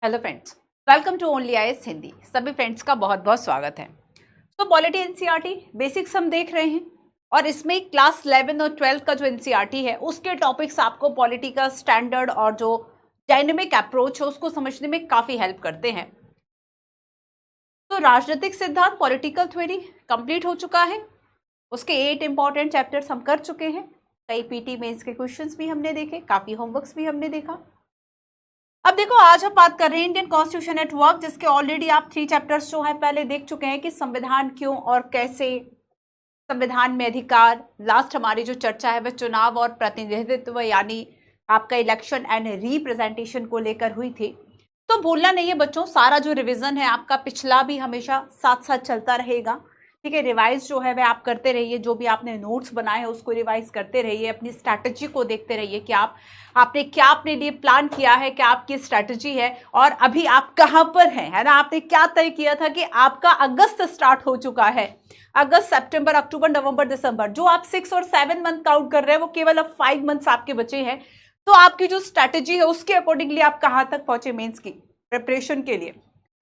Hello friends, welcome to only IAS Hindi. सभी friends का बहुत बहुत स्वागत है। तो पॉलिटी एनसीईआरटी बेसिक्स हम देख रहे हैं और इसमें क्लास 11 और 12 का जो एनसीईआरटी है उसके टॉपिक्स आपको पॉलिटी का स्टैंडर्ड और जो डायनेमिक अप्रोच है उसको समझने में काफ़ी हेल्प करते हैं। तो राजनीतिक सिद्धांत पॉलिटिकल थ्योरी कंप्लीट हो चुका है। उसके 8 इंपॉर्टेंट चैप्टर्स हम कर चुके हैं। कई पीटी मेंस के क्वेश्चंस भी हमने देखे, काफ़ी होमवर्क्स भी हमने देखा। अब देखो, आज हम बात कर रहे हैं इंडियन कॉन्स्टिट्यूशन एट वर्क, जिसके ऑलरेडी आप 3 चैप्टर्स जो है पहले देख चुके हैं कि संविधान क्यों और कैसे, संविधान में अधिकार। लास्ट हमारी जो चर्चा है वह चुनाव और प्रतिनिधित्व यानी आपका इलेक्शन एंड रिप्रेजेंटेशन को लेकर हुई थी। तो भूलना नहीं है बच्चों, सारा जो रिवीजन है आपका पिछला भी हमेशा साथ साथ चलता रहेगा। ठीक है, रिवाइज जो है वह आप करते रहिए, जो भी आपने नोट्स बनाए हैं उसको रिवाइज करते रहिए, अपनी स्ट्रैटेजी को देखते रहिए कि आपने क्या अपने लिए प्लान किया है, क्या आपकी स्ट्रैटेजी है और अभी आप कहाँ पर हैं, है ना। आपने क्या तय किया था कि आपका अगस्त स्टार्ट हो चुका है, अगस्त, सितंबर, अक्टूबर, नवंबर, दिसंबर, जो आप 6 और 7 मंथ काउंट कर रहे हैं वो केवल अब 5 मंथ्स आपके बचे हैं। तो आपकी जो स्ट्रैटेजी है उसके अकॉर्डिंगली आप कहाँ तक पहुंचे मेंस की प्रिपरेशन के लिए।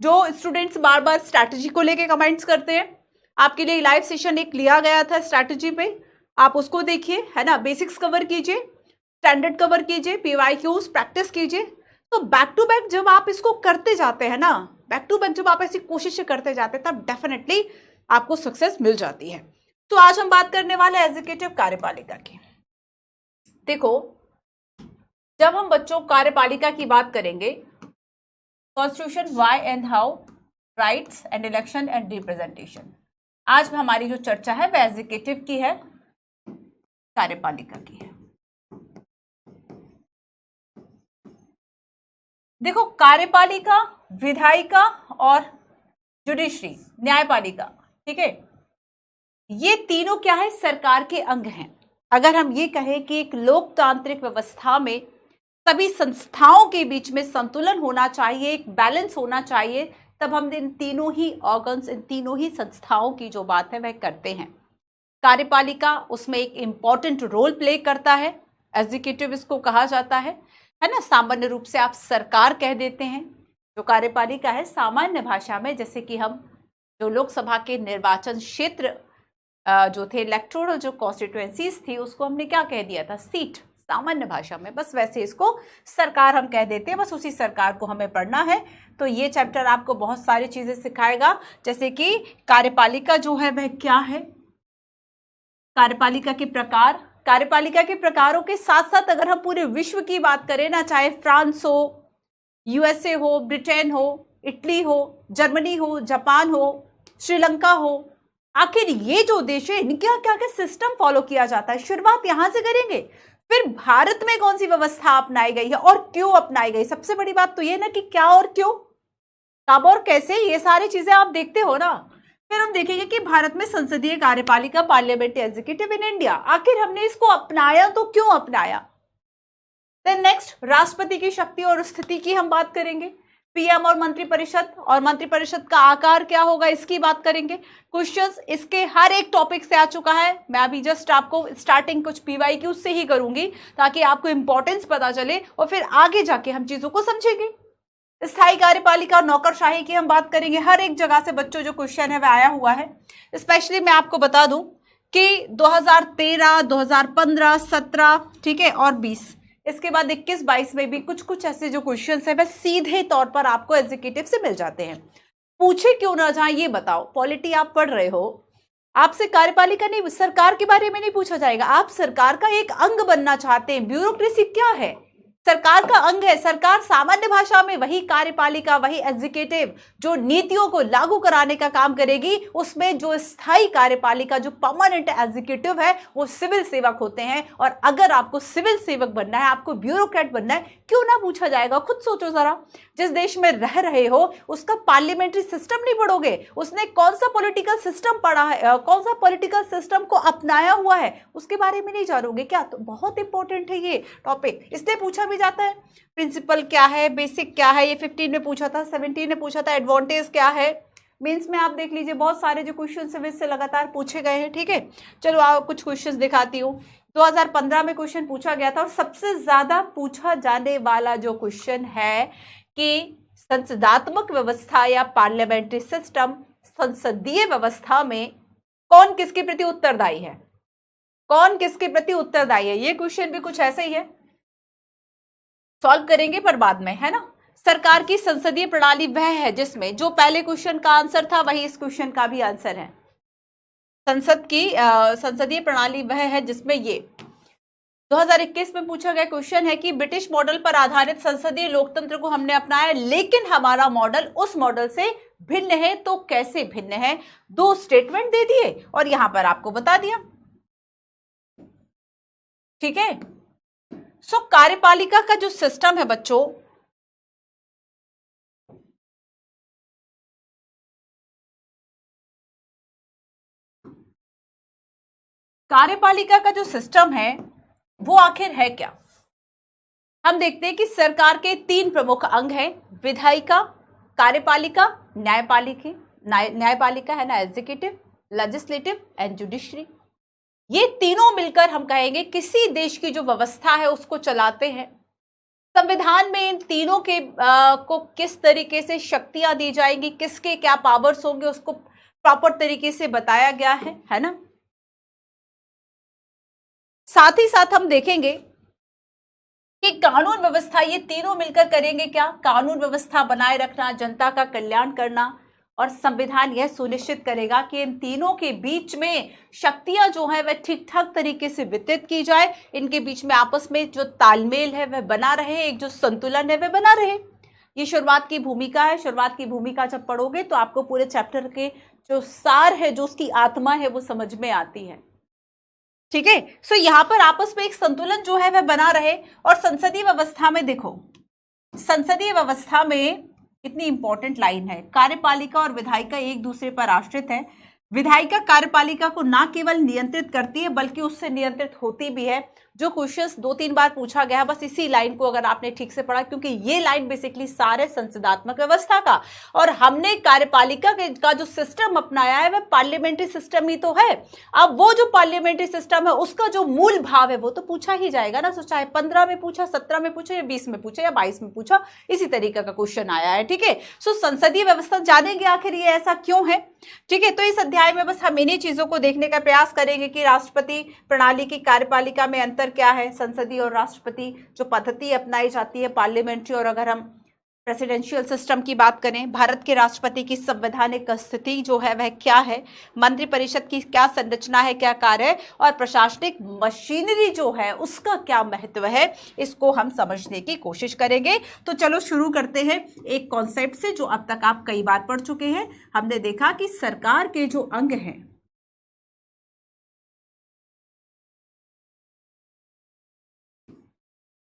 जो स्टूडेंट्स बार बार स्ट्रैटेजी को लेके कमेंट्स करते हैं, आपके लिए लाइव सेशन एक लिया गया था स्ट्रैटेजी पे, आप उसको देखिए, है ना। बेसिक्स कवर कीजिए, स्टैंडर्ड कवर कीजिए, पीवाईक्यूज प्रैक्टिस कीजिए। तो बैक टू बैक जब आप इसको करते जाते हैं ना, बैक टू बैक जब आप ऐसी कोशिशें करते जाते हैं तब डेफिनेटली आपको सक्सेस मिल जाती है। तो आज हम बात करने वाले एग्जीक्यूटिव कार्यपालिका की। देखो, जब हम बच्चों कार्यपालिका की बात करेंगे, constitution, why and how, rights and election and representation, आज हमारी जो चर्चा है वह एग्जीक्यूटिव की है, कार्यपालिका की है। देखो, कार्यपालिका, विधायिका और जुडिशरी, न्यायपालिका, ठीक है, ये तीनों क्या है, सरकार के अंग हैं। अगर हम ये कहें कि एक लोकतांत्रिक व्यवस्था में सभी संस्थाओं के बीच में संतुलन होना चाहिए, एक बैलेंस होना चाहिए, तब हम इन तीनों ही ऑर्गन्स, इन तीनों ही संस्थाओं की जो बात है वह करते हैं। कार्यपालिका उसमें एक इंपॉर्टेंट रोल प्ले करता है, एग्जीक्यूटिव इसको कहा जाता है ना। सामान्य रूप से आप सरकार कह देते हैं। जो कार्यपालिका है सामान्य भाषा में, जैसे कि हम जो लोकसभा के निर्वाचन क्षेत्र जो थे, इलेक्टोरल जो कॉन्स्टिट्यूएंसीज थी, उसको हमने क्या कह दिया था, सीट, सामान्य भाषा में। बस वैसे इसको सरकार हम कह देते हैं, बस उसी सरकार को हमें पढ़ना है। तो ये चैप्टर आपको बहुत सारी चीजें सिखाएगा, जैसे कि कार्यपालिका जो है वह क्या है, कार्यपालिका के प्रकार, कार्यपालिका के प्रकारों के साथ साथ अगर हम पूरे विश्व की बात करें ना, चाहे फ्रांस हो, यूएसए हो, ब्रिटेन हो, इटली हो, जर्मनी हो, जापान हो, श्रीलंका हो, आखिर ये जो देश है इनके क्या क्या सिस्टम फॉलो किया जाता है, शुरुआत यहां से करेंगे। फिर भारत में कौन सी व्यवस्था अपनाई गई है और क्यों अपनाई गई। सबसे बड़ी बात तो ये ना कि क्या और क्यों, कब और कैसे, ये सारी चीजें आप देखते हो ना। फिर हम देखेंगे कि भारत में संसदीय कार्यपालिका, पार्लियामेंट्री एग्जीक्यूटिव इन इंडिया, आखिर हमने इसको अपनाया तो क्यों अपनाया। देन नेक्स्ट, राष्ट्रपति की शक्ति और स्थिति की हम बात करेंगे, पीएम और मंत्रिपरिषद का आकार क्या होगा इसकी बात करेंगे। क्वेश्चंस इसके हर एक टॉपिक से आ चुका है। मैं अभी जस्ट आपको स्टार्टिंग कुछ पीवाईक्यू से ही करूंगी ताकि आपको इंपॉर्टेंस पता चले और फिर आगे जाके हम चीजों को समझेंगे। स्थायी कार्यपालिका और नौकरशाही की हम बात करेंगे। हर एक जगह से बच्चों जो क्वेश्चन है वह आया हुआ है। स्पेशली मैं आपको बता दूं कि 2013, 2015, 17, ठीक है, और 20, इसके बाद 21, 22 में भी कुछ कुछ ऐसे जो क्वेश्चंस है वह सीधे तौर पर आपको एग्जीक्यूटिव से मिल जाते हैं। पूछे क्यों ना जाए, ये बताओ, पॉलिटी आप पढ़ रहे हो, आपसे कार्यपालिका नहीं, सरकार के बारे में नहीं पूछा जाएगा। आप सरकार का एक अंग बनना चाहते हैं। ब्यूरोक्रेसी क्या है, सरकार का अंग है। सरकार सामान्य भाषा में वही कार्यपालिका, वही एग्जीक्यूटिव जो नीतियों को लागू कराने का काम करेगी। उसमें जो स्थायी कार्यपालिका, जो परमानेंट एग्जीक्यूटिव है, वो सिविल सेवक होते हैं। और अगर आपको सिविल सेवक बनना है, आपको ब्यूरोक्रेट बनना है, क्यों ना पूछा जाएगा। खुद सोचो जरा, जिस देश में रह रहे हो उसका पार्लियामेंट्री सिस्टम नहीं पढ़ोगे, उसने कौन सा पॉलिटिकल सिस्टम पढ़ा है, कौन सा पॉलिटिकल सिस्टम को अपनाया हुआ है, उसके बारे में नहीं जानोगे क्या। तो बहुत इंपॉर्टेंट है ये टॉपिक, इसलिए पूछा भी जाता है। प्रिंसिपल क्या है, बेसिक क्या है, ये 15 में पूछा था, 17 में पूछा था। एडवांटेज क्या है, मेंस में आप देख लीजिए बहुत सारे जो क्वेश्चन है इससे लगातार पूछे गए हैं। ठीक है, चलो आओ कुछ क्वेश्चंस दिखाती हूँ। 2015 में क्वेश्चन पूछा गया था और सबसे ज्यादा पूछा जाने वाला जो क्वेश्चन है कि संसदात्मक व्यवस्था या पार्लियामेंट्री सिस्टम, संसदीय व्यवस्था में कौन किसके प्रति उत्तरदायी है? कौन किसके प्रति उत्तरदायी है? ये क्वेश्चन भी कुछ ऐसे ही है, सॉल्व करेंगे पर बाद में, है ना। सरकार की संसदीय प्रणाली वह है जिसमें, जो पहले क्वेश्चन का आंसर था वही इस क्वेश्चन का भी आंसर है। संसद की संसदीय प्रणाली वह है जिसमें, ये 2021 में पूछा गया क्वेश्चन है कि ब्रिटिश मॉडल पर आधारित संसदीय लोकतंत्र को हमने अपनाया, लेकिन हमारा मॉडल उस मॉडल से भिन्न है। तो कैसे भिन्न है? 2 स्टेटमेंट दे दिए और यहां पर आपको बता दिया, ठीक है। सो कार्यपालिका का जो सिस्टम है बच्चों, कार्यपालिका का जो सिस्टम है वो आखिर है क्या? हम देखते हैं कि सरकार के 3 प्रमुख अंग हैं, विधायिका, कार्यपालिका, न्यायपालिका है ना, एग्जीक्यूटिव, लेजिस्लेटिव एंड जुडिशरी। ये तीनों मिलकर हम कहेंगे किसी देश की जो व्यवस्था है उसको चलाते हैं। संविधान में इन तीनों के को किस तरीके से शक्तियां दी जाएंगी, किसके क्या पावर्स होंगे, उसको प्रॉपर तरीके से बताया गया है ना। साथ ही साथ हम देखेंगे कि कानून व्यवस्था, ये तीनों मिलकर करेंगे क्या? कानून व्यवस्था बनाए रखना, जनता का कल्याण करना, और संविधान यह सुनिश्चित करेगा कि इन तीनों के बीच में शक्तियां जो है वह ठीक ठाक तरीके से वितरित की जाए, इनके बीच में आपस में जो तालमेल है वह बना रहे, एक जो संतुलन है वह बना रहे। ये शुरुआत की भूमिका है। शुरुआत की भूमिका जब पढ़ोगे तो आपको पूरे चैप्टर के जो सार है, जो उसकी आत्मा है, वो समझ में आती है, ठीक है। सो यहां पर आपस में एक संतुलन जो है वह बना रहे। और संसदीय व्यवस्था में देखो, संसदीय व्यवस्था में इतनी इंपॉर्टेंट लाइन है, कार्यपालिका और विधायिका एक दूसरे पर आश्रित है। विधायिका कार्यपालिका को ना केवल नियंत्रित करती है बल्कि उससे नियंत्रित होती भी है। जो क्वेश्चंस 2-3 बार पूछा गया, बस इसी लाइन को अगर आपने ठीक से पढ़ा, क्योंकि ये लाइन बेसिकली सारे संसदात्मक व्यवस्था का, और हमने कार्यपालिका का जो सिस्टम अपनाया है वह पार्लियामेंट्री सिस्टम ही तो है। अब वो जो पार्लियामेंट्री सिस्टम है उसका जो मूल भाव है वो तो पूछा ही जाएगा ना। सो चाहे 15 में पूछा, 17 में पूछा, या 20 में पूछा, या 22 में पूछा, इसी तरीके का क्वेश्चन आया है, ठीक है। सो संसदीय व्यवस्था जानेंगे आखिर ये ऐसा क्यों है, ठीक है। तो इस अध्याय में बस हम इन्हीं चीजों को देखने का प्रयास करेंगे कि राष्ट्रपति प्रणाली की कार्यपालिका में अंतर क्या है, संसदीय और राष्ट्रपति जो पद्धति अपनाई जाती है पार्लियामेंट्री, और अगर हम प्रेसिडेंशियल सिस्टम की बात करें, भारत के राष्ट्रपति की संवैधानिक स्थिति जो है वह क्या है, मंत्रिपरिषद की क्या संरचना है, क्या कार्य है, और प्रशासनिक मशीनरी जो है उसका क्या महत्व है, इसको हम समझने की कोशिश करेंगे। तो चलो शुरू करते हैं एक कॉन्सेप्ट से जो अब तक आप कई बार पढ़ चुके हैं। हमने देखा कि सरकार के जो अंग हैं,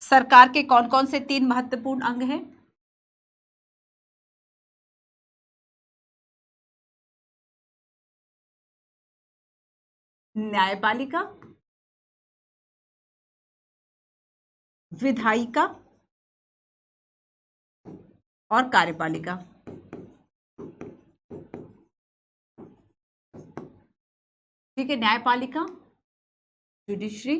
सरकार के कौन कौन से 3 महत्वपूर्ण अंग हैं? न्यायपालिका, विधायिका और कार्यपालिका, ठीक है। न्यायपालिका, जुडिशरी,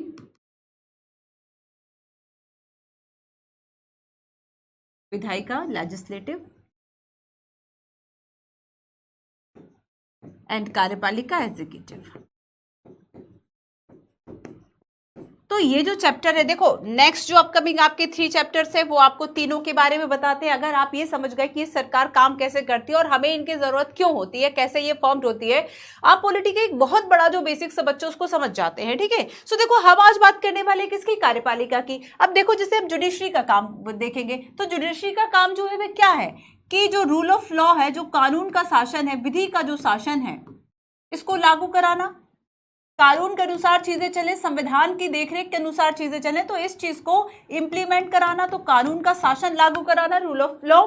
विधायिका लेजिस्लेटिव, एंड कार्यपालिका एग्जीक्यूटिव। तो ये जो चैप्टर है, देखो नेक्स्ट जो अपकमिंग आपके 3 चैप्टर्स है वो आपको तीनों के बारे में बताते हैं। अगर आप ये समझ गए कि ये सरकार काम कैसे करती है और हमें इनकी जरूरत क्यों होती है, कैसे ये फॉर्म होती है, आप पॉलिटी का एक बहुत बड़ा जो बेसिक्स बच्चों उसको समझ जाते हैं, ठीक है। सो देखो हम आज बात करने वाले किसकी, कार्यपालिका की। अब देखो जैसे हम जुडिशरी का काम देखेंगे, तो जुडिशरी का काम जो है वह क्या है कि जो रूल ऑफ लॉ है, जो कानून का शासन है, विधि का जो शासन है, इसको लागू कराना, कानून के अनुसार चीजें चले, संविधान की देखरेख के अनुसार चीजें चले, तो इस चीज को इंप्लीमेंट कराना, तो कानून का शासन लागू कराना, रूल ऑफ लॉ।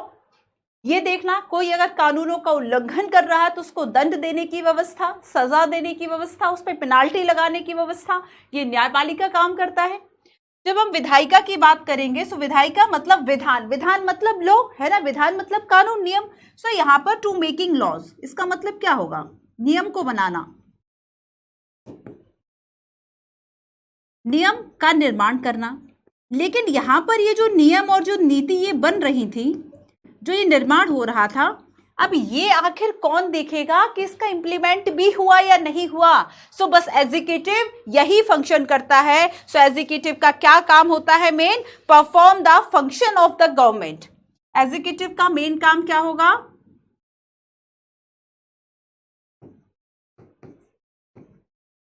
ये देखना कोई अगर कानूनों का उल्लंघन कर रहा है तो उसको दंड देने की व्यवस्था, सजा देने की व्यवस्था, उस पर पेनाल्टी लगाने की व्यवस्था, ये न्यायपालिका काम करता है। जब हम विधायिका की बात करेंगे, सो विधायिका मतलब विधान, विधान मतलब लॉ है ना, विधान मतलब कानून, नियम। सो यहाँ पर टू मेकिंग लॉज, इसका मतलब क्या होगा, नियम को बनाना, नियम का निर्माण करना। लेकिन यहां पर ये जो नियम और जो नीति ये बन रही थी, जो ये निर्माण हो रहा था, अब ये आखिर कौन देखेगा कि इसका इंप्लीमेंट भी हुआ या नहीं हुआ? सो बस एग्जीक्यूटिव यही फंक्शन करता है। सो एग्जीक्यूटिव का क्या काम होता है? Main, perform the function of the government. Executive का मेन काम क्या होगा?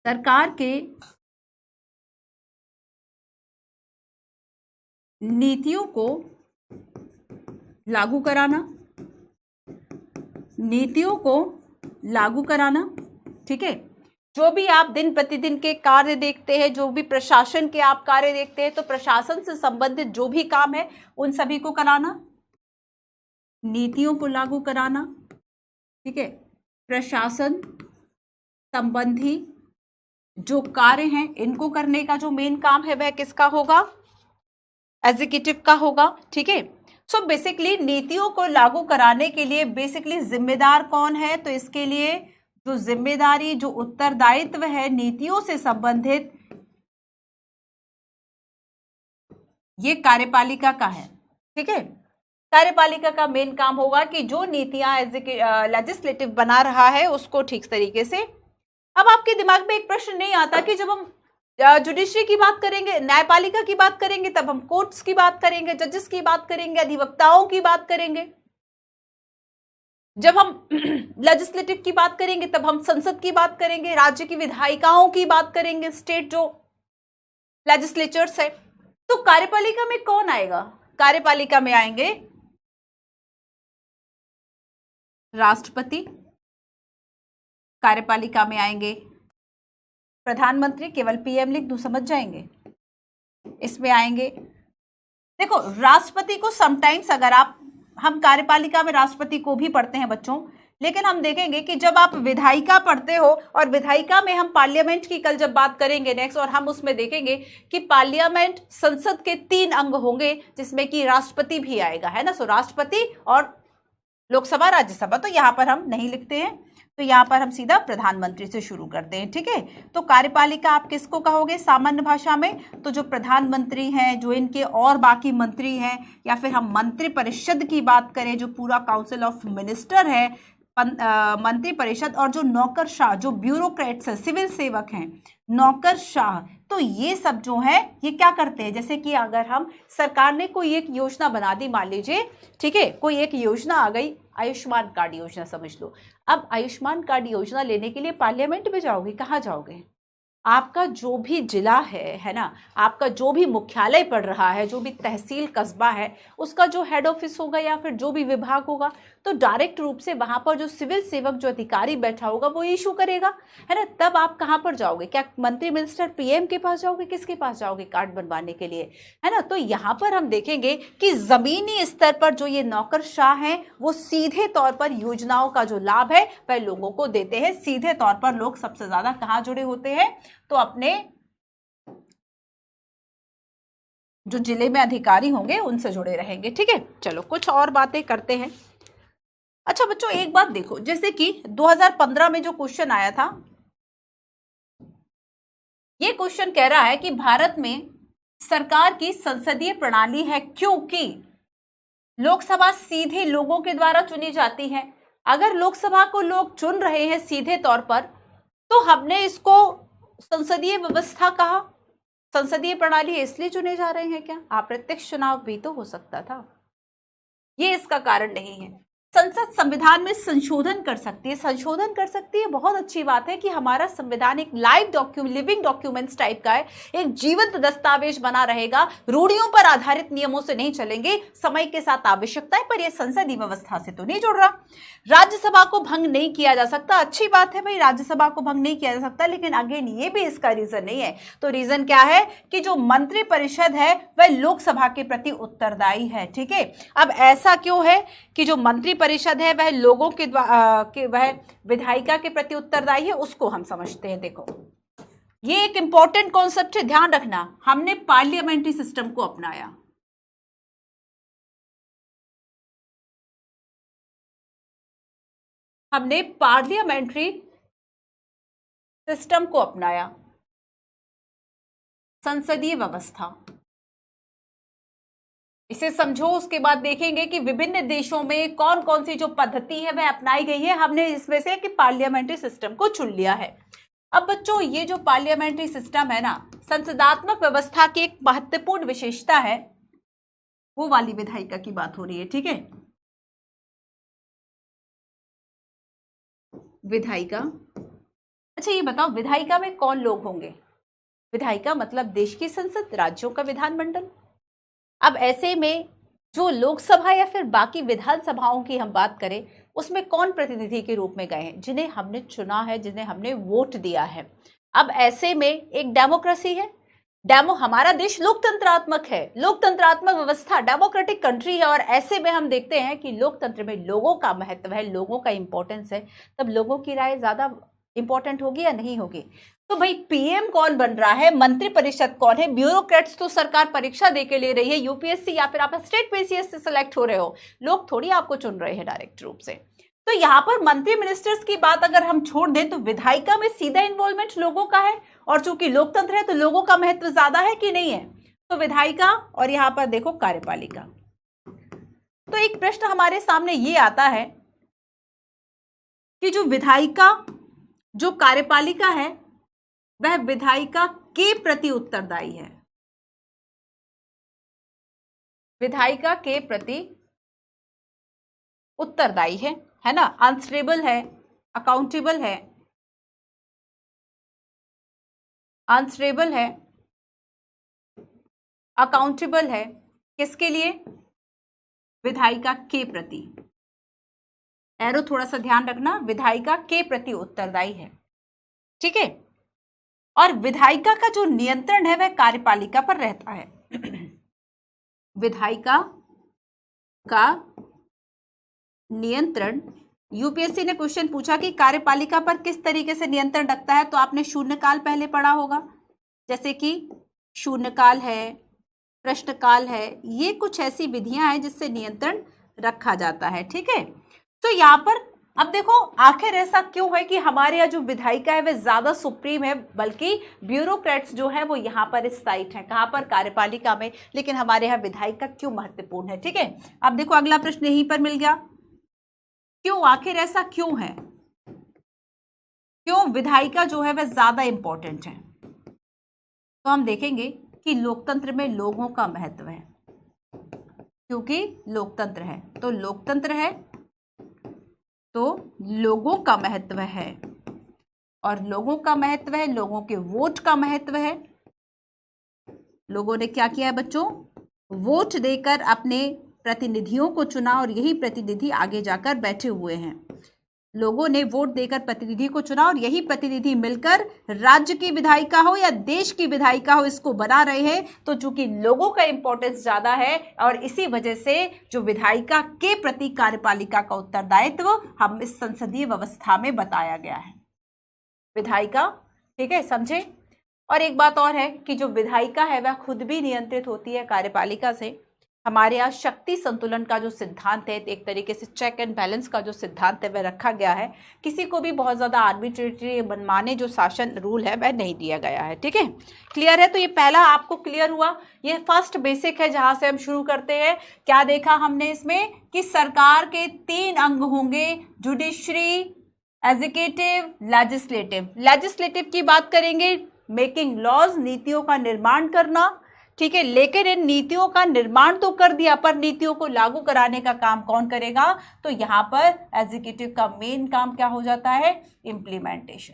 सरकार के नीतियों को लागू कराना, नीतियों को लागू कराना, ठीक है। जो भी आप दिन प्रतिदिन के कार्य देखते हैं, जो भी प्रशासन के आप कार्य देखते हैं, तो प्रशासन से संबंधित जो भी काम है उन सभी को कराना, नीतियों को लागू कराना, ठीक है। प्रशासन संबंधी जो कार्य हैं इनको करने का जो मेन काम है वह किसका होगा? एग्जीक्यूटिव का होगा, ठीक है। सो बेसिकली नीतियों को लागू कराने के लिए बेसिकली जिम्मेदार कौन है? तो इसके लिए जो जिम्मेदारी, जो उत्तरदायित्व है नीतियों से संबंधित, ये कार्यपालिका का है, ठीक है। कार्यपालिका का मेन काम होगा कि जो नीतियां लेजिस्लेटिव बना रहा है उसको ठीक तरीके से। अब आपके दिमाग में एक प्रश्न नहीं आता कि जब हम जुडिशरी की बात करेंगे, न्यायपालिका की बात करेंगे, तब हम कोर्ट्स की बात करेंगे, जजेस की बात करेंगे, अधिवक्ताओं की बात करेंगे। जब हम लेजिस्लेटिव की बात करेंगे तब हम संसद की बात करेंगे, राज्य की विधायिकाओं की बात करेंगे, स्टेट जो लेजिस्लेचर्स है। तो कार्यपालिका में कौन आएगा? कार्यपालिका में आएंगे राष्ट्रपति, कार्यपालिका में आएंगे प्रधानमंत्री, केवल पीएम लिख दूं समझ जाएंगे। इसमें आएंगे, देखो राष्ट्रपति को समटाइम्स अगर हम कार्यपालिका में राष्ट्रपति को भी पढ़ते हैं बच्चों, लेकिन हम देखेंगे कि जब आप विधायिका पढ़ते हो, और विधायिका में हम पार्लियामेंट की कल जब बात करेंगे नेक्स्ट, और हम उसमें देखेंगे कि पार्लियामेंट संसद के 3 अंग होंगे जिसमें कि राष्ट्रपति भी आएगा, है ना। सो राष्ट्रपति और लोकसभा, राज्यसभा, तो यहां पर हम नहीं लिखते हैं, तो यहां पर हम सीधा प्रधानमंत्री से शुरू करते हैं, ठीक है। तो कार्यपालिका आप किसको कहोगे सामान्य भाषा में? तो जो प्रधानमंत्री हैं, जो इनके और बाकी मंत्री हैं, या फिर हम मंत्री परिषद की बात करें, जो पूरा काउंसिल ऑफ मिनिस्टर है, मंत्री परिषद, और जो नौकरशाह, जो ब्यूरोक्रेट्स है, सिविल सेवक हैं, नौकरशाह, तो ये सब जो है ये क्या करते हैं? जैसे कि अगर हम सरकार ने कोई एक योजना बना दी, मान लीजिए, ठीक है, कोई एक योजना आ गई, आयुष्मान कार्ड योजना समझ लो। अब आयुष्मान कार्ड योजना लेने के लिए पार्लियामेंट में जाओगे, कहाँ जाओगे? आपका जो भी जिला है ना, आपका जो भी मुख्यालय पड़ रहा है, जो भी तहसील कस्बा है, उसका जो हेड ऑफिस होगा या फिर जो भी विभाग होगा, तो डायरेक्ट रूप से वहां पर जो सिविल सेवक, जो अधिकारी बैठा होगा वो इशू करेगा, है ना। तब आप कहां पर जाओगे? क्या मंत्री मिनिस्टर पीएम के पास जाओगे? किसके पास जाओगे कार्ड बनवाने के लिए, है ना। तो यहां पर हम देखेंगे कि जमीनी स्तर पर जो ये नौकरशाह हैं वो सीधे तौर पर योजनाओं का जो लाभ है वह लोगों को देते हैं। सीधे तौर पर लोग सबसे ज्यादा कहां जुड़े होते हैं? तो अपने जो जिले में अधिकारी होंगे उनसे जुड़े रहेंगे, ठीक है। चलो कुछ और बातें करते हैं। अच्छा बच्चों एक बात देखो, जैसे कि 2015 में जो क्वेश्चन आया था, ये क्वेश्चन कह रहा है कि भारत में सरकार की संसदीय प्रणाली है क्योंकि लोकसभा सीधे लोगों के द्वारा चुनी जाती है। अगर लोकसभा को लोग चुन रहे हैं सीधे तौर पर, तो हमने इसको संसदीय व्यवस्था कहा। संसदीय प्रणाली इसलिए चुने जा रहे हैं क्या? अप्रत्यक्ष चुनाव भी तो हो सकता था, ये इसका कारण नहीं है। संसद संविधान में संशोधन कर सकती है, संशोधन कर सकती है, बहुत अच्छी बात है कि हमारा संविधान एक लिविंग डॉक्यूमेंट्स टाइप का है, एक जीवंत दस्तावेज बना रहेगा, रूढ़ियों पर आधारित नियमों से नहीं चलेंगे, समय के साथ आवश्यकता है, पर यह संसदीय व्यवस्था से तो नहीं जुड़ रहा। राज्यसभा को भंग नहीं किया जा सकता, अच्छी बात है भाई, राज्यसभा को भंग नहीं किया जा सकता, लेकिन अगेन ये भी इसका रीजन नहीं है। तो रीजन क्या है कि जो मंत्री परिषद है वह लोकसभा के प्रति उत्तरदायी है, ठीक है। अब ऐसा क्यों है कि जो मंत्री परिषद है वह लोगों के वह विधायिका के प्रति उत्तरदायी है, उसको हम समझते हैं। देखो ये एक इंपॉर्टेंट कॉन्सेप्ट है, ध्यान रखना। हमने पार्लियामेंट्री सिस्टम को अपनाया, हमने पार्लियामेंट्री सिस्टम को अपनाया, संसदीय व्यवस्था। इसे समझो, उसके बाद देखेंगे कि विभिन्न देशों में कौन कौन सी जो पद्धति है वह अपनाई गई है। हमने इसमें से कि पार्लियामेंट्री सिस्टम को चुन लिया है। अब बच्चों, ये जो पार्लियामेंट्री सिस्टम है ना, संसदात्मक व्यवस्था की एक महत्वपूर्ण विशेषता है, वो वाली विधायिका की बात हो रही है। ठीक है, विधायिका। अच्छा ये बताओ, विधायिका में कौन लोग होंगे? विधायिका मतलब देश की संसद, राज्यों का विधानमंडल। अब ऐसे में जो लोकसभा या फिर बाकी विधानसभाओं की हम बात करें, उसमें कौन प्रतिनिधि के रूप में गए हैं? जिन्हें हमने चुना है, जिन्हें हमने वोट दिया है। अब ऐसे में एक डेमोक्रेसी है। हमारा देश लोकतंत्रात्मक है, लोकतंत्रात्मक व्यवस्था, डेमोक्रेटिक कंट्री है। और ऐसे में हम देखते हैं कि लोकतंत्र में लोगों का महत्व है, लोगों का इंपॉर्टेंस है। तब लोगों की राय ज्यादा इंपॉर्टेंट होगी या नहीं होगी? तो भाई पीएम कौन बन रहा है, मंत्रिपरिषद कौन है, ब्यूरोक्रेट्स तो सरकार परीक्षा देके ले रही है, यूपीएससी या फिर आप स्टेट पीसीएस से सिलेक्ट हो रहे हो, लोग थोड़ी आपको चुन रहे हैं डायरेक्ट रूप से। तो यहाँ पर मंत्री मिनिस्टर्स की बात अगर हम छोड़ दें तो विधायिका में सीधा इन्वॉल्वमेंट लोगों का है, और चूंकि लोकतंत्र है तो लोगों का महत्व ज्यादा है कि नहीं है? तो विधायिका, और यहाँ पर देखो कार्यपालिका। तो एक प्रश्न हमारे सामने ये आता है कि जो विधायिका, जो कार्यपालिका है, वह विधायिका के प्रति उत्तरदायी है। विधायिका के प्रति उत्तरदायी है ना, आंसरेबल है, अकाउंटेबल है, आंसरेबल है, अकाउंटेबल है। किसके लिए? विधायिका के प्रति। एरो थोड़ा सा ध्यान रखना, विधायिका के प्रति उत्तरदायी है। ठीक है, और विधायिका का जो नियंत्रण है वह कार्यपालिका पर रहता है। विधायिका का नियंत्रण, यूपीएससी ने क्वेश्चन पूछा कि कार्यपालिका पर किस तरीके से नियंत्रण रखता है, तो आपने शून्यकाल पहले पढ़ा होगा, जैसे कि शून्यकाल है, प्रश्नकाल है, ये कुछ ऐसी विधियां हैं जिससे नियंत्रण रखा जाता है। ठीक है, तो यहां पर अब देखो आखिर ऐसा क्यों है कि हमारे यहाँ जो विधायिका है वह ज्यादा सुप्रीम है, बल्कि ब्यूरोक्रेट्स जो है वो यहाँ पर स्थायित है, कहां पर? कार्यपालिका में। लेकिन हमारे यहाँ विधायिका क्यों महत्वपूर्ण है? ठीक है, अब देखो अगला प्रश्न यहीं पर मिल गया, क्यों, आखिर ऐसा क्यों है, क्यों विधायिका जो है वह ज्यादा इंपॉर्टेंट है? तो हम देखेंगे कि लोकतंत्र में लोगों का महत्व है, क्योंकि लोकतंत्र है तो लोकतंत्र है तो लोगों का महत्व है, और लोगों का महत्व है, लोगों के वोट का महत्व है। लोगों ने क्या किया है बच्चों? वोट देकर अपने प्रतिनिधियों को चुना, और यही प्रतिनिधि आगे जाकर बैठे हुए हैं। लोगों ने वोट देकर प्रतिनिधि को चुना, और यही प्रतिनिधि मिलकर राज्य की विधायिका हो या देश की विधायिका हो, इसको बना रहे हैं। तो चूंकि लोगों का इंपॉर्टेंस ज्यादा है, और इसी वजह से जो विधायिका के प्रति कार्यपालिका का उत्तरदायित्व हम इस संसदीय व्यवस्था में बताया गया है। विधायिका, ठीक है, समझे? और एक बात और है कि जो विधायिका है वह खुद भी नियंत्रित होती है कार्यपालिका से। हमारे यहाँ शक्ति संतुलन का जो सिद्धांत है, एक तरीके से चेक एंड बैलेंस का जो सिद्धांत है वह रखा गया है। किसी को भी बहुत ज्यादा आर्बिट्रेटरी मनमाने जो शासन रूल है वह नहीं दिया गया है। ठीक है, क्लियर है? तो ये पहला आपको क्लियर हुआ, ये फर्स्ट बेसिक है जहां से हम शुरू करते हैं। क्या देखा हमने इसमें कि सरकार के 3 अंग होंगे, जुडिशरी, एग्जीक्यूटिव, लेजिस्लेटिव। लेजिस्लेटिव की बात करेंगे, मेकिंग लॉज, नीतियों का निर्माण करना। ठीक है, लेकिन इन नीतियों का निर्माण तो कर दिया, पर नीतियों को लागू कराने का काम कौन करेगा? तो यहां पर एग्जीक्यूटिव का मेन काम क्या हो जाता है? इम्प्लीमेंटेशन।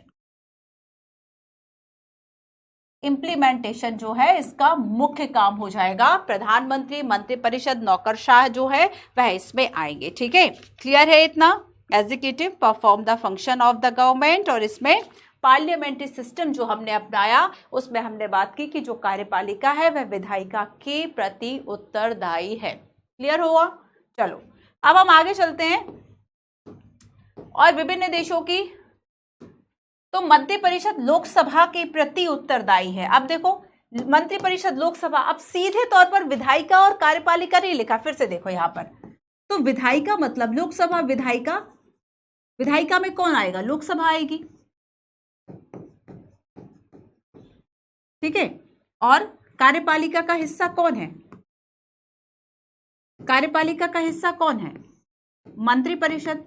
इम्प्लीमेंटेशन जो है इसका मुख्य काम हो जाएगा। प्रधानमंत्री, मंत्रिपरिषद, नौकरशाह जो है वह इसमें आएंगे। ठीक है, क्लियर है इतना? Executive perform the function of the government, और इसमें पार्लियामेंट्री सिस्टम जो हमने अपनाया उसमें हमने बात की कि जो कार्यपालिका है वह विधायिका के प्रति उत्तरदायी है। क्लियर हुआ? चलो अब हम आगे चलते हैं, और विभिन्न देशों की, तो मंत्रिपरिषद लोकसभा के प्रति उत्तरदायी है। अब देखो मंत्रिपरिषद लोकसभा, अब सीधे तौर पर विधायिका और कार्यपालिका नहीं लिखा, फिर से देखो यहां पर, तो विधायिका मतलब लोकसभा, विधायिका, विधायिका में कौन आएगा? लोकसभा आएगी। ठीक है, और कार्यपालिका का हिस्सा कौन है? कार्यपालिका का हिस्सा कौन है? मंत्रिपरिषद।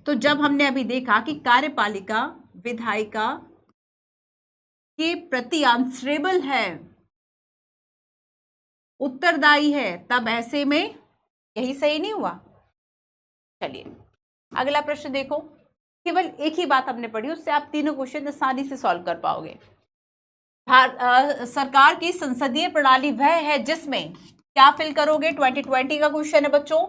तो जब हमने अभी देखा कि कार्यपालिका विधायिका के प्रति आंसरेबल है, उत्तरदायी है, तब ऐसे में यही सही नहीं हुआ। चलिए अगला प्रश्न देखो, केवल एक ही बात हमने पढ़ी, उससे आप तीनों क्वेश्चन आसानी से सॉल्व कर पाओगे। सरकार की संसदीय प्रणाली वह है जिसमें क्या फिल करोगे? 2020 का क्वेश्चन है बच्चों।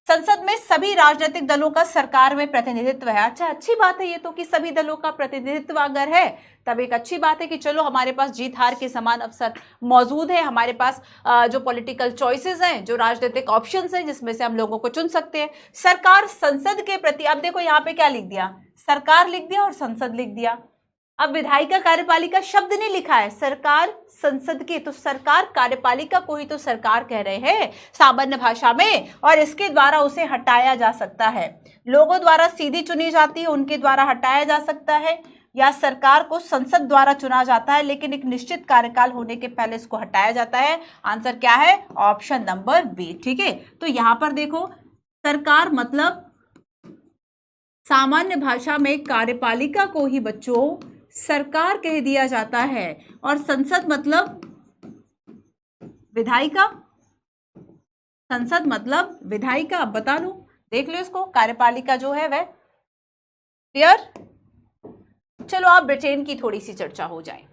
संसद में सभी राजनीतिक दलों का सरकार में प्रतिनिधित्व है। अच्छा, अच्छी बात है ये तो कि सभी दलों का प्रतिनिधित्व अगर है तब एक अच्छी बात है कि चलो हमारे पास जीत हार के समान अवसर मौजूद है, हमारे पास जो पॉलिटिकल चॉइसेस हैं, जो राजनीतिक ऑप्शंस हैं, जिसमें से हम लोगों को चुन सकते हैं। सरकार संसद के प्रति, अब देखो यहाँ पे क्या लिख दिया, सरकार लिख दिया और संसद लिख दिया। अब विधायिका कार्यपालिका शब्द नहीं लिखा है, सरकार संसद के, तो सरकार कार्यपालिका को ही तो सरकार कह रहे हैं सामान्य भाषा में, और इसके द्वारा उसे हटाया जा सकता है। लोगों द्वारा सीधी चुनी जाती है, उनके द्वारा हटाया जा सकता है, या सरकार को संसद द्वारा चुना जाता है लेकिन एक निश्चित कार्यकाल होने के पहले इसको हटाया जाता है। आंसर क्या है? Option number B. ठीक है, तो यहां पर देखो, सरकार मतलब सामान्य भाषा में कार्यपालिका को ही बच्चों सरकार कह दिया जाता है, और संसद मतलब विधायिका, संसद मतलब विधायिका। अब बता लो, देख लो इसको, कार्यपालिका जो है वह। क्लियर? चलो अब ब्रिटेन की थोड़ी सी चर्चा हो जाए।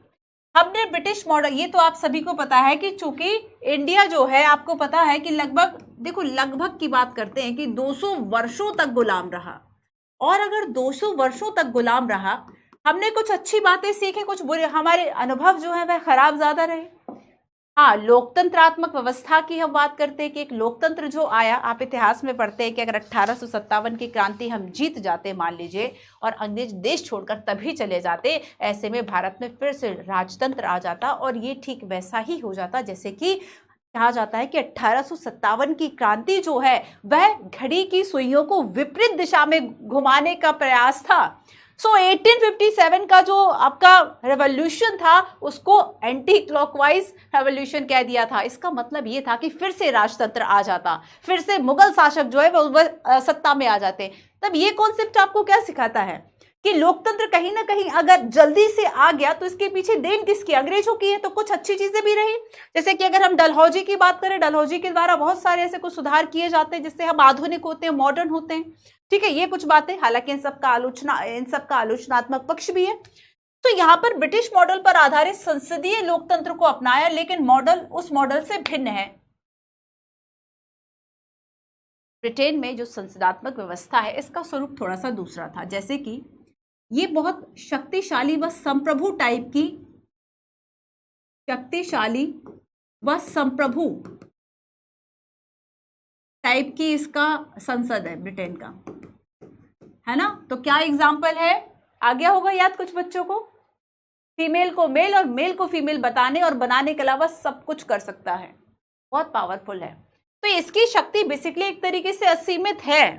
हमने ब्रिटिश मॉडल, ये तो आप सभी को पता है कि चूंकि इंडिया जो है, आपको पता है कि लगभग, देखो लगभग की बात करते हैं कि 200 वर्षों तक गुलाम रहा, और अगर 200 वर्षों तक गुलाम रहा, हमने कुछ अच्छी बातें सीखी, कुछ बुरे, हमारे अनुभव जो है वह खराब ज्यादा रहे। हाँ, लोकतंत्रात्मक व्यवस्था की हम बात करते हैं कि एक लोकतंत्र जो आया, आप इतिहास में पढ़ते हैं कि अगर 1857 की क्रांति हम जीत जाते मान लीजिए, और अंग्रेज देश छोड़कर तभी चले जाते, ऐसे में भारत में फिर से राजतंत्र आ जाता, और ये ठीक वैसा ही हो जाता जैसे कि कहा जाता है कि 1857 की क्रांति जो है वह घड़ी की सुइयों को विपरीत दिशा में घुमाने का प्रयास था। 1857 का जो आपका रेवोल्यूशन था उसको एंटी क्लॉकवाइज रेवोल्यूशन कह दिया था। इसका मतलब ये था कि फिर से राजतंत्र आ जाता, फिर से मुगल शासक जो है वो सत्ता में आ जाते। तब ये कॉन्सेप्ट आपको क्या सिखाता है कि लोकतंत्र कहीं ना कहीं अगर जल्दी से आ गया तो इसके पीछे देन किसकी? अंग्रेजों की है। तो कुछ अच्छी चीजें भी रही, जैसे कि अगर हम डलहौजी की बात करें, डलहौजी के द्वारा बहुत सारे ऐसे कुछ सुधार किए जाते हैं जिससे हम आधुनिक होते हैं, मॉडर्न होते हैं। ठीक है, ये कुछ बातें, हालांकि इन सबका आलोचनात्मक पक्ष भी है। तो यहाँ पर ब्रिटिश मॉडल पर आधारित संसदीय लोकतंत्र को अपनाया, लेकिन मॉडल उस मॉडल से भिन्न है। ब्रिटेन में जो संसदात्मक व्यवस्था है इसका स्वरूप थोड़ा सा दूसरा था, जैसे कि ये बहुत शक्तिशाली व संप्रभु टाइप की, शक्तिशाली व संप्रभु टाइप की इसका संसद है ब्रिटेन का, है ना। तो क्या एग्जाम्पल है? आ गया होगा याद कुछ बच्चों को। फीमेल को मेल और मेल को फीमेल बताने और बनाने के अलावा सब कुछ कर सकता है, बहुत पावरफुल है। तो इसकी शक्ति बेसिकली एक तरीके से असीमित है,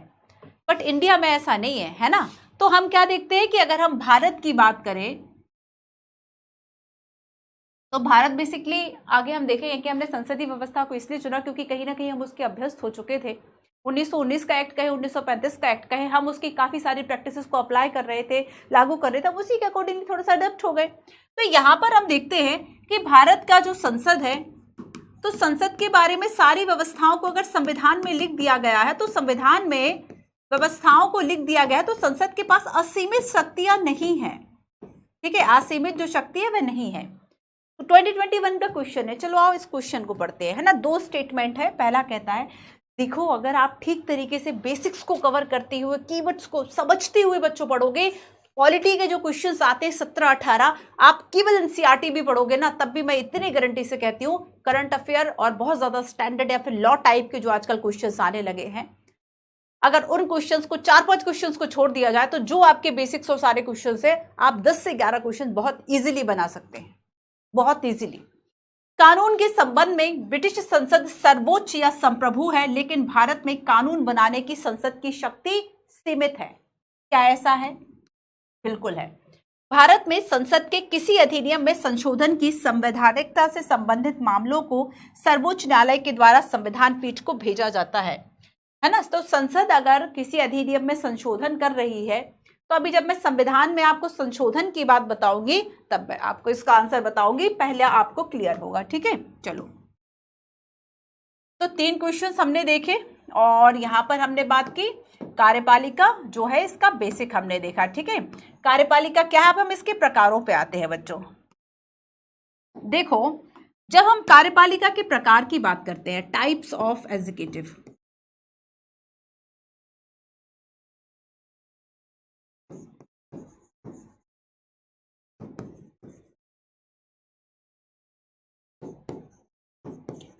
बट इंडिया में ऐसा नहीं है ना। तो हम क्या देखते हैं कि अगर हम भारत की बात करें तो भारत बेसिकली, आगे हम देखेंगे कि हमने संसदीय व्यवस्था को इसलिए चुना क्योंकि कहीं ना कहीं हम उसके अभ्यस्त हो चुके थे। 1919 का एक्ट कहे, 1935 का एक्ट कहे, हम उसकी काफी सारी प्रैक्टिसेस को अप्लाई कर रहे थे, लागू कर रहे थे, उसी के अकॉर्डिंगली थोड़ा सा अडेप्ट हो गए। तो यहाँ पर हम देखते हैं कि भारत का जो संसद है, तो संसद के बारे में सारी व्यवस्थाओं को अगर संविधान में लिख दिया गया है, तो संविधान में व्यवस्थाओं को लिख दिया गया है, तो संसद के पास असीमित शक्तियां नहीं है। ठीक है, असीमित जो शक्ति है वह नहीं है। तो 2021 का क्वेश्चन है, चलो आओ इस क्वेश्चन को पढ़ते हैं, है ना। 2 स्टेटमेंट है। पहला कहता है, देखो अगर आप ठीक तरीके से बेसिक्स को कवर करते हुए, कीवर्ड्स को समझते हुए बच्चों पढ़ोगे, पॉलिटी के जो क्वेश्चंस आते हैं 17-18, आप केवल एनसीईआरटी भी पढ़ोगे ना, तब भी मैं इतनी गारंटी से कहती हूँ करंट अफेयर और बहुत ज्यादा स्टैंडर्ड या फिर लॉ टाइप के जो आजकल क्वेश्चंस आने लगे हैं, अगर उन क्वेश्चंस को 4-5 क्वेश्चंस को छोड़ दिया जाए तो जो आपके बेसिक्स और सारे क्वेश्चंस है, आप 10 से 11 क्वेश्चन बहुत इजीली बना सकते हैं, बहुत इजीली। कानून के संबंध में ब्रिटिश संसद सर्वोच्च या संप्रभु है, लेकिन भारत में कानून बनाने की संसद की शक्ति सीमित है। क्या ऐसा है? बिल्कुल है। भारत में संसद के किसी अधिनियम में संशोधन की संवैधानिकता से संबंधित मामलों को सर्वोच्च न्यायालय के द्वारा संविधान पीठ को भेजा जाता है ना। तो संसद अगर किसी अधिनियम में संशोधन कर रही है, तो अभी जब मैं संविधान में आपको संशोधन की बात बताऊंगी तब मैं आपको इसका आंसर बताऊंगी, पहले आपको क्लियर होगा। ठीक है, चलो। तो 3 क्वेश्चंस हमने देखे और यहां पर हमने बात की कार्यपालिका जो है इसका बेसिक हमने देखा। ठीक है, कार्यपालिका क्या है, अब हम इसके प्रकारों पे आते हैं बच्चों। देखो, जब हम कार्यपालिका के प्रकार की बात करते हैं, टाइप्स ऑफ एग्जीक्यूटिव,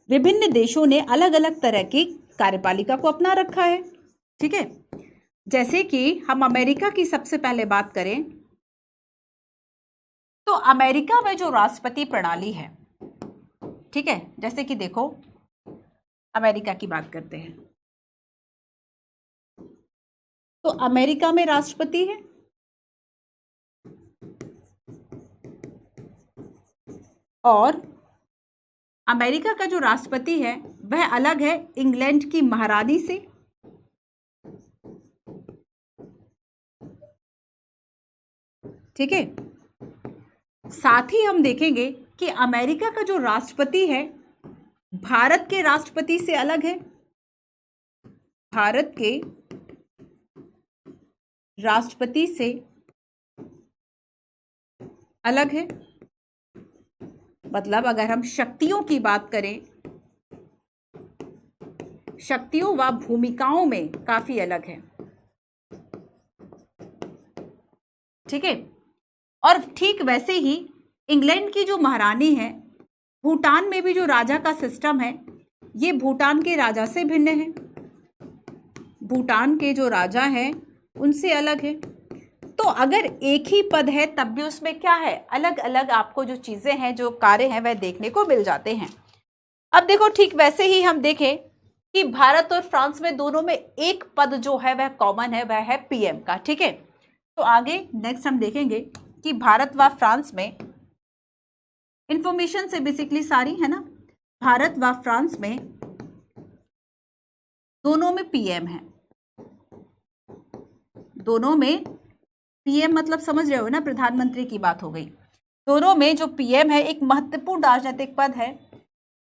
विभिन्न देशों ने अलग अलग तरह की कार्यपालिका को अपना रखा है। ठीक है, जैसे कि हम अमेरिका की सबसे पहले बात करें तो अमेरिका में जो राष्ट्रपति प्रणाली है, ठीक है, जैसे कि देखो अमेरिका की बात करते हैं तो अमेरिका में राष्ट्रपति है और अमेरिका का जो राष्ट्रपति है वह अलग है इंग्लैंड की महारानी से। ठीक है, साथ ही हम देखेंगे कि अमेरिका का जो राष्ट्रपति है भारत के राष्ट्रपति से अलग है, भारत के राष्ट्रपति से अलग है। मतलब अगर हम शक्तियों की बात करें, शक्तियों व भूमिकाओं में काफी अलग है। ठीक है, और ठीक वैसे ही इंग्लैंड की जो महारानी है, भूटान में भी जो राजा का सिस्टम है ये भूटान के राजा से भिन्न है, भूटान के जो राजा हैं उनसे अलग है। तो अगर एक ही पद है तब भी उसमें क्या है, अलग अलग आपको जो चीजें हैं, जो कार्य हैं वह देखने को मिल जाते हैं। अब देखो, ठीक वैसे ही हम देखें कि भारत और फ्रांस में दोनों में एक पद जो है वह कॉमन है, वह है पीएम का। ठीक है, तो आगे नेक्स्ट हम देखेंगे कि भारत व फ्रांस में इंफॉर्मेशन से बेसिकली सारी है ना, भारत व फ्रांस में दोनों में पीएम है, दोनों में पीएम मतलब समझ रहे हो ना, प्रधानमंत्री की बात हो गई। दोनों में जो पीएम है एक महत्वपूर्ण राजनीतिक पद है।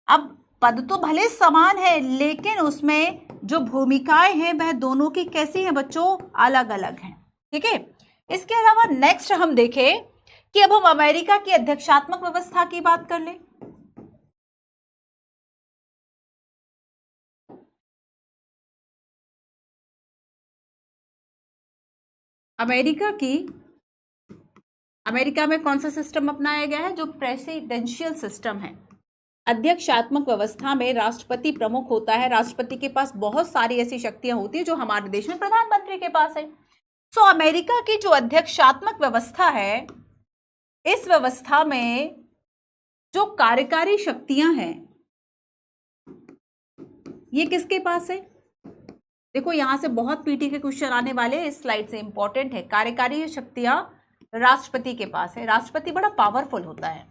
अब पद तो भले समान है लेकिन उसमें जो भूमिकाएं हैं वह दोनों की कैसी हैं बच्चों, अलग अलग हैं। ठीक है, इसके अलावा नेक्स्ट हम देखें कि अब हम अमेरिका की अध्यक्षात्मक व्यवस्था की बात कर लें। अमेरिका में कौन सा सिस्टम अपनाया गया है, जो प्रेसिडेंशियल सिस्टम है। अध्यक्षात्मक व्यवस्था में राष्ट्रपति प्रमुख होता है, राष्ट्रपति के पास बहुत सारी ऐसी शक्तियां होती है जो हमारे देश में प्रधानमंत्री के पास है। सो अमेरिका की जो अध्यक्षात्मक व्यवस्था है, इस व्यवस्था में जो कार्यकारी शक्तियां हैं ये किसके पास है। देखो यहां से बहुत पीटी के क्वेश्चन आने वाले, इस स्लाइड से इंपॉर्टेंट है। कार्यकारी शक्तियां राष्ट्रपति के पास है। राष्ट्रपति बड़ा पावरफुल होता है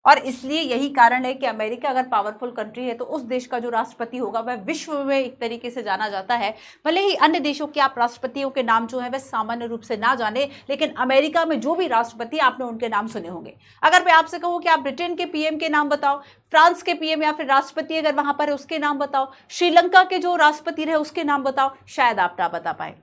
और इसलिए यही कारण है कि अमेरिका अगर पावरफुल कंट्री है तो उस देश का जो राष्ट्रपति होगा वह विश्व में एक तरीके से जाना जाता है। भले ही अन्य देशों के आप राष्ट्रपतियों के नाम जो है वह सामान्य रूप से ना जाने, लेकिन अमेरिका में जो भी राष्ट्रपति आपने उनके नाम सुने होंगे। अगर मैं आपसे कहूं कि आप ब्रिटेन के पीएम के नाम बताओ, फ्रांस के पीएम या फिर राष्ट्रपति अगर वहां पर है उसके नाम बताओ, श्रीलंका के जो राष्ट्रपति रहे उसके नाम बताओ, शायद आप ना बता पाए।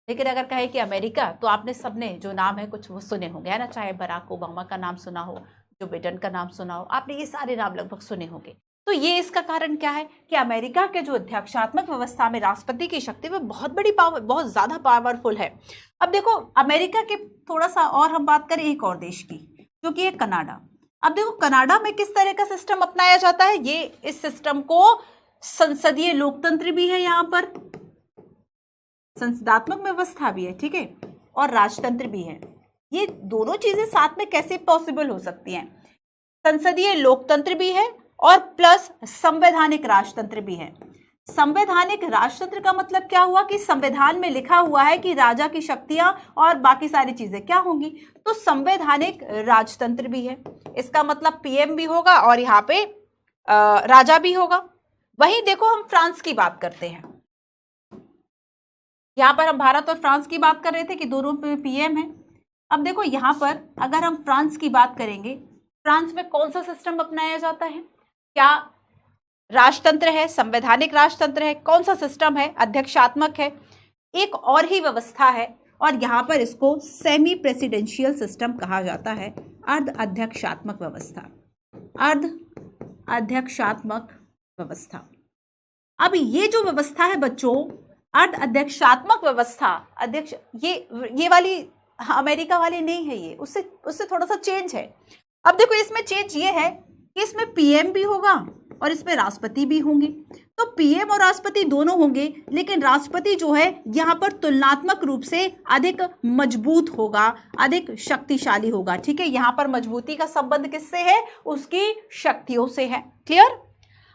लेकिन अगर कहे कि अमेरिका, तो आपने सबने जो नाम है कुछ वो सुने होंगे, है ना। चाहे बराक ओबामा का नाम सुना हो, जो बिडेन का नाम सुना हो, आपने ये सारे नाम लगभग सुने होंगे। तो ये इसका कारण क्या है कि अमेरिका के जो अध्यक्षात्मक व्यवस्था में राष्ट्रपति की शक्ति वो बहुत बड़ी पावर, बहुत ज्यादा पावरफुल है। अब देखो अमेरिका के थोड़ा सा और हम बात करें एक और देश की, जो कि है कनाडा। अब देखो कनाडा में किस तरह का सिस्टम अपनाया जाता है। ये इस सिस्टम को संसदीय लोकतंत्र भी है, यहाँ पर संसदात्मक व्यवस्था भी है, ठीक है, और राजतंत्र भी है। ये दोनों चीजें साथ में कैसे पॉसिबल हो सकती हैं। संसदीय लोकतंत्र भी है और प्लस संवैधानिक राजतंत्र भी है। संवैधानिक राजतंत्र का मतलब क्या हुआ कि संविधान में लिखा हुआ है कि राजा की शक्तियां और बाकी सारी चीजें क्या होंगी, तो संवैधानिक राजतंत्र भी है। इसका मतलब पीएम भी होगा और यहाँ पे राजा भी होगा। वहीं देखो हम फ्रांस की बात करते हैं, यहां पर हम भारत और फ्रांस की बात कर रहे थे कि दोनों में पीएम है। अब देखो यहां पर अगर हम फ्रांस की बात करेंगे, फ्रांस में कौन सा सिस्टम अपनाया जाता है? क्या राजतंत्र है, संवैधानिक राजतंत्र है, कौन सा सिस्टम है? अध्यक्षात्मक है। एक और ही व्यवस्था है और यहां पर इसको सेमी प्रेसिडेंशियल सिस्टम कहा जाता है, अर्ध अध्यक्षात्मक व्यवस्था, अर्ध अध्यक्षात्मक व्यवस्था। अब ये जो व्यवस्था है बच्चों, अर्ध अध्यक्षात्मक व्यवस्था, अध्यक्ष ये वाली अमेरिका वाली नहीं है, ये उससे थोड़ा सा चेंज है। अब देखो इसमें चेंज ये है कि इसमें पीएम भी होगा और इसमें राष्ट्रपति भी होंगे। तो पीएम और राष्ट्रपति दोनों होंगे, लेकिन राष्ट्रपति जो है यहाँ पर तुलनात्मक रूप से अधिक मजबूत होगा, अधिक शक्तिशाली होगा। ठीक है, यहाँ पर मजबूती का संबंध किससे है? उसकी शक्तियों से है। क्लियर?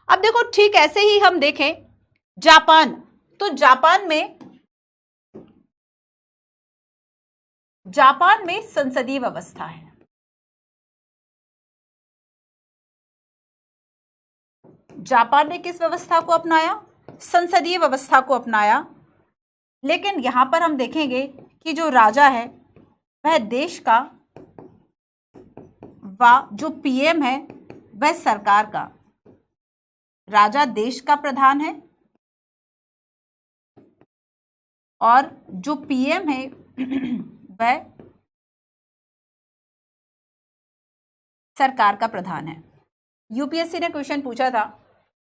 अब देखो ठीक ऐसे ही हम देखें जापान, तो जापान में संसदीय व्यवस्था है। जापान ने किस व्यवस्था को अपनाया? संसदीय व्यवस्था को अपनाया। लेकिन यहां पर हम देखेंगे कि जो राजा है वह देश का, व जो पीएम है वह सरकार का। राजा देश का प्रधान है और जो पीएम है वह सरकार का प्रधान है। यूपीएससी ने क्वेश्चन पूछा था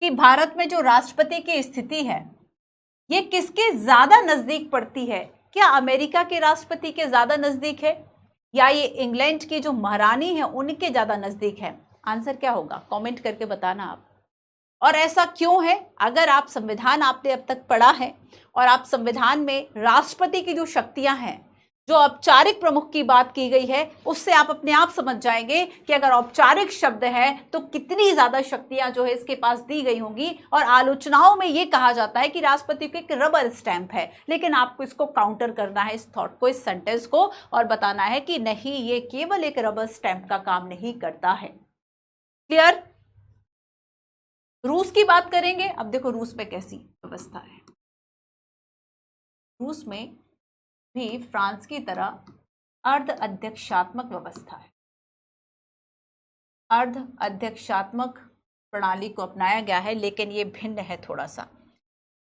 कि भारत में जो राष्ट्रपति की स्थिति है ये किसके ज्यादा नजदीक पड़ती है? क्या अमेरिका के राष्ट्रपति के ज्यादा नजदीक है या ये इंग्लैंड की जो महारानी है उनके ज्यादा नजदीक है? आंसर क्या होगा? कमेंट करके बताना आप। और ऐसा क्यों है? अगर आप संविधान आपने अब तक पढ़ा है और आप संविधान में राष्ट्रपति की जो शक्तियां हैं, जो औपचारिक प्रमुख की बात की गई है, उससे आप अपने आप समझ जाएंगे कि अगर औपचारिक शब्द है तो कितनी ज्यादा शक्तियां जो है इसके पास दी गई होंगी। और आलोचनाओं में यह कहा जाता है कि राष्ट्रपति को एक रबर स्टैंप है, लेकिन आपको इसको काउंटर करना है, इस थॉट को, इस सेंटेंस को, और बताना है कि नहीं, ये केवल एक रबर स्टैंप का काम नहीं करता है। क्लियर? रूस की बात करेंगे। अब देखो रूस में कैसी व्यवस्था है। रूस में भी फ्रांस की तरह अर्ध अध्यक्षात्मक व्यवस्था है। अर्ध अध्यक्षात्मक प्रणाली को अपनाया गया है, लेकिन ये भिन्न है थोड़ा सा।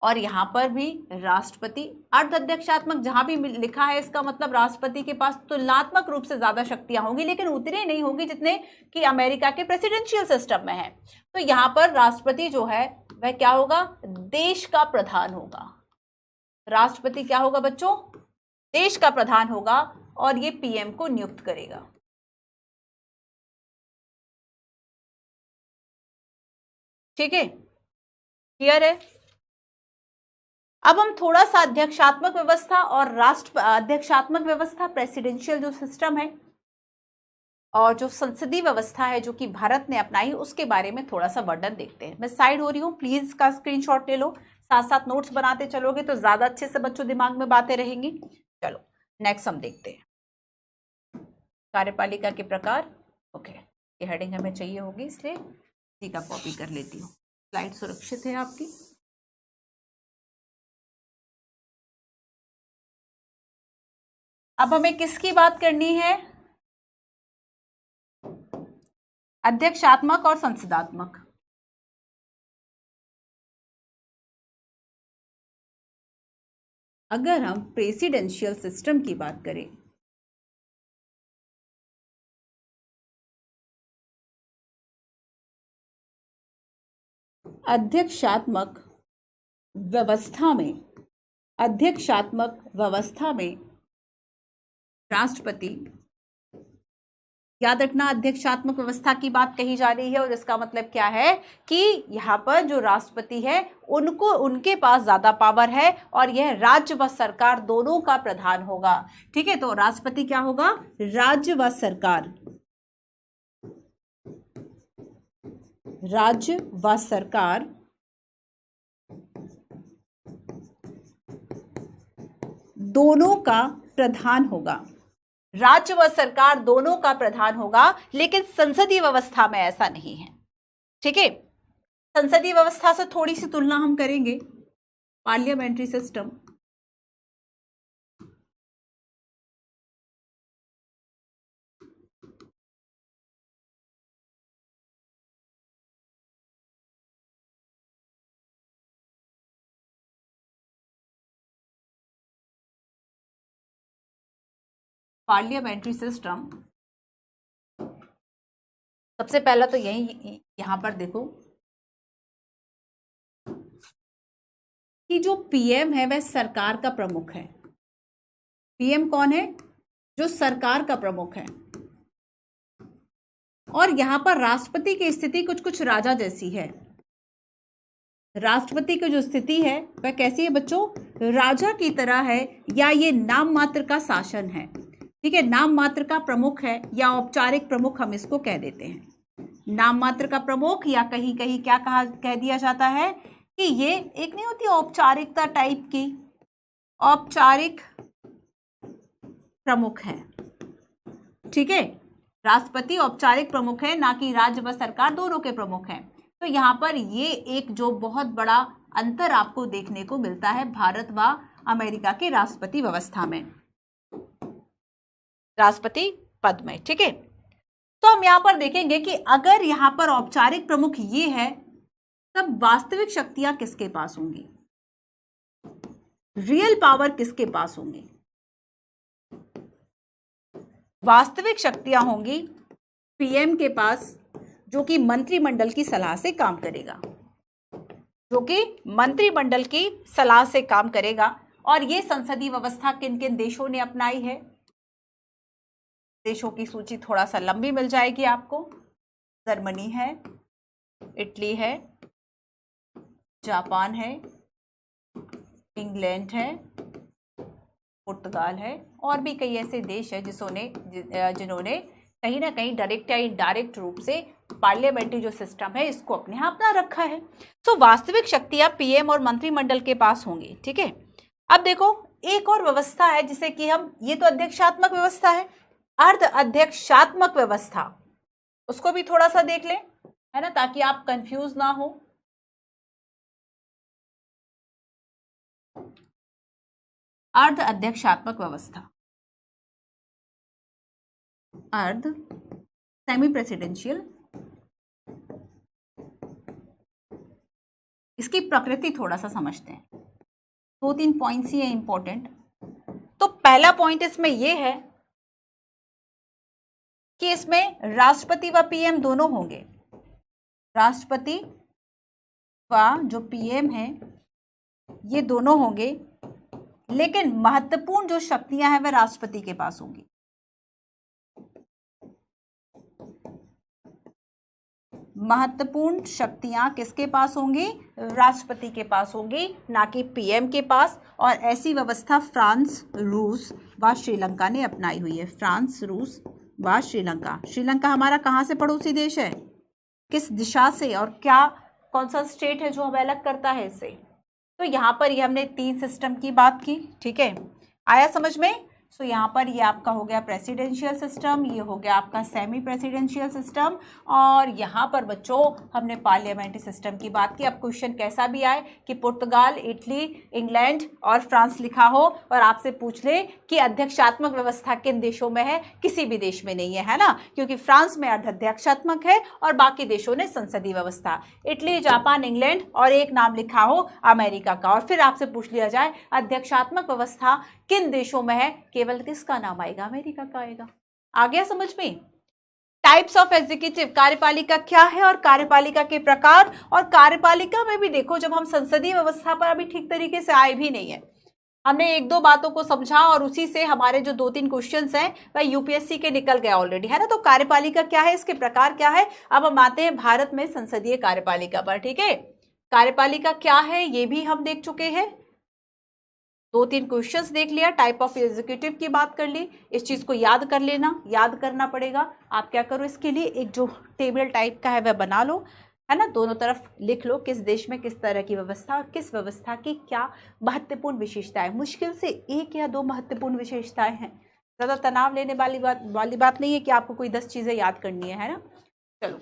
और यहां पर भी राष्ट्रपति, अर्ध अध्यक्षात्मक जहां भी लिखा है इसका मतलब राष्ट्रपति के पास तुलनात्मक रूप से ज्यादा शक्तियां होंगी, लेकिन उतनी नहीं होंगी जितने कि अमेरिका के प्रेसिडेंशियल सिस्टम में है। तो यहां पर राष्ट्रपति जो है वह क्या होगा? देश का प्रधान होगा। राष्ट्रपति क्या होगा बच्चों? देश का प्रधान होगा और ये पीएम को नियुक्त करेगा। ठीक है, क्लियर है? अब हम थोड़ा सा अध्यक्षात्मक व्यवस्था और राष्ट्र अध्यक्षात्मक व्यवस्था, प्रेसिडेंशियल जो सिस्टम है, और जो संसदीय व्यवस्था है जो कि भारत ने अपनाई, उसके बारे में थोड़ा सा वर्णन देखते हैं। मैं साइड हो रही हूँ, प्लीज इसका स्क्रीनशॉट ले लो, साथ साथ नोट्स बनाते चलोगे तो ज्यादा अच्छे से बच्चों दिमाग में बातें रहेंगी। चलो नेक्स्ट हम देखते हैं कार्यपालिका के प्रकार। ओके, ये हेडिंग हमें चाहिए होगी, इसलिए इसी का कॉपी कर लेती हूँ। स्लाइड सुरक्षित है आपकी। अब हमें किसकी बात करनी है? अध्यक्षात्मक और संसदात्मक। अगर हम प्रेसिडेंशियल सिस्टम की बात करें, अध्यक्षात्मक व्यवस्था में राष्ट्रपति, याद रखना अध्यक्षात्मक व्यवस्था की बात कही जा रही है, और इसका मतलब क्या है कि यहाँ पर जो राष्ट्रपति है उनके पास ज्यादा पावर है और यह राज्य व सरकार दोनों का प्रधान होगा। ठीक है, तो राष्ट्रपति क्या होगा? राज्य व सरकार, राज्य व सरकार दोनों का प्रधान होगा, राज्य व सरकार दोनों का प्रधान होगा, लेकिन संसदीय व्यवस्था में ऐसा नहीं है। ठीक है, संसदीय व्यवस्था से थोड़ी सी तुलना हम करेंगे। पार्लियामेंट्री सिस्टम, पार्लियामेंट्री सिस्टम, सबसे पहला तो यही यहां पर देखो कि जो पीएम है वह सरकार का प्रमुख है। पीएम कौन है? जो सरकार का प्रमुख है। और यहां पर राष्ट्रपति की स्थिति कुछ कुछ राजा जैसी है। राष्ट्रपति की जो स्थिति है वह कैसी है बच्चों? राजा की तरह है, या ये नाम मात्र का शासन है। ठीक है, नाम मात्र का प्रमुख है, या औपचारिक प्रमुख हम इसको कह देते हैं। नाम मात्र का प्रमुख, या कहीं कहीं क्या कह दिया जाता है कि ये एक नहीं होती औपचारिकता टाइप की, औपचारिक प्रमुख है। ठीक है, राष्ट्रपति औपचारिक प्रमुख है, ना कि राज्य व सरकार दोनों के प्रमुख हैं। तो यहां पर ये एक जो बहुत बड़ा अंतर आपको देखने को मिलता है भारत व अमेरिका के राष्ट्रपति व्यवस्था में, राष्ट्रपति पद में। ठीक है, तो हम यहां पर देखेंगे कि अगर यहां पर औपचारिक प्रमुख ये है, तब वास्तविक शक्तियां किसके पास होंगी? रियल पावर किसके पास होंगी? वास्तविक शक्तियां होंगी पीएम के पास, जो कि मंत्रिमंडल की सलाह से काम करेगा, जो कि मंत्रिमंडल की सलाह से काम करेगा। और ये संसदीय व्यवस्था किन किन देशों ने अपनाई है? देशों की सूची थोड़ा सा लंबी मिल जाएगी आपको। जर्मनी है, इटली है, जापान है, इंग्लैंड है, पुर्तगाल है, और भी कई ऐसे देश है जिन्होंने कहीं ना कहीं डायरेक्ट या इनडायरेक्ट रूप से पार्लियामेंट्री जो सिस्टम है इसको अपने यहाँ अपना रखा है। तो वास्तविक शक्तियां पीएम और मंत्रिमंडल के पास होंगी। ठीक है, अब देखो एक और व्यवस्था है जिसे कि हम, ये तो अध्यक्षात्मक व्यवस्था है, अर्ध अध्यक्षात्मक व्यवस्था, उसको भी थोड़ा सा देख लें, है ना, ताकि आप कंफ्यूज ना हो। अर्ध अध्यक्षात्मक व्यवस्था, अर्ध सेमी प्रेसिडेंशियल, इसकी प्रकृति थोड़ा सा समझते हैं। 2-3 पॉइंट्स ही है इंपॉर्टेंट। तो पहला पॉइंट इसमें यह है कि इसमें राष्ट्रपति व पीएम दोनों होंगे। राष्ट्रपति व जो पीएम है ये दोनों होंगे, लेकिन महत्वपूर्ण जो शक्तियां हैं वह राष्ट्रपति के पास होंगी। महत्वपूर्ण शक्तियां किसके पास होंगी? राष्ट्रपति के पास होंगी, ना कि पीएम के पास। और ऐसी व्यवस्था फ्रांस, रूस व श्रीलंका ने अपनाई हुई है। फ्रांस, रूस व श्रीलंका। श्रीलंका हमारा कहाँ से पड़ोसी देश है? किस दिशा से? और क्या कौन सा स्टेट है जो हमें अलग करता है इससे? तो यहाँ पर ये हमने 3 सिस्टम की बात की। ठीक है, आया समझ में? सो यहाँ पर ये आपका हो गया प्रेसिडेंशियल सिस्टम, ये हो गया आपका सेमी प्रेसिडेंशियल सिस्टम, और यहाँ पर बच्चों हमने पार्लियामेंट्री सिस्टम की बात की। अब क्वेश्चन कैसा भी आए कि पुर्तगाल, इटली, इंग्लैंड और फ्रांस लिखा हो और आपसे पूछ ले कि अध्यक्षात्मक व्यवस्था किन देशों में है, किसी भी देश में नहीं है ना, क्योंकि फ्रांस में अध्यक्षात्मक है और बाकी देशों ने संसदीय व्यवस्था। इटली, जापान, इंग्लैंड और एक नाम लिखा हो अमेरिका का, और फिर आपसे पूछ लिया जाए अध्यक्षात्मक व्यवस्था किन देशों में है, केवल किसका नाम आएगा? अमेरिका का आएगा। आ गया समझ में? टाइप्स ऑफ एग्जीक्यूटिव, कार्यपालिका क्या है और कार्यपालिका के प्रकार। और कार्यपालिका में भी देखो, जब हम संसदीय व्यवस्था पर अभी ठीक तरीके से आए भी नहीं है, हमने 1-2 बातों को समझा और उसी से हमारे जो 2-3 क्वेश्चंस हैं वह यूपीएससी के निकल गया ऑलरेडी, है ना। तो कार्यपालिका क्या है, इसके प्रकार क्या है। अब हम आते हैं भारत में संसदीय कार्यपालिका पर। ठीक है, कार्यपालिका क्या है ये भी हम देख चुके हैं। 2-3 क्वेश्चंस देख लिया, टाइप ऑफ एग्जीक्यूटिव की बात कर ली। इस चीज को याद कर लेना, याद करना पड़ेगा। आप क्या करो, इसके लिए एक जो टेबल टाइप का है वह बना लो। है ना, दोनों तरफ लिख लो किस देश में किस तरह की व्यवस्था और किस व्यवस्था की क्या महत्वपूर्ण विशेषताएं। मुश्किल से 1 या 2 महत्वपूर्ण विशेषताएं हैं, ज्यादा तनाव लेने वाली बात नहीं है कि आपको कोई 10 चीजें याद करनी है ना। चलो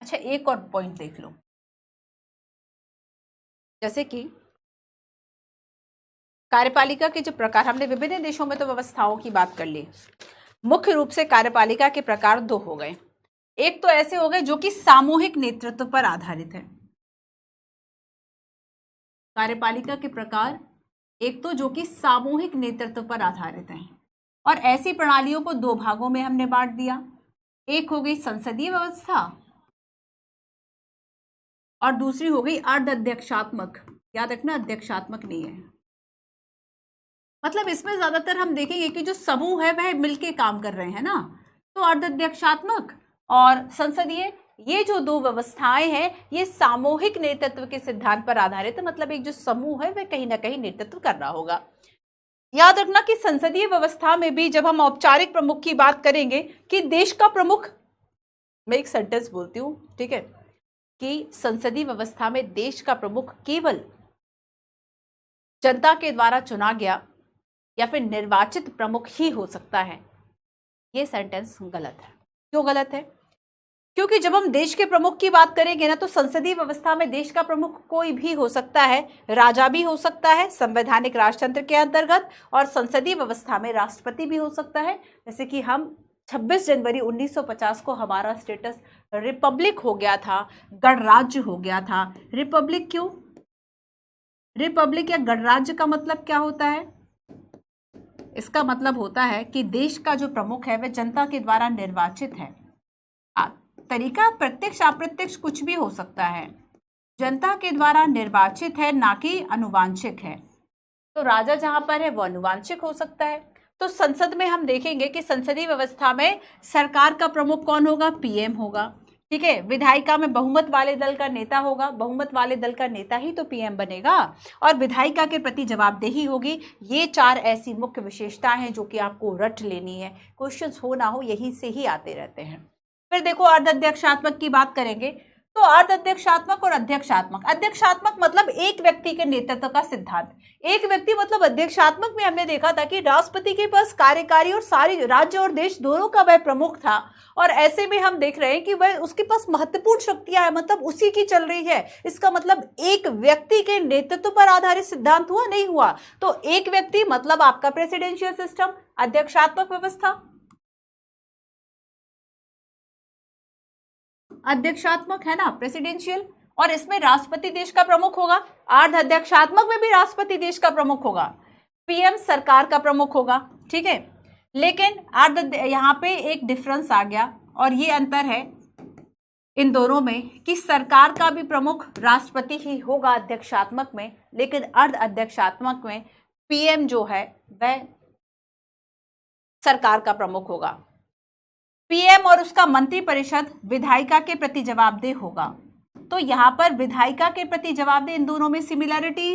अच्छा, एक और पॉइंट देख लो, जैसे कि कार्यपालिका के जो प्रकार, हमने विभिन्न देशों में तो व्यवस्थाओं की बात कर ली। मुख्य रूप से कार्यपालिका के प्रकार 2 हो गए। एक तो ऐसे हो गए जो कि सामूहिक नेतृत्व पर आधारित है। कार्यपालिका के प्रकार एक तो जो कि सामूहिक नेतृत्व पर आधारित है, और ऐसी प्रणालियों को 2 भागों में हमने बांट दिया। एक हो गई संसदीय व्यवस्था और दूसरी हो गई अर्ध अध्यक्षात्मक। याद रखना, अध्यक्षात्मक नहीं है। मतलब इसमें ज्यादातर हम देखेंगे कि जो समूह है वह मिलके काम कर रहे हैं ना, तो अर्ध अध्यक्षात्मक और संसदीय, ये जो 2 व्यवस्थाएं हैं ये सामूहिक नेतृत्व के सिद्धांत पर आधारित है। मतलब एक जो समूह है वह कहीं ना कहीं नेतृत्व कर रहा होगा। याद रखना कि संसदीय व्यवस्था में भी जब हम औपचारिक प्रमुख की बात करेंगे कि देश का प्रमुख, मैं एक सेंटेंस बोलती हूं, ठीक है, कि संसदीय व्यवस्था में देश का प्रमुख केवल जनता के द्वारा चुना गया या फिर निर्वाचित प्रमुख ही हो सकता है। यह सेंटेंस गलत है। क्यों गलत है? क्योंकि जब हम देश के प्रमुख की बात करेंगे ना, तो संसदीय व्यवस्था में देश का प्रमुख कोई भी हो सकता है, राजा भी हो सकता है संवैधानिक राजतंत्र के अंतर्गत, और संसदीय व्यवस्था में राष्ट्रपति भी हो सकता है। जैसे कि हम 26 जनवरी 1950 को हमारा स्टेटस रिपब्लिक हो गया था, गणराज्य हो गया था। रिपब्लिक क्यों? रिपब्लिक या गणराज्य का मतलब क्या होता है? इसका मतलब होता है कि देश का जो प्रमुख है वह जनता के द्वारा निर्वाचित है। तरीका प्रत्यक्ष अप्रत्यक्ष कुछ भी हो सकता है, जनता के द्वारा निर्वाचित है, ना कि अनुवांशिक है। तो राजा जहां पर है वो अनुवांशिक हो सकता है। तो संसद में हम देखेंगे कि संसदीय व्यवस्था में सरकार का प्रमुख कौन होगा? पीएम होगा, ठीक है। विधायिका में बहुमत वाले दल का नेता होगा, बहुमत वाले दल का नेता ही तो पीएम बनेगा, और विधायिका के प्रति जवाबदेही होगी। ये 4 ऐसी मुख्य विशेषताएं हैं जो कि आपको रट लेनी है, क्वेश्चंस हो ना हो यही से ही आते रहते हैं। फिर देखो अर्ध अध्यक्षात्मक की बात करेंगे, तो अर्ध अध्यक्षात्मक और अध्यक्षात्मक। अध्यक्षात्मक मतलब एक व्यक्ति के नेतृत्व का सिद्धांत। एक व्यक्ति मतलब अध्यक्षात्मक में हमने देखा था कि राष्ट्रपति के पास कार्यकारी और सारी राज्य और देश दोनों का वह प्रमुख था, और ऐसे में हम देख रहे हैं कि वह उसके पास महत्वपूर्ण शक्तियां है, मतलब उसी की चल रही है। इसका मतलब एक व्यक्ति के नेतृत्व पर आधारित सिद्धांत हुआ? नहीं हुआ। तो एक व्यक्ति मतलब आपका प्रेसिडेंशियल सिस्टम, अध्यक्षात्मक व्यवस्था। अध्यक्षात्मक है ना, प्रेसिडेंशियल, और इसमें राष्ट्रपति देश का प्रमुख होगा। अर्ध अध्यक्षात्मक में भी राष्ट्रपति देश का प्रमुख होगा, पीएम सरकार का प्रमुख होगा, ठीक है। लेकिन यहाँ पे एक डिफरेंस आ गया, और ये अंतर है इन दोनों में कि सरकार का भी प्रमुख राष्ट्रपति ही होगा अध्यक्षात्मक में, लेकिन अर्ध अध्यक्षात्मक में पीएम जो है वह सरकार का प्रमुख होगा। पीएम और उसका मंत्रिपरिषद विधायिका के प्रति जवाबदेह होगा। तो यहाँ पर विधायिका के प्रति जवाबदेह, इन दोनों में सिमिलरिटी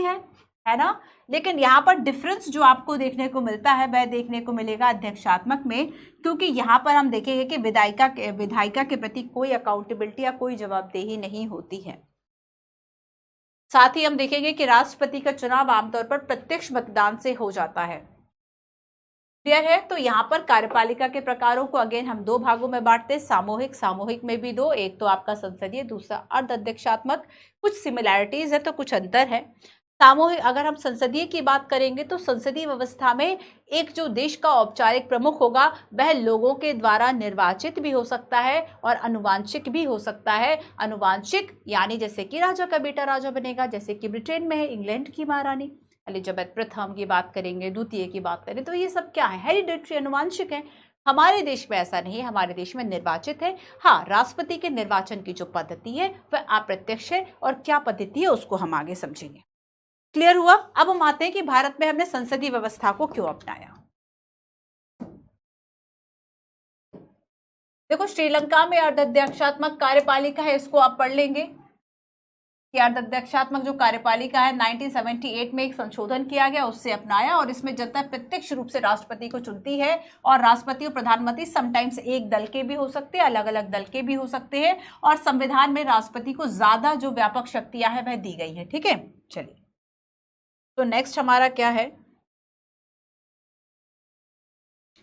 है ना, लेकिन यहाँ पर डिफरेंस जो आपको देखने को मिलता है वह देखने को मिलेगा अध्यक्षात्मक में, क्योंकि यहाँ पर हम देखेंगे कि विधायिका के प्रति कोई अकाउंटेबिलिटी या कोई जवाबदेही नहीं होती है। साथ ही हम देखेंगे कि राष्ट्रपति का चुनाव आमतौर पर प्रत्यक्ष मतदान से हो जाता है। क्लियर है? तो यहाँ पर कार्यपालिका के प्रकारों को अगेन हम 2 भागों में बांटते हैं, सामूहिक में भी 2, एक तो आपका संसदीय, दूसरा अर्ध अध्यक्षात्मक। कुछ सिमिलैरिटीज है तो कुछ अंतर है। सामूहिक, अगर हम संसदीय की बात करेंगे तो संसदीय व्यवस्था में एक जो देश का औपचारिक प्रमुख होगा वह लोगों के द्वारा निर्वाचित भी हो सकता है और अनुवांशिक भी हो सकता है। अनुवांशिक यानी जैसे कि राजा का बेटा राजा बनेगा, जैसे कि ब्रिटेन में है इंग्लैंड की महारानी एलिजाबेथ प्रथम की बात करेंगे, द्वितीय की बात करें, तो ये सब क्या है? हेरिडेटरी, अनुवांशिक है। हमारे देश में ऐसा नहीं है, हमारे देश में निर्वाचित है। हाँ, राष्ट्रपति के निर्वाचन की जो पद्धति है वह अप्रत्यक्ष है, और क्या पद्धति है उसको हम आगे समझेंगे। क्लियर हुआ? अब हम आते हैं कि भारत में हमने संसदीय व्यवस्था को क्यों अपनाया। देखो, श्रीलंका में अर्ध अध्यक्षात्मक कार्यपालिका है, इसको आप पढ़ लेंगे। कि अध्यक्षात्मक जो कार्यपालिका है 1978 में एक संशोधन किया गया, उससे अपनाया, और इसमें जनता प्रत्यक्ष रूप से राष्ट्रपति को चुनती है, और राष्ट्रपति और प्रधानमंत्री समटाइम्स एक दल के भी हो सकते हैं, अलग अलग दल के भी हो सकते हैं, और संविधान में राष्ट्रपति को ज्यादा जो व्यापक शक्तियां हैं वह दी गई है। ठीक है, चलिए तो नेक्स्ट हमारा क्या है,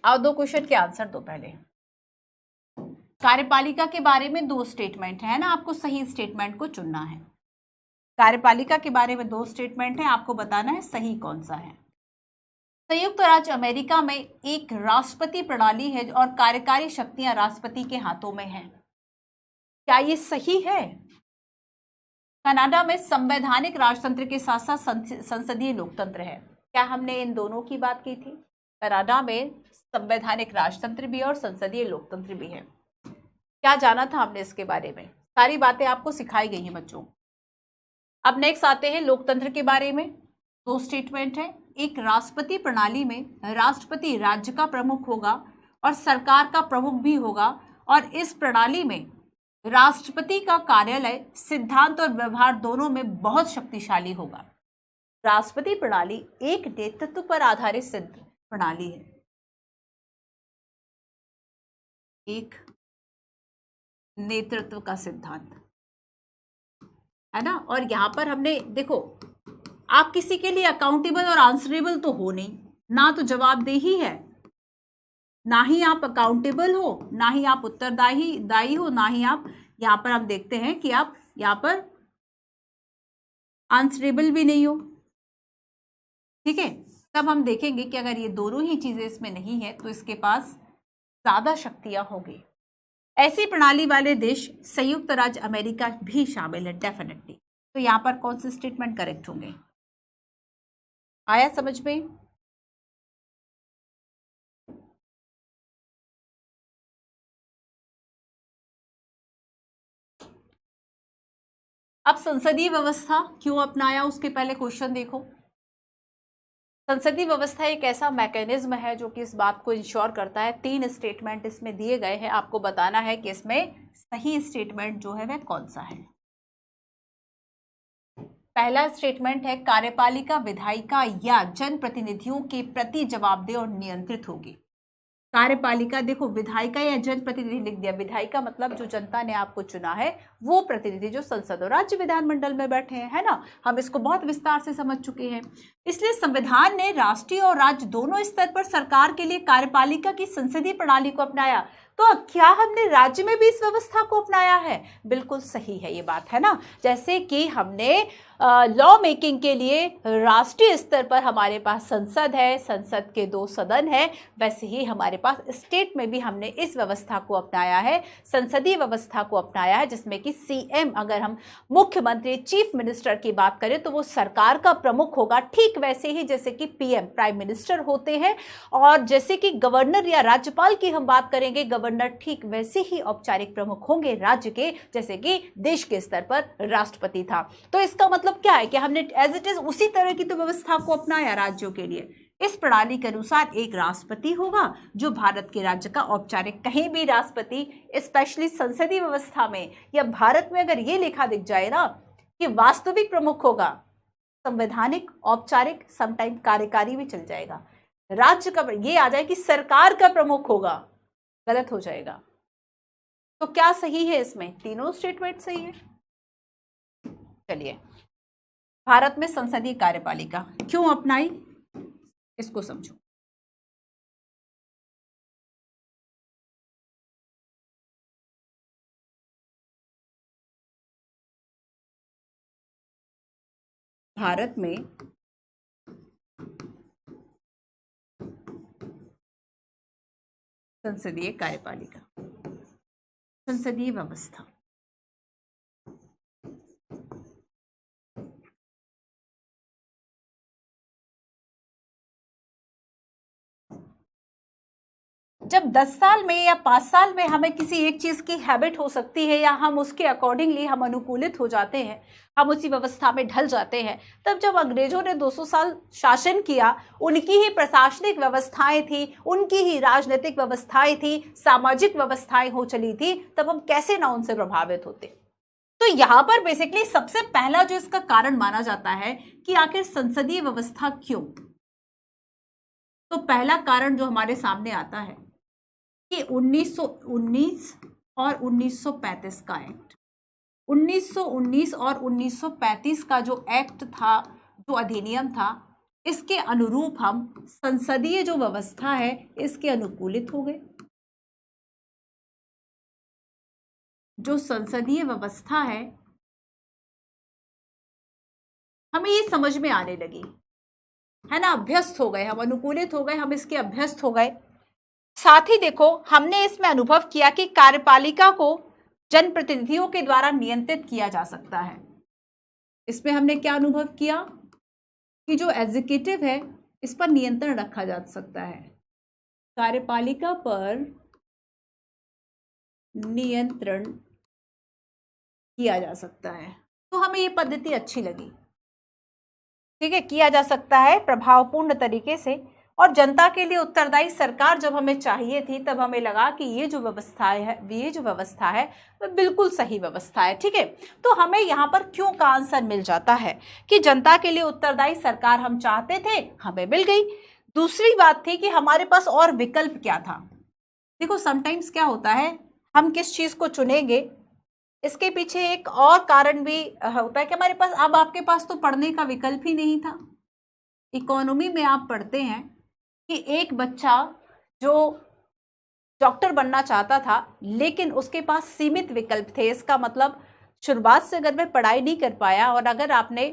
और 2 क्वेश्चन के आंसर दो। पहले कार्यपालिका के बारे में 2 स्टेटमेंट है ना, आपको सही स्टेटमेंट को चुनना है। कार्यपालिका के बारे में 2 स्टेटमेंट है, आपको बताना है सही कौन सा है। संयुक्त राज्य अमेरिका में एक राष्ट्रपति प्रणाली है और कार्यकारी शक्तियां राष्ट्रपति के हाथों में हैं। क्या ये सही है? कनाडा में संवैधानिक राजतंत्र के साथ साथ संसदीय लोकतंत्र है। क्या हमने इन दोनों की बात की थी? कनाडा में संवैधानिक राजतंत्र भी है और संसदीय लोकतंत्र भी है। क्या जाना था हमने इसके बारे में? सारी बातें आपको सिखाई गई हैं बच्चों। अब नेक्स्ट आते हैं लोकतंत्र के बारे में। 2 स्टेटमेंट है। एक राष्ट्रपति प्रणाली में राष्ट्रपति राज्य का प्रमुख होगा और सरकार का प्रमुख भी होगा, और इस प्रणाली में राष्ट्रपति का कार्यालय सिद्धांत और व्यवहार दोनों में बहुत शक्तिशाली होगा। राष्ट्रपति प्रणाली एक नेतृत्व पर आधारित सिद्ध प्रणाली है, एक नेतृत्व का सिद्धांत है ना। और यहां पर हमने देखो, आप किसी के लिए अकाउंटेबल और आंसरेबल तो हो नहीं, ना तो जवाबदेही है, ना ही आप अकाउंटेबल हो, ना ही आप उत्तरदायी हो, ना ही आप यहां पर हम देखते हैं कि आप यहां पर आंसरेबल भी नहीं हो। ठीक है, तब हम देखेंगे कि अगर ये दोनों ही चीजें इसमें नहीं है तो इसके पास ज्यादा शक्तियां होंगी। ऐसी प्रणाली वाले देश संयुक्त राज्य अमेरिका भी शामिल है डेफिनेटली। तो यहां पर कौन से स्टेटमेंट करेक्ट होंगे? आया समझ में? अब संसदीय व्यवस्था क्यों अपनाया, उसके पहले क्वेश्चन देखो। संसदीय व्यवस्था एक ऐसा मैकेनिज्म है जो कि इस बात को इंश्योर करता है, 3 स्टेटमेंट इसमें दिए गए हैं, आपको बताना है कि इसमें सही स्टेटमेंट जो है वह कौन सा है। पहला स्टेटमेंट है कार्यपालिका विधायिका या जनप्रतिनिधियों के प्रति जवाबदेह और नियंत्रित होगी। कार्यपालिका देखो, विधायिका या जनप्रतिनिधि लिख दिया। विधायिका मतलब जो जनता ने आपको चुना है वो प्रतिनिधि जो संसद और राज्य विधानमंडल में बैठे हैं, है ना। हम इसको बहुत विस्तार से समझ चुके हैं। इसलिए संविधान ने राष्ट्रीय और राज्य दोनों स्तर पर सरकार के लिए कार्यपालिका की संसदीय प्रणाली को अपनाया। तो क्या हमने राज्य में भी इस व्यवस्था को अपनाया है? बिल्कुल सही है ये बात, है ना। जैसे कि हमने लॉ मेकिंग के लिए राष्ट्रीय स्तर पर हमारे पास संसद है, संसद के 2 सदन है, वैसे ही हमारे पास स्टेट में भी हमने इस व्यवस्था को अपनाया है, संसदीय व्यवस्था को अपनाया है, जिसमें कि सीएम, अगर हम मुख्यमंत्री चीफ मिनिस्टर की बात करें तो वो सरकार का प्रमुख होगा, ठीक वैसे ही जैसे कि पीएम प्राइम मिनिस्टर होते हैं। और जैसे कि गवर्नर या राज्यपाल की हम बात करेंगे, गवर्नर ठीक वैसे ही औपचारिक प्रमुख होंगे राज्य के, जैसे कि देश के स्तर पर राष्ट्रपति था। तो इसका मतलब क्या है कि हमने एज इट इज उसी तरह की तो व्यवस्था को अपनाया राज्यों के लिए। इस प्रणाली के अनुसार एक राष्ट्रपति होगा जो भारत के राज्य का औपचारिक, कहीं भी राष्ट्रपति स्पेशली संसदीय व्यवस्था में या भारत में अगर ये लिखा दिख जाए ना कि वास्तविक प्रमुख होगा, संवैधानिक, औपचारिक, समटाइम कार्यकारी भी चल जाएगा, राज्य का ये आ जाए कि सरकार का प्रमुख होगा, गलत हो जाएगा। तो क्या सही है इसमें? तीनों स्टेटमेंट सही है। चलिए, भारत में संसदीय कार्यपालिका क्यों अपनाई इसको समझो। भारत में संसदीय कार्यपालिका, संसदीय व्यवस्था, जब 10 साल में या 5 साल में हमें किसी एक चीज की हैबिट हो सकती है या हम उसके अकॉर्डिंगली हम अनुकूलित हो जाते हैं, हम उसी व्यवस्था में ढल जाते हैं, तब जब अंग्रेजों ने 200 साल शासन किया, उनकी ही प्रशासनिक व्यवस्थाएं थी, उनकी ही राजनीतिक व्यवस्थाएं थी, सामाजिक व्यवस्थाएं हो चली थी, तब हम कैसे ना उनसे प्रभावित होते। तो यहां पर बेसिकली सबसे पहला जो इसका कारण माना जाता है कि आखिर संसदीय व्यवस्था क्यों, तो पहला कारण जो हमारे सामने आता है कि 1919 और 1935 का एक्ट, 1919 और 1935 का जो एक्ट था, जो अधिनियम था, इसके अनुरूप हम संसदीय जो व्यवस्था है इसके अनुकूलित हो गए। जो संसदीय व्यवस्था है हमें ये समझ में आने लगी, है ना, अभ्यस्त हो गए हम, अनुकूलित हो गए हम, इसके अभ्यस्त हो गए। साथ ही देखो हमने इसमें अनुभव किया कि कार्यपालिका को जनप्रतिनिधियों के द्वारा नियंत्रित किया जा सकता है। इसमें हमने क्या अनुभव किया कि जो एग्जीक्यूटिव है इस पर नियंत्रण रखा जा सकता है, कार्यपालिका पर नियंत्रण किया जा सकता है। तो हमें ये पद्धति अच्छी लगी, ठीक है, किया जा सकता है प्रभावपूर्ण तरीके से। और जनता के लिए उत्तरदायी सरकार जब हमें चाहिए थी तब हमें लगा कि ये जो व्यवस्था है वो बिल्कुल सही व्यवस्था है, ठीक है। तो हमें यहाँ पर क्यों का आंसर मिल जाता है कि जनता के लिए उत्तरदायी सरकार हम चाहते थे, हमें मिल गई। दूसरी बात थी कि हमारे पास और विकल्प क्या था। देखो समटाइम्स क्या होता है, हम किस चीज को चुनेंगे इसके पीछे एक और कारण भी होता है कि हमारे पास, अब आपके पास तो पढ़ने का विकल्प ही नहीं था। इकोनॉमी में आप पढ़ते हैं कि एक बच्चा जो डॉक्टर बनना चाहता था लेकिन उसके पास सीमित विकल्प थे। इसका मतलब शुरुआत से अगर वह पढ़ाई नहीं कर पाया और अगर आपने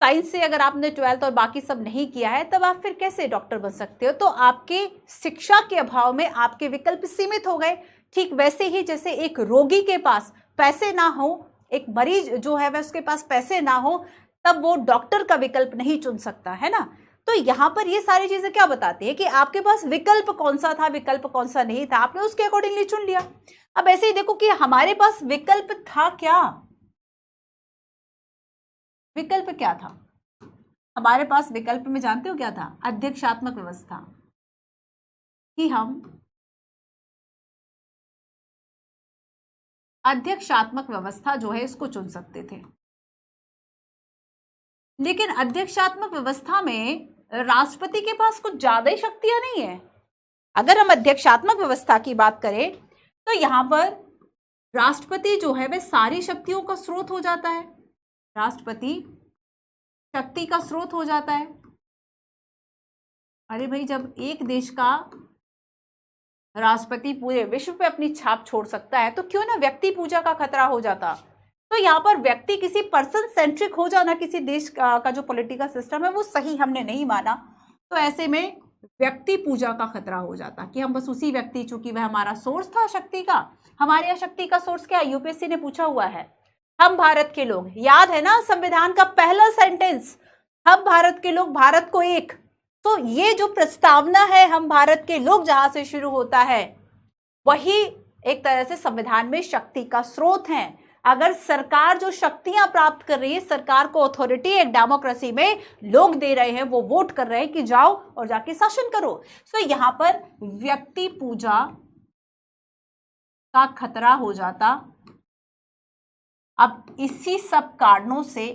साइंस से अगर आपने 12th और बाकी सब नहीं किया है तब आप फिर कैसे डॉक्टर बन सकते हो। तो आपके शिक्षा के अभाव में आपके विकल्प सीमित हो गए। ठीक वैसे ही जैसे एक रोगी के पास पैसे ना हो, एक मरीज जो है वह उसके पास पैसे ना हो, तब वो डॉक्टर का विकल्प नहीं चुन सकता, है ना। तो यहाँ पर ये सारी चीजें क्या बताती है कि आपके पास विकल्प कौन सा था, विकल्प कौन सा नहीं था, आपने उसके अकॉर्डिंगली चुन लिया। अब ऐसे ही देखो कि हमारे पास विकल्प था क्या, विकल्प क्या था हमारे पास, विकल्प में जानते हो क्या था, अध्यक्षात्मक व्यवस्था, कि हम अध्यक्षात्मक व्यवस्था जो है इसको चुन सकते थे। लेकिन अध्यक्षात्मक व्यवस्था में राष्ट्रपति के पास कुछ ज्यादा ही शक्तियां नहीं है। अगर हम अध्यक्षात्मक व्यवस्था की बात करें तो यहां पर राष्ट्रपति जो है वह सारी शक्तियों का स्रोत हो जाता है, राष्ट्रपति शक्ति का स्रोत हो जाता है। अरे भाई, जब एक देश का राष्ट्रपति पूरे विश्व पे अपनी छाप छोड़ सकता है तो क्यों ना व्यक्ति पूजा का खतरा हो जाता। तो यहाँ पर व्यक्ति किसी पर्सन सेंट्रिक हो जाना, किसी देश का जो पॉलिटिकल सिस्टम है वो सही हमने नहीं माना, तो ऐसे में व्यक्ति पूजा का खतरा हो जाता कि हम बस उसी व्यक्ति, चूंकि वह हमारा सोर्स था शक्ति का। हमारे यहाँ शक्ति का सोर्स क्या है, यूपीएससी ने पूछा हुआ है, हम भारत के लोग, याद है ना संविधान का पहला सेंटेंस, हम भारत के लोग, भारत को एक। तो ये जो प्रस्तावना है हम भारत के लोग जहां से शुरू होता है वही एक तरह से संविधान में शक्ति का स्रोत है। अगर सरकार जो शक्तियां प्राप्त कर रही है, सरकार को अथॉरिटी एक डेमोक्रेसी में लोग दे रहे हैं, वो वोट कर रहे हैं कि जाओ और जाके शासन करो। तो यहां पर व्यक्ति पूजा का खतरा हो जाता। अब इसी सब कारणों से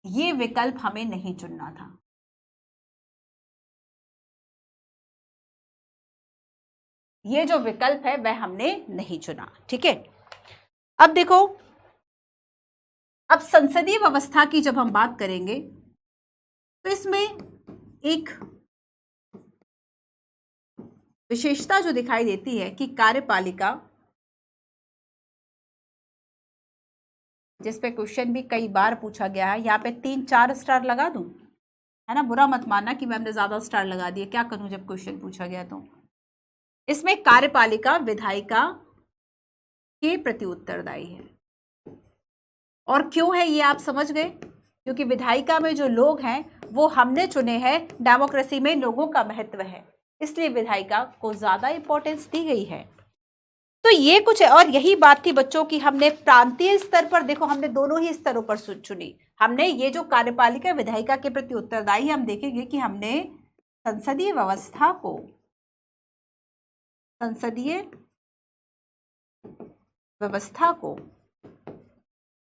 ये विकल्प हमें नहीं चुनना था। ये जो विकल्प है वह हमने नहीं चुना, ठीक है। अब देखो, अब संसदीय व्यवस्था की जब हम बात करेंगे तो इसमें एक विशेषता जो दिखाई देती है कि कार्यपालिका, जिस पे क्वेश्चन भी कई बार पूछा गया है, यहाँ पे 3-4 स्टार लगा दूं, है ना, बुरा मत मानना कि मैंने ज्यादा स्टार लगा दिए, क्या करूं जब क्वेश्चन पूछा गया। तो इसमें कार्यपालिका विधायिका के प्रति उत्तरदायी है। और क्यों है ये आप समझ गए, क्योंकि विधायिका में जो लोग हैं वो हमने चुने हैं, डेमोक्रेसी में लोगों का महत्व है, इसलिए विधायिका को ज्यादा इंपॉर्टेंस दी गई है। तो ये कुछ है। और यही बात थी बच्चों की, हमने प्रांतीय स्तर पर, देखो हमने दोनों ही स्तरों पर चुनी। हमने ये जो कार्यपालिका विधायिका के प्रति उत्तरदायी, हम देखेंगे कि हमने संसदीय व्यवस्था को, संसदीय व्यवस्था को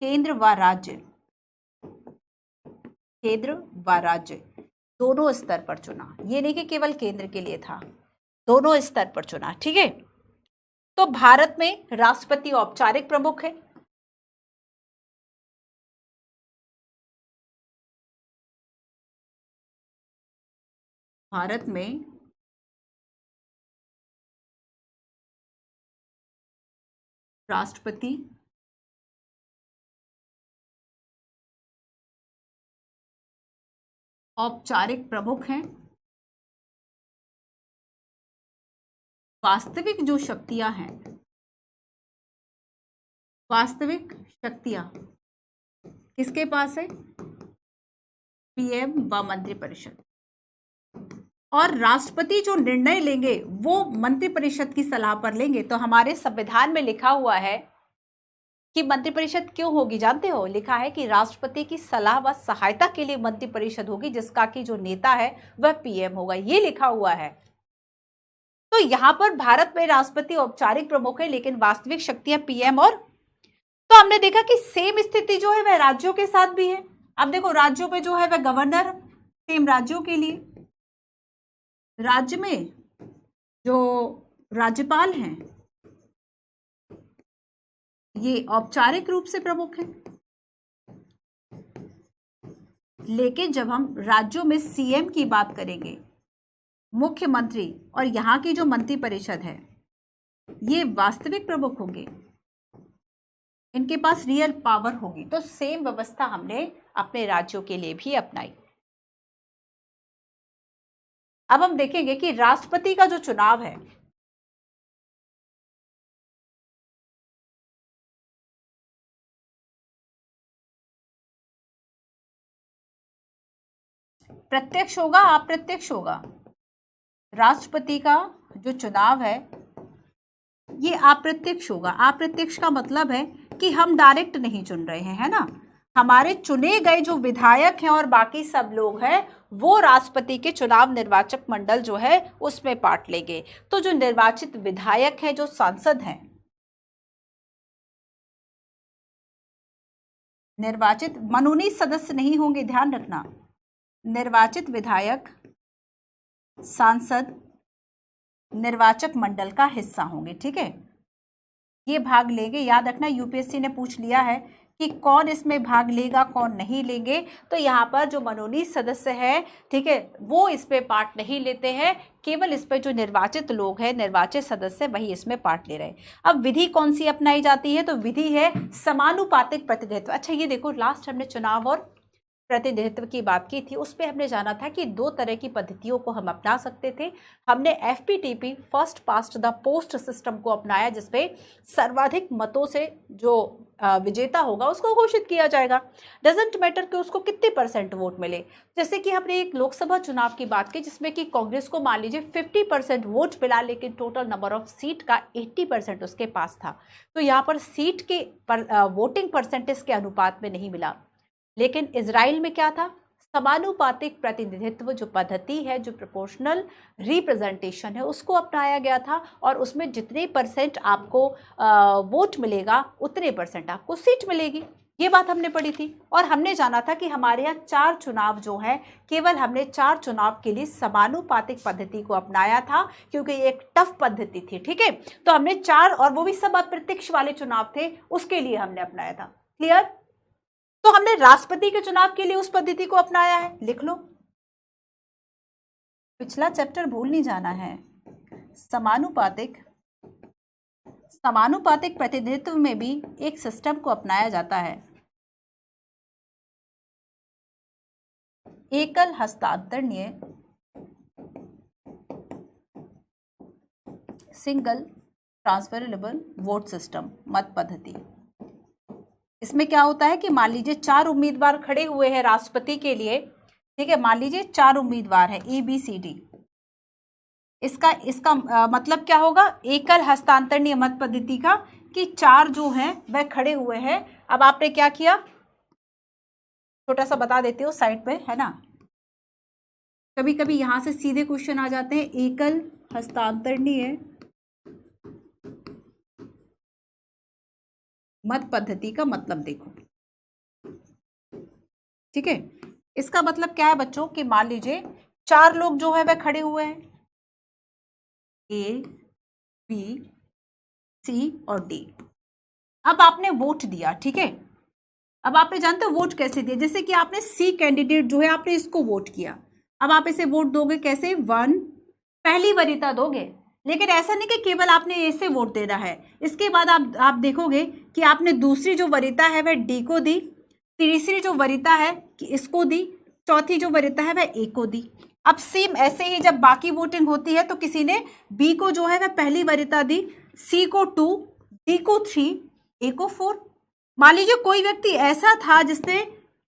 केंद्र व राज्य, केंद्र व राज्य दोनों स्तर पर चुना। ये नहीं कि केवल केंद्र के लिए था, दोनों स्तर पर चुना। ठीक है, तो भारत में राष्ट्रपति औपचारिक प्रमुख है। भारत में राष्ट्रपति औपचारिक प्रमुख हैं। वास्तविक जो शक्तियां हैं, वास्तविक शक्तियां किसके पास है? पीएम व मंत्रिपरिषद। और राष्ट्रपति जो निर्णय लेंगे वो मंत्रिपरिषद की सलाह पर लेंगे। तो हमारे संविधान में लिखा हुआ है कि मंत्रिपरिषद क्यों होगी, जानते हो? लिखा है कि राष्ट्रपति की सलाह व सहायता के लिए मंत्रिपरिषद होगी, जिसका कि जो नेता है वह पीएम होगा, ये लिखा हुआ है। तो यहां पर भारत में राष्ट्रपति औपचारिक प्रमुख है, लेकिन वास्तविक शक्तियां पीएम। और तो हमने देखा कि सेम स्थिति जो है वह राज्यों के साथ भी है। अब देखो, राज्यों में जो है वह गवर्नर, सेम राज्यों के लिए राज्य में जो राज्यपाल हैं ये औपचारिक रूप से प्रमुख हैं। लेकिन जब हम राज्यों में सीएम की बात करेंगे, मुख्यमंत्री और यहां की जो मंत्रिपरिषद है ये वास्तविक प्रमुख होंगे, इनके पास रियल पावर होगी। तो सेम व्यवस्था हमने अपने राज्यों के लिए भी अपनाई। अब हम देखेंगे कि राष्ट्रपति का जो चुनाव है प्रत्यक्ष होगा, अप्रत्यक्ष होगा। राष्ट्रपति का जो चुनाव है ये अप्रत्यक्ष होगा। अप्रत्यक्ष का मतलब है कि हम डायरेक्ट नहीं चुन रहे हैं, है ना। हमारे चुने गए जो विधायक हैं और बाकी सब लोग हैं वो राष्ट्रपति के चुनाव निर्वाचक मंडल जो है उसमें पार्ट लेंगे। तो जो निर्वाचित विधायक हैं, जो सांसद हैं, निर्वाचित मनोनीत सदस्य नहीं होंगे, ध्यान रखना। निर्वाचित विधायक, सांसद निर्वाचक मंडल का हिस्सा होंगे। ठीक है, ये भाग लेंगे। याद रखना, यूपीएससी ने पूछ लिया है कि कौन इसमें भाग लेगा, कौन नहीं लेंगे। तो यहाँ पर जो मनोनीत सदस्य है, ठीक है, वो इस पे पार्ट नहीं लेते हैं। केवल इस पे जो निर्वाचित लोग हैं, निर्वाचित सदस्य, वही इसमें पार्ट ले रहे हैं। अब विधि कौन सी अपनाई जाती है? तो विधि है समानुपातिक प्रतिनिधित्व। अच्छा, ये देखो, लास्ट हमने चुनाव और प्रतिनिधित्व की बात की थी, उस पर हमने जाना था कि दो तरह की पद्धतियों को हम अपना सकते थे। हमने FPTP, first past the post system को अपनाया, जिसपे सर्वाधिक मतों से जो विजेता होगा उसको घोषित किया जाएगा। डजेंट मैटर कि उसको कितने % वोट मिले। जैसे कि हमने एक लोकसभा चुनाव की बात की जिसमें कि कांग्रेस को मान लीजिए 50% वोट मिला, लेकिन टोटल नंबर ऑफ सीट का 80% उसके पास था। तो यहाँ पर सीट के वोटिंग परसेंटेज के अनुपात में नहीं मिला। लेकिन इजराइल में क्या था? समानुपातिक प्रतिनिधित्व जो पद्धति है, जो प्रोपोर्शनल रिप्रेजेंटेशन है, उसको अपनाया गया था। और उसमें जितने % आपको वोट मिलेगा उतने % आपको सीट मिलेगी। ये बात हमने पढ़ी थी। और हमने जाना था कि हमारे यहाँ 4 चुनाव जो है, केवल हमने 4 चुनाव के लिए समानुपातिक पद्धति को अपनाया था, क्योंकि ये एक टफ पद्धति थी। ठीक है, तो हमने 4, और वो भी सब अप्रत्यक्ष वाले चुनाव थे, उसके लिए हमने अपनाया था। क्लियर? तो हमने राष्ट्रपति के चुनाव के लिए उस पद्धति को अपनाया है, लिख लो। पिछला चैप्टर भूल नहीं जाना है। समानुपातिक प्रतिनिधित्व में भी एक सिस्टम को अपनाया जाता है, एकल हस्तांतरणीय सिंगल ट्रांसफरेबल वोट सिस्टम, मत पद्धति। इसमें क्या होता है कि मान लीजिए 4 उम्मीदवार खड़े हुए हैं राष्ट्रपति के लिए। ठीक है, मान लीजिए 4 उम्मीदवार हैं, ABCD। इसका मतलब क्या होगा? एकल हस्तांतरणीय मत पद्धति का, कि 4 जो हैं वह खड़े हुए हैं। अब आपने क्या किया, छोटा सा बता देती हूँ साइड पे, है ना। कभी कभी यहां से सीधे क्वेश्चन आ जाते हैं। एकल हस्तांतरणीय मत पद्धति का मतलब देखो, ठीक है। इसका मतलब क्या है बच्चों कि मान लीजिए 4 लोग जो है वह खड़े हुए हैं, ए, बी, सी और डी। अब आपने वोट दिया, ठीक है। अब आपने जानते हो वोट कैसे दिया, जैसे कि आपने सी कैंडिडेट जो है आपने इसको वोट किया। अब आप इसे वोट दोगे कैसे, 1 पहली वरीयता दोगे। लेकिन ऐसा नहीं कि केवल आपने ऐसे वोट देना है, इसके बाद आप देखोगे कि आपने दूसरी जो वरीयता है वह डी को दी, तीसरी जो वरीयता है कि इसको दी, चौथी जो वरीयता है वह ए को दी। अब सेम ऐसे ही जब बाकी वोटिंग होती है तो किसी ने बी को जो है वह पहली वरीयता दी, सी को 2, डी को 3, ए को 4। मान लीजिए कोई व्यक्ति ऐसा था जिसने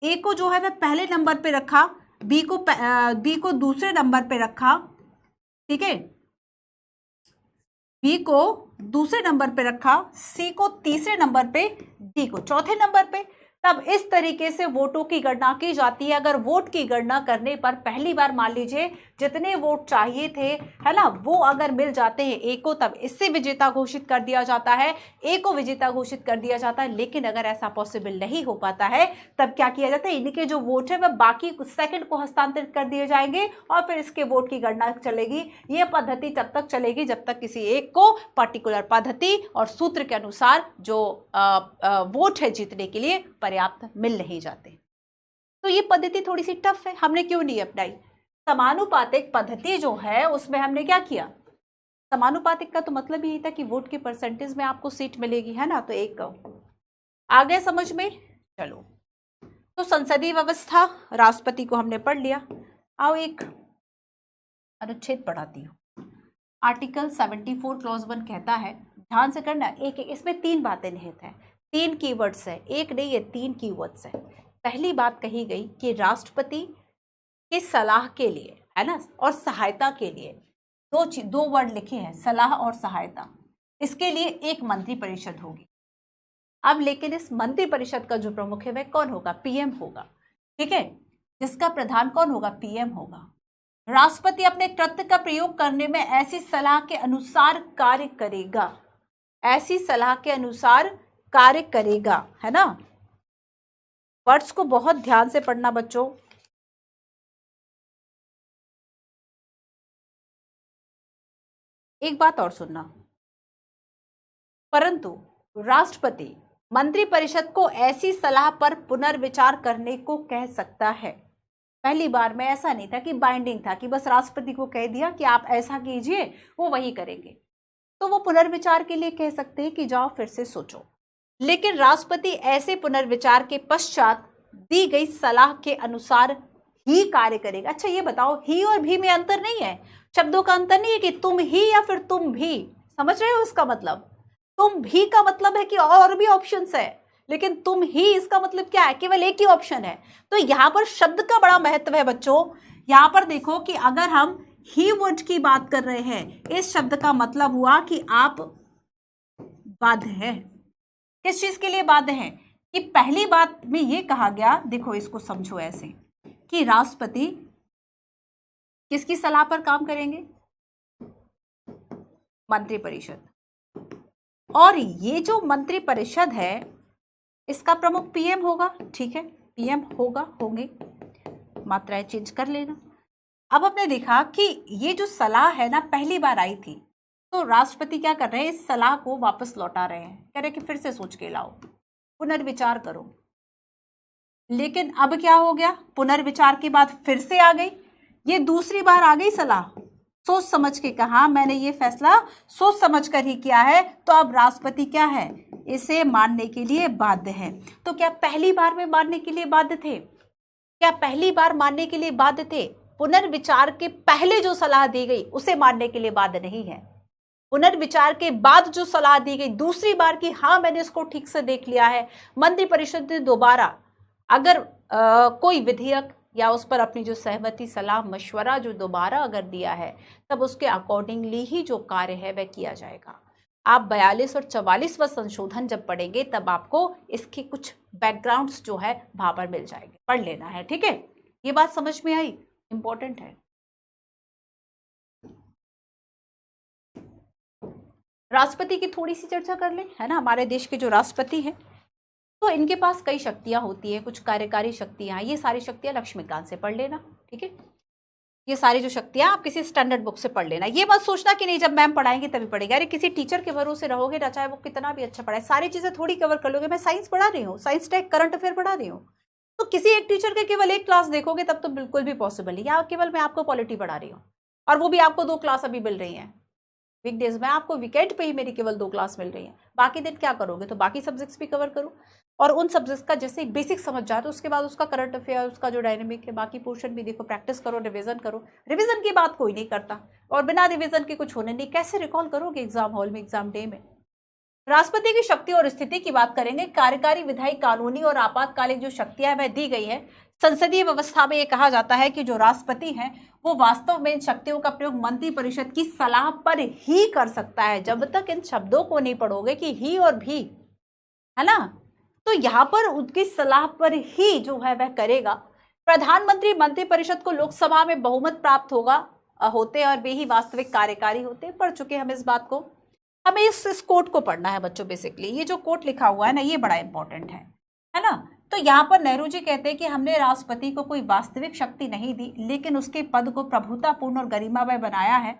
ए को जो है वह पहले नंबर पे रखा, बी को दूसरे नंबर पे रखा, ठीक है, बी को दूसरे नंबर पे रखा, सी को तीसरे नंबर पे, डी को चौथे नंबर पे। तब इस तरीके से वोटों की गणना की जाती है। अगर वोट की गणना करने पर पहली बार मान लीजिए जितने वोट चाहिए थे, है ना, वो अगर मिल जाते हैं ए को, तब इससे विजेता घोषित कर दिया जाता है, ए को विजेता घोषित कर दिया जाता है। लेकिन अगर ऐसा पॉसिबल नहीं हो पाता है तब क्या किया जाता है, इनके जो वोट है वह बाकी सेकंड को हस्तांतरित कर दिए जाएंगे और फिर इसके वोट की गणना चलेगी। यह पद्धति तब तक चलेगी जब तक किसी एक को पर्टिकुलर पद्धति और सूत्र के अनुसार जो वोट है जीतने के लिए पर्याप्त मिल नहीं जाते। तो ये पद्धति थोड़ी सी टफ है, हमने क्यों नहीं अपनाई। समानुपातिक पद्धति जो है उसमें हमने क्या किया, समानुपातिक का तो मतलब यही था कि वोट के परसेंटेज में आपको सीट मिलेगी, है ना। तो एक आ गए समझ में। चलो, तो संसदीय व्यवस्था, राष्ट्रपति को हमने पढ़ लिया। आओ एक अनुच्छेद पढ़ाती हूँ। आर्टिकल 74 क्लॉज 1 कहता है, ध्यान से करना, एक इसमें 3 बातें निहित है, 3 कीवर्ड्स है, एक नहीं ये 3 कीवर्ड्स है। पहली बात कही गई कि राष्ट्रपति की सलाह के लिए, है ना, और सहायता के लिए दो वर्ड लिखे हैं, सलाह और सहायता। इसके लिए एक मंत्री परिषद होगी। अब लेकिन इस मंत्री परिषद का जो प्रमुख है वह कौन होगा, पीएम होगा, ठीक है। जिसका प्रधान कौन होगा, पीएम होगा। राष्ट्रपति अपने कृत्य का प्रयोग करने में ऐसी सलाह के अनुसार कार्य करेगा, ऐसी सलाह के अनुसार कार्य करेगा, है ना। वर्ड्स को बहुत ध्यान से पढ़ना बच्चों। एक बात और सुनना, परंतु राष्ट्रपति मंत्रिपरिषद को ऐसी सलाह पर पुनर्विचार करने को कह सकता है। पहली बार में ऐसा नहीं था कि बाइंडिंग था कि बस राष्ट्रपति को कह दिया कि आप ऐसा कीजिए, वो वही करेंगे। तो वो पुनर्विचार के लिए कह सकते हैं कि जाओ फिर से सोचो। लेकिन राष्ट्रपति ऐसे पुनर्विचार के पश्चात दी गई सलाह के अनुसार ही कार्य करेगा। अच्छा ये बताओ, ही और भी में अंतर नहीं है, शब्दों का अंतर नहीं है कि तुम ही या फिर तुम भी, समझ रहे हो इसका मतलब। तुम भी का मतलब है कि और भी ऑप्शंस है, लेकिन तुम ही इसका मतलब क्या है, केवल एक ही ऑप्शन है। तो यहां पर शब्द का बड़ा महत्व है बच्चों। यहां पर देखो कि अगर हम ही वर्ड की बात कर रहे हैं, इस शब्द का मतलब हुआ कि आप बाध्य हैं। किस चीज के लिए बाध्य हैं, कि पहली बात में यह कहा गया, देखो इसको समझो ऐसे कि राष्ट्रपति किसकी सलाह पर काम करेंगे, मंत्रिपरिषद। और ये जो मंत्रिपरिषद है इसका प्रमुख पीएम होगा, ठीक है, पीएम होंगे, मात्राएं चेंज कर लेना। अब आपने देखा कि ये जो सलाह है ना पहली बार आई थी, तो राष्ट्रपति क्या कर रहे हैं, इस सलाह को वापस लौटा रहे हैं, कह रहे हैं कि फिर से सोच के लाओ, पुनर्विचार करो। लेकिन अब क्या हो गया, पुनर्विचार के बाद फिर से आ गई, ये दूसरी बार आ गई सलाह, सोच समझ के कहा मैंने ये फैसला सोच समझ कर ही किया है, तो अब राष्ट्रपति क्या है, इसे मानने के लिए बाध्य है। तो क्या पहली बार में मानने के लिए बाध्य थे, क्या पहली बार मानने के लिए बाध्य थे, पुनर्विचार के पहले जो सलाह दी गई उसे मानने के लिए बाध्य नहीं है। पुनर्विचार के बाद जो सलाह दी गई दूसरी बार की, हाँ मैंने इसको ठीक से देख लिया है, मंत्रिपरिषद ने दोबारा अगर कोई विधेयक या उस पर अपनी जो सहमति सलाह मशवरा जो दोबारा अगर दिया है, तब उसके अकॉर्डिंगली ही जो कार्य है वह किया जाएगा। आप 42 और 44वां संशोधन जब पढ़ेंगे तब आपको इसके कुछ बैकग्राउंड्स जो है वहां पर मिल जाएंगे, पढ़ लेना है, ठीक है। ये बात समझ में आई, इंपॉर्टेंट है। राष्ट्रपति की थोड़ी सी चर्चा कर लें, है ना, हमारे देश के जो राष्ट्रपति हैं। तो इनके पास कई शक्तियां होती है, कुछ कार्यकारी शक्तियां, ये सारी शक्तियां लक्ष्मीकांत से पढ़ लेना, ठीक है। ये सारी जो शक्तियां आप किसी स्टैंडर्ड बुक से पढ़ लेना। ये मत सोचना कि नहीं जब मैम पढ़ाएंगे तभी पढ़ेगा, अरे किसी टीचर के भरोसे रहोगे ना, चाहे वो कितना भी अच्छा पढ़ाए, सारी चीजें थोड़ी कवर कर लोगे। मैं साइंस पढ़ा रही हूँ, साइंस टेक करंट अफेयर पढ़ा रही हूँ, तो किसी एक टीचर के केवल एक क्लास देखोगे तब तो बिल्कुल भी पॉसिबल नहीं। या केवल मैं आपको पॉलिटी पढ़ा रही हूँ और वो भी आपको 2 क्लास अभी मिल रही है वीकडेज में, आपको वीकेंड पे ही मेरी केवल 2 क्लास मिल रही है, बाकी दिन क्या करोगे? तो बाकी सब्जेक्ट्स भी कवर करो, और उन सब्जेक्ट्स का जैसे बेसिक समझ जाए तो उसके बाद उसका करंट अफेयर, उसका जो डायनेमिक है, बाकी पोर्शन भी देखो, प्रैक्टिस करो, रिवीजन करो। रिवीजन की बात कोई नहीं करता, और बिना रिवीजन के कुछ होने नहीं, कैसे रिकॉल करोगे एग्जाम हॉल में, एग्जाम डे में। राष्ट्रपति की शक्ति और स्थिति की बात करेंगे। कार्यकारी, विधायी, कानूनी और आपातकालिक जो शक्तियां वह दी गई है। संसदीय व्यवस्था में यह कहा जाता है कि जो राष्ट्रपति हैं वो वास्तव में इन शक्तियों का प्रयोग मंत्रिपरिषद की सलाह पर ही कर सकता है। जब तक इन शब्दों को नहीं पढ़ोगे कि ही और भी, है ना, तो यहां पर उनकी सलाह पर ही जो है वह करेगा। प्रधानमंत्री मंत्रिपरिषद को लोकसभा में बहुमत प्राप्त होते हैं और वे ही वास्तविक कार्यकारी होते हैं। पढ़ चुके हम इस बात को। हमें इस कोट को पढ़ना है बच्चों। बेसिकली ये जो कोट लिखा हुआ है ना, ये बड़ा इंपॉर्टेंट है ना। तो यहाँ पर नेहरू जी कहते हैं कि हमने राष्ट्रपति को कोई वास्तविक शक्ति नहीं दी, लेकिन उसके पद को प्रभुतापूर्ण और गरिमामय बनाया है।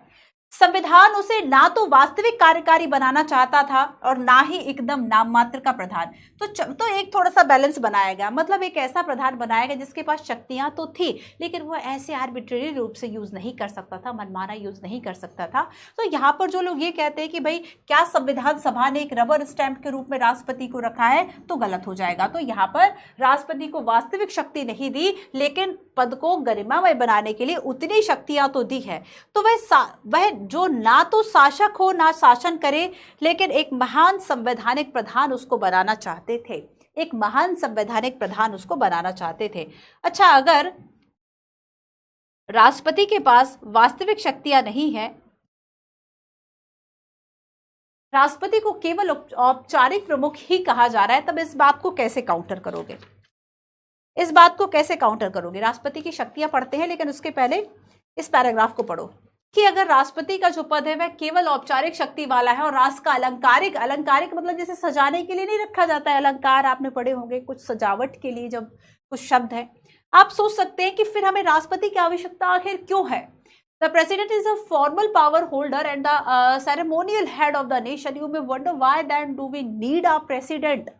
संविधान उसे ना तो वास्तविक कार्यकारी बनाना चाहता था और ना ही एकदम नाम मात्र का प्रधान। तो एक थोड़ा सा बैलेंस बनाया गया, मतलब एक ऐसा प्रधान बनाया गया जिसके पास शक्तियां तो थी, लेकिन वो ऐसे आर्बिट्रेरी रूप से यूज नहीं कर सकता था, मनमाना यूज नहीं कर सकता था। तो यहाँ पर जो लोग ये कहते हैं कि भाई क्या संविधान सभा ने एक रबर स्टैंप के रूप में राष्ट्रपति को रखा है, तो गलत हो जाएगा। तो यहाँ पर राष्ट्रपति को वास्तविक शक्ति नहीं दी, लेकिन पद को गरिमामय बनाने के लिए उतनी शक्तियां तो दी है। तो वह जो ना तो शासक हो ना शासन करे, लेकिन एक महान संवैधानिक प्रधान उसको बनाना चाहते थे, एक महान संवैधानिक प्रधान उसको बनाना चाहते थे। अच्छा, अगर राष्ट्रपति के पास वास्तविक शक्तियां नहीं है, राष्ट्रपति को केवल औपचारिक प्रमुख ही कहा जा रहा है, तब इस बात को कैसे काउंटर करोगे? इस बात को कैसे काउंटर करोगे? राष्ट्रपति की शक्तियां पढ़ते हैं, लेकिन उसके पहले इस पैराग्राफ को पढ़ो कि अगर राष्ट्रपति का जो पद है वह केवल औपचारिक शक्ति वाला है और राष्ट्र का अलंकारिक मतलब जैसे सजाने के लिए नहीं रखा जाता है, अलंकार आपने पढ़े होंगे, कुछ सजावट के लिए जब कुछ शब्द है, आप सोच सकते हैं कि फिर हमें राष्ट्रपति की आवश्यकता आखिर क्यों है? The president is a formal power holder and the ceremonial head of the nation. You may wonder why then do we need a president.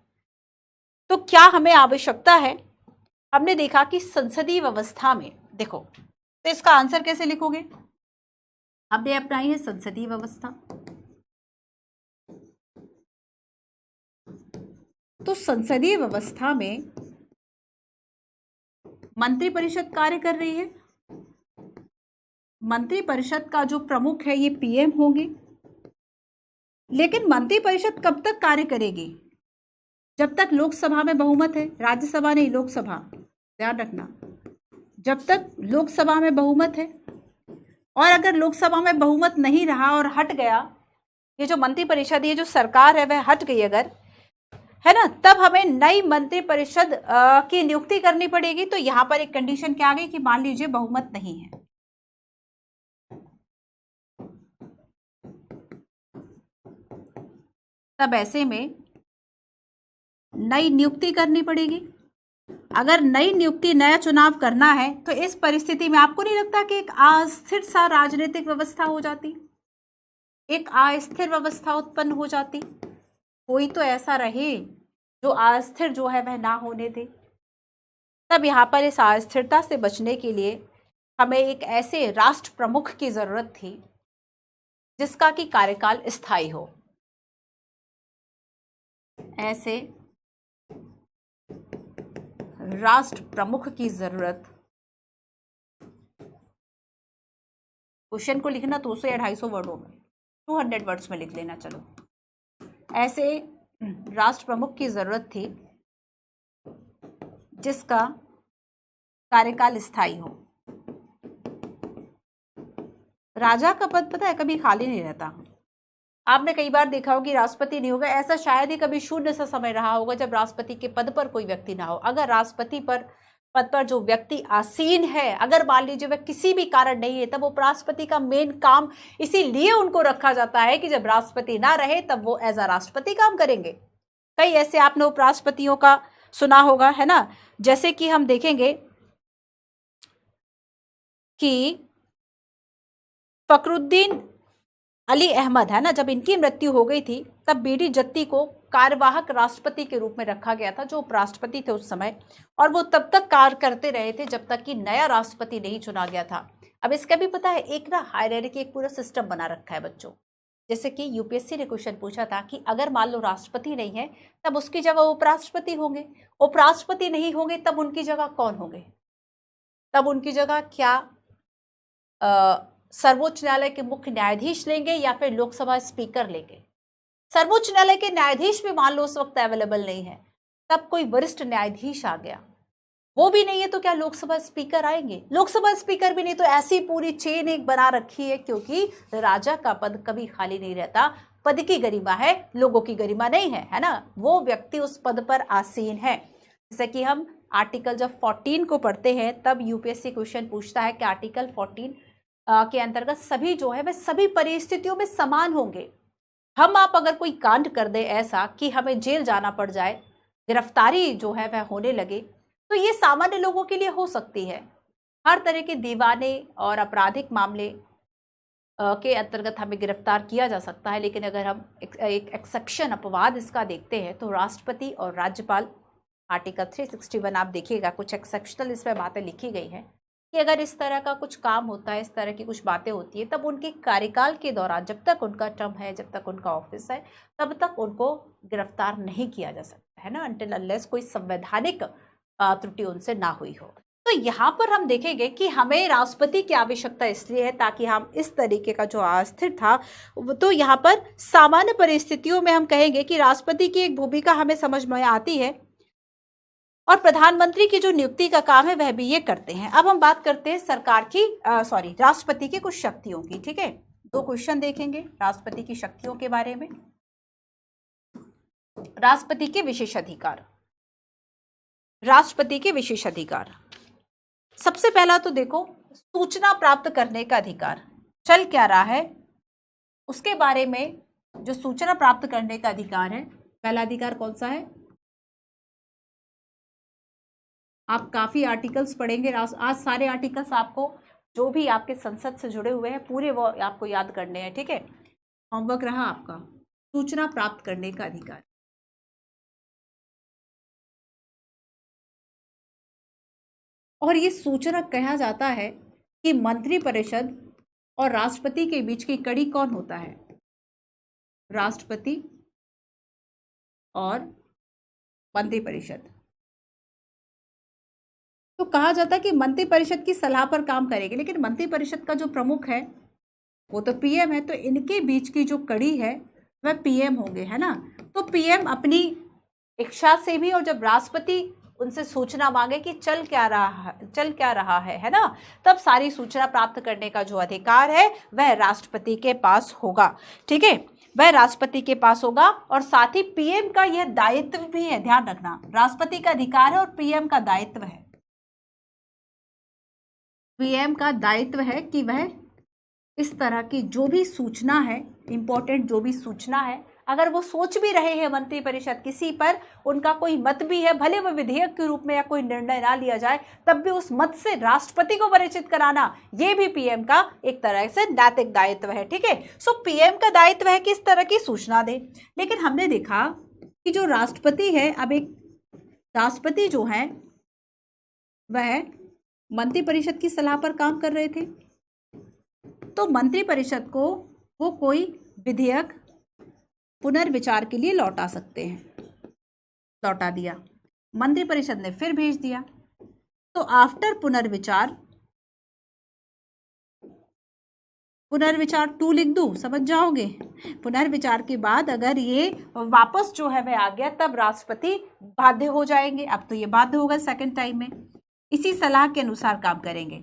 तो क्या हमें आवश्यकता है? हमने देखा कि संसदीय व्यवस्था में, देखो तो इसका आंसर कैसे लिखोगे? हमने अपनाई है संसदीय व्यवस्था। तो संसदीय व्यवस्था में मंत्रिपरिषद कार्य कर रही है। मंत्रिपरिषद का जो प्रमुख है ये पीएम होंगे, लेकिन मंत्रिपरिषद कब तक कार्य करेगी? जब तक लोकसभा में बहुमत है, राज्यसभा नहीं, लोकसभा, ध्यान रखना, जब तक लोकसभा में बहुमत है। और अगर लोकसभा में बहुमत नहीं रहा और हट गया, ये जो मंत्रिपरिषद, ये जो सरकार है वह हट गई अगर, है ना, तब हमें नई मंत्रिपरिषद की नियुक्ति करनी पड़ेगी। तो यहां पर एक कंडीशन क्या आ गई कि मान लीजिए बहुमत नहीं है, तब ऐसे में नई नियुक्ति करनी पड़ेगी। अगर नई नियुक्ति, नया चुनाव करना है, तो इस परिस्थिति में आपको नहीं लगता कि एक अस्थिर सा राजनीतिक व्यवस्था हो जाती, एक अस्थिर व्यवस्था उत्पन्न हो जाती? कोई तो ऐसा रहे जो अस्थिर जो है वह ना होने दे। तब यहाँ पर इस अस्थिरता से बचने के लिए हमें एक ऐसे राष्ट्र प्रमुख की जरूरत थी जिसका कि कार्यकाल स्थायी हो। ऐसे राष्ट्र प्रमुख की जरूरत, क्वेश्चन को लिखना 200 या 250 वर्डों में, 200 वर्ड्स में लिख लेना। चलो, ऐसे राष्ट्र प्रमुख की जरूरत थी जिसका कार्यकाल स्थायी हो। राजा का पद पता है कभी खाली नहीं रहता। आपने कई बार देखा होगा कि राष्ट्रपति नहीं होगा, ऐसा शायद ही कभी शून्य सा समय रहा होगा जब राष्ट्रपति के पद पर कोई व्यक्ति ना हो। अगर राष्ट्रपति पद पर जो व्यक्ति आसीन है, अगर मान लीजिए वह किसी भी कारण नहीं है, तब उपराष्ट्रपति का मेन काम इसीलिए उनको रखा जाता है कि जब राष्ट्रपति ना रहे तब वो एज अ राष्ट्रपति काम करेंगे। कई ऐसे आपने उपराष्ट्रपतियों का सुना होगा, है ना। जैसे कि हम देखेंगे कि फखरुद्दीन अली अहमद, है ना, जब इनकी मृत्यु हो गई थी तब बीडी जत्ती को कार्यवाहक राष्ट्रपति के रूप में रखा गया था, जो उपराष्ट्रपति थे उस समय, और वो तब तक कार्य करते रहे थे जब तक कि नया राष्ट्रपति नहीं चुना गया था। अब इसका भी पता है, एक ना हायरार्की, एक पूरा सिस्टम बना रखा है बच्चों। जैसे कि यूपीएससी ने क्वेश्चन पूछा था कि अगर मान लो राष्ट्रपति नहीं है तब उसकी जगह उपराष्ट्रपति होंगे, उपराष्ट्रपति नहीं होंगे तब उनकी जगह कौन होंगे, तब उनकी जगह क्या सर्वोच्च न्यायालय के मुख्य न्यायाधीश लेंगे या फिर लोकसभा स्पीकर लेंगे। सर्वोच्च न्यायालय के न्यायाधीश भी मान लो उस वक्त अवेलेबल नहीं है, तब कोई वरिष्ठ न्यायाधीश आ गया, वो भी नहीं है तो क्या लोकसभा स्पीकर आएंगे, लोकसभा स्पीकर भी नहीं तो ऐसी पूरी चेन एक बना रखी है, क्योंकि राजा का पद कभी खाली नहीं रहता, पद की गरिमा है, लोगों की गरिमा नहीं है, है ना, वो व्यक्ति उस पद पर आसीन है। जैसे कि हम आर्टिकल जब 14 को पढ़ते हैं तब यूपीएससी क्वेश्चन पूछता है कि आर्टिकल 14 के अंतर्गत सभी जो है वह सभी परिस्थितियों में समान होंगे। हम आप अगर कोई कांड कर दे ऐसा कि हमें जेल जाना पड़ जाए, गिरफ्तारी जो है वह होने लगे, तो ये सामान्य लोगों के लिए हो सकती है। हर तरह के दीवाने और आपराधिक मामले के अंतर्गत हमें गिरफ्तार किया जा सकता है, लेकिन अगर हम एक एक्सेप्शन, अपवाद इसका देखते हैं तो राष्ट्रपति और राज्यपाल, आर्टिकल 361 आप देखिएगा, कुछ एक्सेप्शनल इसमें बातें लिखी गई हैं कि अगर इस तरह का कुछ काम होता है, इस तरह की कुछ बातें होती है, तब उनके कार्यकाल के दौरान, जब तक उनका टर्म है, जब तक उनका ऑफिस है, तब तक उनको गिरफ्तार नहीं किया जा सकता है ना, अनटिल अनलेस कोई संवैधानिक त्रुटि उनसे ना हुई हो। तो यहाँ पर हम देखेंगे कि हमें राष्ट्रपति की आवश्यकता इसलिए है ताकि हम इस तरीके का जो अस्थिर था, तो यहाँ पर सामान्य परिस्थितियों में हम कहेंगे कि राष्ट्रपति की एक भूमिका हमें समझ में आती है, और प्रधानमंत्री की जो नियुक्ति का काम है वह भी ये करते हैं। अब हम बात करते हैं सरकार की राष्ट्रपति की कुछ शक्तियों की। ठीक है, 2 क्वेश्चन देखेंगे राष्ट्रपति की शक्तियों के बारे में। राष्ट्रपति के विशेष अधिकार, राष्ट्रपति के विशेष अधिकार, सबसे पहला तो देखो सूचना प्राप्त करने का अधिकार, चल क्या रहा है उसके बारे में जो सूचना प्राप्त करने का अधिकार है, पहला अधिकार कौन सा है? आप काफी आर्टिकल्स पढ़ेंगे आज सारे आर्टिकल्स आपको जो भी आपके संसद से जुड़े हुए हैं पूरे वो आपको याद करने हैं। ठीक है, होमवर्क रहा आपका, सूचना प्राप्त करने का अधिकार। और ये सूचना कहा जाता है कि मंत्रिपरिषद और राष्ट्रपति के बीच की कड़ी कौन होता है? राष्ट्रपति और मंत्रिपरिषद। तो कहा जाता है कि मंत्रिपरिषद की सलाह पर काम करेगी, लेकिन मंत्रिपरिषद का जो प्रमुख है वो तो पीएम है, तो इनके बीच की जो कड़ी है वह पीएम होंगे, है ना। तो पीएम अपनी इच्छा से भी, और जब राष्ट्रपति उनसे सूचना मांगे कि चल क्या रहा है ना, तब सारी सूचना प्राप्त करने का जो अधिकार है वह राष्ट्रपति के पास होगा। ठीक है, वह राष्ट्रपति के पास होगा, और साथ ही पीएम का यह दायित्व भी है, ध्यान रखना, राष्ट्रपति का अधिकार है और पीएम का दायित्व है। पीएम का दायित्व है कि वह इस तरह की जो भी सूचना है, इंपॉर्टेंट जो भी सूचना है, अगर वो सोच भी रहे हैं मंत्रिपरिषद किसी पर, उनका कोई मत भी है, भले वो विधेयक के रूप में या कोई निर्णय ना लिया जाए, तब भी उस मत से राष्ट्रपति को परिचित कराना, ये भी पीएम का एक तरह से नैतिक दायित्व है। ठीक है, सो पीएम का दायित्व है कि इस तरह की सूचना दे। लेकिन हमने देखा कि जो राष्ट्रपति है, अब एक राष्ट्रपति जो है वह मंत्रिपरिषद की सलाह पर काम कर रहे थे, तो मंत्रिपरिषद को वो कोई विधेयक पुनर्विचार के लिए लौटा सकते हैं, लौटा दिया, मंत्रिपरिषद ने फिर भेज दिया, तो आफ्टर पुनर्विचार 2 लिख दूं, समझ जाओगे। पुनर्विचार के बाद अगर ये वापस जो है वह आ गया, तब राष्ट्रपति बाध्य हो जाएंगे। अब तो ये बाध्य होगा सेकंड टाइम में, इसी सलाह के अनुसार काम करेंगे।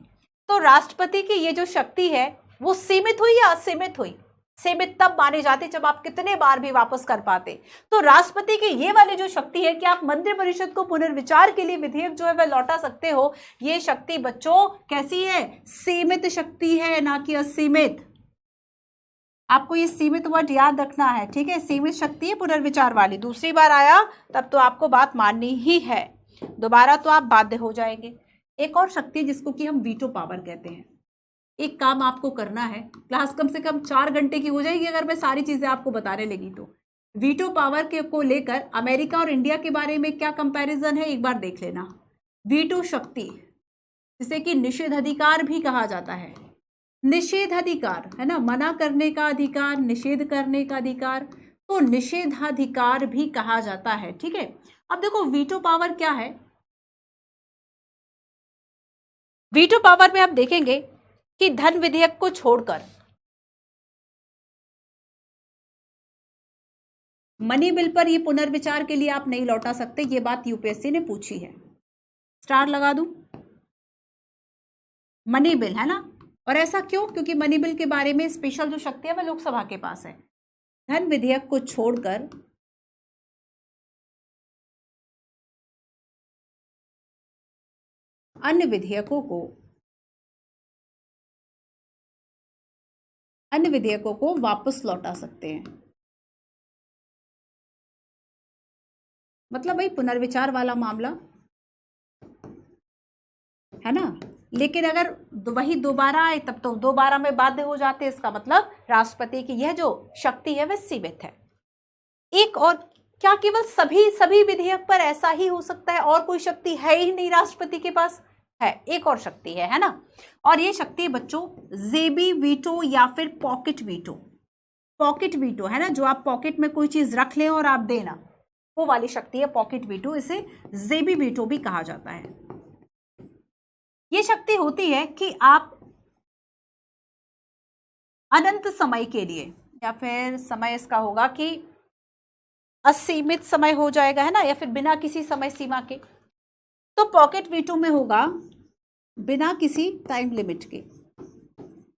तो राष्ट्रपति की ये जो शक्ति है वो सीमित हुई या असीमित हुई? सीमित तब मानी जाती जब आप कितने बार भी वापस कर पाते। तो राष्ट्रपति की ये वाली जो शक्ति है कि आप मंत्रिपरिषद को पुनर्विचार के लिए विधेयक जो है वह लौटा सकते हो, ये शक्ति बच्चों कैसी है? सीमित शक्ति है, ना कि असीमित। आपको ये सीमित वर्ड याद रखना है, ठीक है। सीमित शक्ति है पुनर्विचार वाली, दूसरी बार आया तब तो आपको बात माननी ही है, दोबारा तो आप बाध्य हो जाएंगे। एक और शक्ति जिसको कि हम वीटो पावर कहते हैं। एक काम आपको करना है, क्लास कम से कम 4 घंटे की हो जाएगी अगर मैं सारी चीजें आपको बताने लगी तो। वीटो पावर के को लेकर अमेरिका और इंडिया के बारे में क्या कंपैरिजन है एक बार देख लेना। वीटो शक्ति जिसे कि निषेधाधिकार भी कहा जाता है, निषेधाधिकार है ना, मना करने का अधिकार, निषेध करने का अधिकार, तो निषेधाधिकार भी कहा जाता है, ठीक है। अब देखो वीटो पावर क्या है। वीटो पावर में आप देखेंगे कि धन विधेयक को छोड़कर मनी बिल पर ये पुनर्विचार के लिए आप नहीं लौटा सकते, ये बात यूपीएससी ने पूछी है। स्टार लगा दूं, मनी बिल है ना। और ऐसा क्यों? क्योंकि मनी बिल के बारे में स्पेशल जो शक्ति है वह लोकसभा के पास है। धन विधेयक को छोड़कर अन्य विधेयकों को वापस लौटा सकते हैं। मतलब भाई पुनर्विचार वाला मामला है ना। लेकिन अगर वही दोबारा आए तब तो दोबारा में बाध्य हो जाते, इसका मतलब राष्ट्रपति की यह जो शक्ति है वह सीमित है। एक और क्या केवल सभी विधेयक पर ऐसा ही हो सकता है? और कोई शक्ति है ही नहीं राष्ट्रपति के पास? है, एक और शक्ति है ना। और ये शक्ति बच्चों जेबी वीटो या फिर पॉकेट वीटो। पॉकेट वीटो है ना, जो आप पॉकेट में कोई चीज रख ले और आप देना, वो वाली शक्ति है पॉकेट वीटो। इसे जेबी वीटो भी कहा जाता है। ये शक्ति होती है कि आप अनंत समय के लिए, या फिर समय इसका होगा कि असीमित समय हो जाएगा है ना, या फिर बिना किसी समय सीमा के। तो पॉकेट वीटो में होगा बिना किसी टाइम लिमिट के,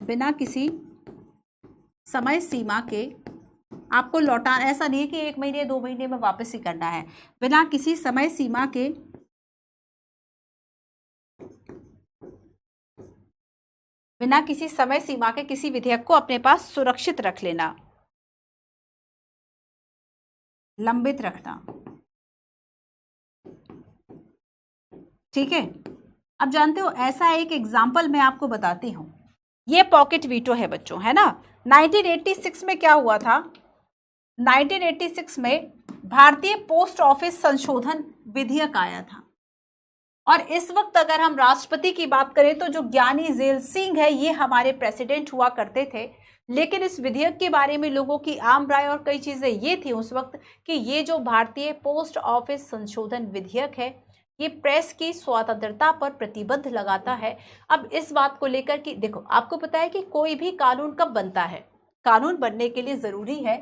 बिना किसी समय सीमा के आपको लौटा, ऐसा नहीं है कि 1 महीने 2 महीने में वापस ही करना है। बिना किसी समय सीमा के किसी विधेयक को अपने पास सुरक्षित रख लेना, लंबित रखना, ठीक है। अब जानते हो, ऐसा एक एग्जाम्पल मैं आपको बताती हूं। ये पॉकेट वीटो है बच्चों, है ना। 1986 में क्या हुआ था? 1986 में भारतीय पोस्ट ऑफिस संशोधन विधेयक आया था। और इस वक्त अगर हम राष्ट्रपति की बात करें तो जो ज्ञानी जेल सिंह है ये हमारे प्रेसिडेंट हुआ करते थे। लेकिन इस विधेयक के बारे में लोगों की आम राय और कई चीजें ये थी उस वक्त कि ये जो भारतीय पोस्ट ऑफिस संशोधन विधेयक है ये प्रेस की स्वतंत्रता पर प्रतिबंध लगाता है। अब इस बात को लेकर कि देखो, आपको पता है कि कोई भी कानून कब बनता है? कानून बनने के लिए जरूरी है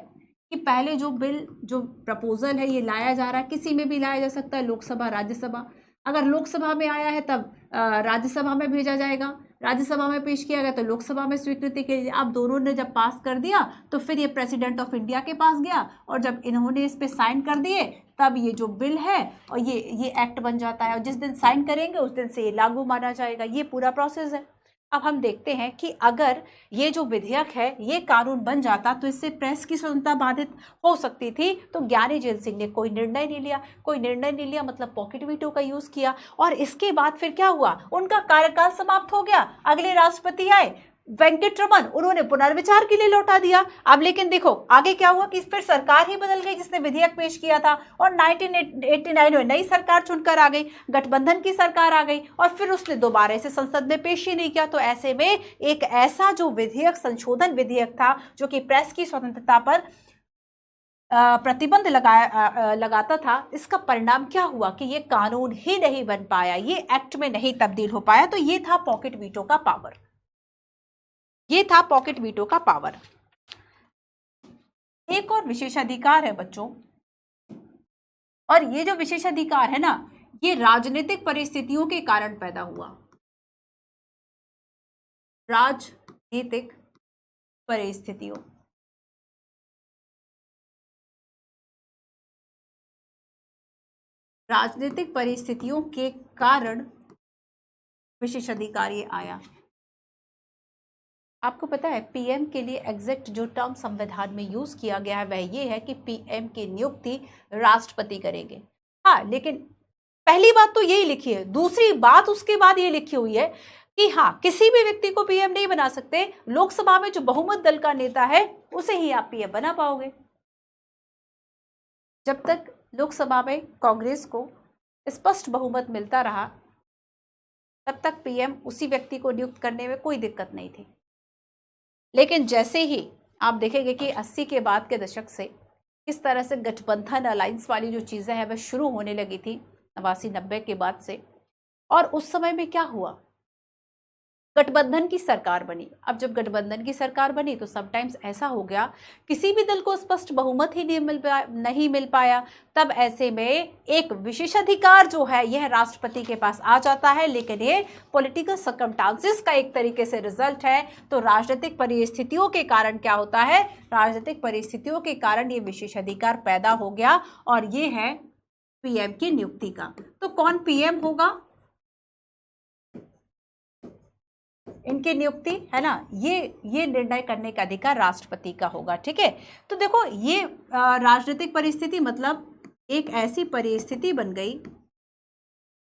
कि पहले जो बिल, जो प्रपोजल है ये लाया जा रहा है, किसी में भी लाया जा सकता है, लोकसभा, राज्यसभा। अगर लोकसभा में आया है तब राज्यसभा में भेजा जाएगा, राज्यसभा में पेश किया गया तो लोकसभा में स्वीकृति के लिए। अब दोनों ने जब पास कर दिया तो फिर ये प्रेसिडेंट ऑफ इंडिया के पास गया, और जब इन्होंने इस पे साइन कर दिए तब ये जो बिल है और ये एक्ट बन जाता है, और जिस दिन साइन करेंगे उस दिन से ये लागू माना जाएगा। ये पूरा प्रोसेस है। अब हम देखते हैं कि अगर ये जो विधेयक है ये कानून बन जाता तो इससे प्रेस की स्वतंत्रता बाधित हो सकती थी। तो ज्ञानी जेल सिंह ने कोई निर्णय नहीं लिया, मतलब पॉकेट वीटो का यूज किया। और इसके बाद फिर क्या हुआ? उनका कार्यकाल समाप्त हो गया। अगले राष्ट्रपति आए वेंकटरमन, उन्होंने पुनर्विचार के लिए लौटा दिया। अब लेकिन देखो आगे क्या हुआ कि फिर सरकार ही बदल गई जिसने विधेयक पेश किया था, और 1989 में नई सरकार चुनकर आ गई, गठबंधन की सरकार आ गई, और फिर उसने दोबारा इसे संसद में पेश ही नहीं किया। तो ऐसे में एक ऐसा जो विधेयक, संशोधन विधेयक था जो कि प्रेस की स्वतंत्रता पर प्रतिबंध लगाता था, इसका परिणाम क्या हुआ कि ये कानून ही नहीं बन पाया, ये एक्ट में नहीं तब्दील हो पाया। तो ये था पॉकेट वीटो का पावर, ये था पॉकेट वीटो का पावर। एक और विशेषाधिकार है बच्चों, और ये जो विशेषाधिकार है ना ये राजनीतिक परिस्थितियों के कारण पैदा हुआ। राजनीतिक परिस्थितियों, राजनीतिक परिस्थितियों के कारण विशेषाधिकार ये आया। आपको पता है पीएम के लिए एग्जैक्ट जो टर्म संविधान में यूज किया गया है वह ये है कि पीएम की नियुक्ति राष्ट्रपति करेंगे। हाँ, लेकिन पहली बात तो यही लिखी है, दूसरी बात उसके बाद ये लिखी हुई है कि हाँ, किसी भी व्यक्ति को पीएम नहीं बना सकते, लोकसभा में जो बहुमत दल का नेता है उसे ही आप पीएम बना पाओगे। जब तक लोकसभा में कांग्रेस को स्पष्ट बहुमत मिलता रहा तब तक पीएम उसी व्यक्ति को नियुक्त करने में कोई दिक्कत नहीं थी। लेकिन जैसे ही आप देखेंगे कि 80 के बाद के दशक से किस तरह से गठबंधन अलायंस वाली जो चीज़ें हैं वह शुरू होने लगी थी 89-90 के बाद से, और उस समय में क्या हुआ, गठबंधन की सरकार बनी। अब जब गठबंधन की सरकार बनी तो समटाइम्स ऐसा हो गया किसी भी दल को स्पष्ट बहुमत ही नहीं मिल पाया, तब ऐसे में एक विशेषाधिकार जो है यह राष्ट्रपति के पास आ जाता है। लेकिन ये पॉलिटिकल सर्कमस्टांसेस का एक तरीके से रिजल्ट है। तो राजनीतिक परिस्थितियों के कारण क्या होता है, राजनीतिक परिस्थितियों के कारण ये विशेषाधिकार पैदा हो गया, और ये है पीएम की नियुक्ति का। तो कौन पीएम होगा, इनकी नियुक्ति है ना, ये निर्णय करने का अधिकार राष्ट्रपति का होगा। ठीक है, तो देखो ये राजनीतिक परिस्थिति मतलब एक ऐसी परिस्थिति बन गई,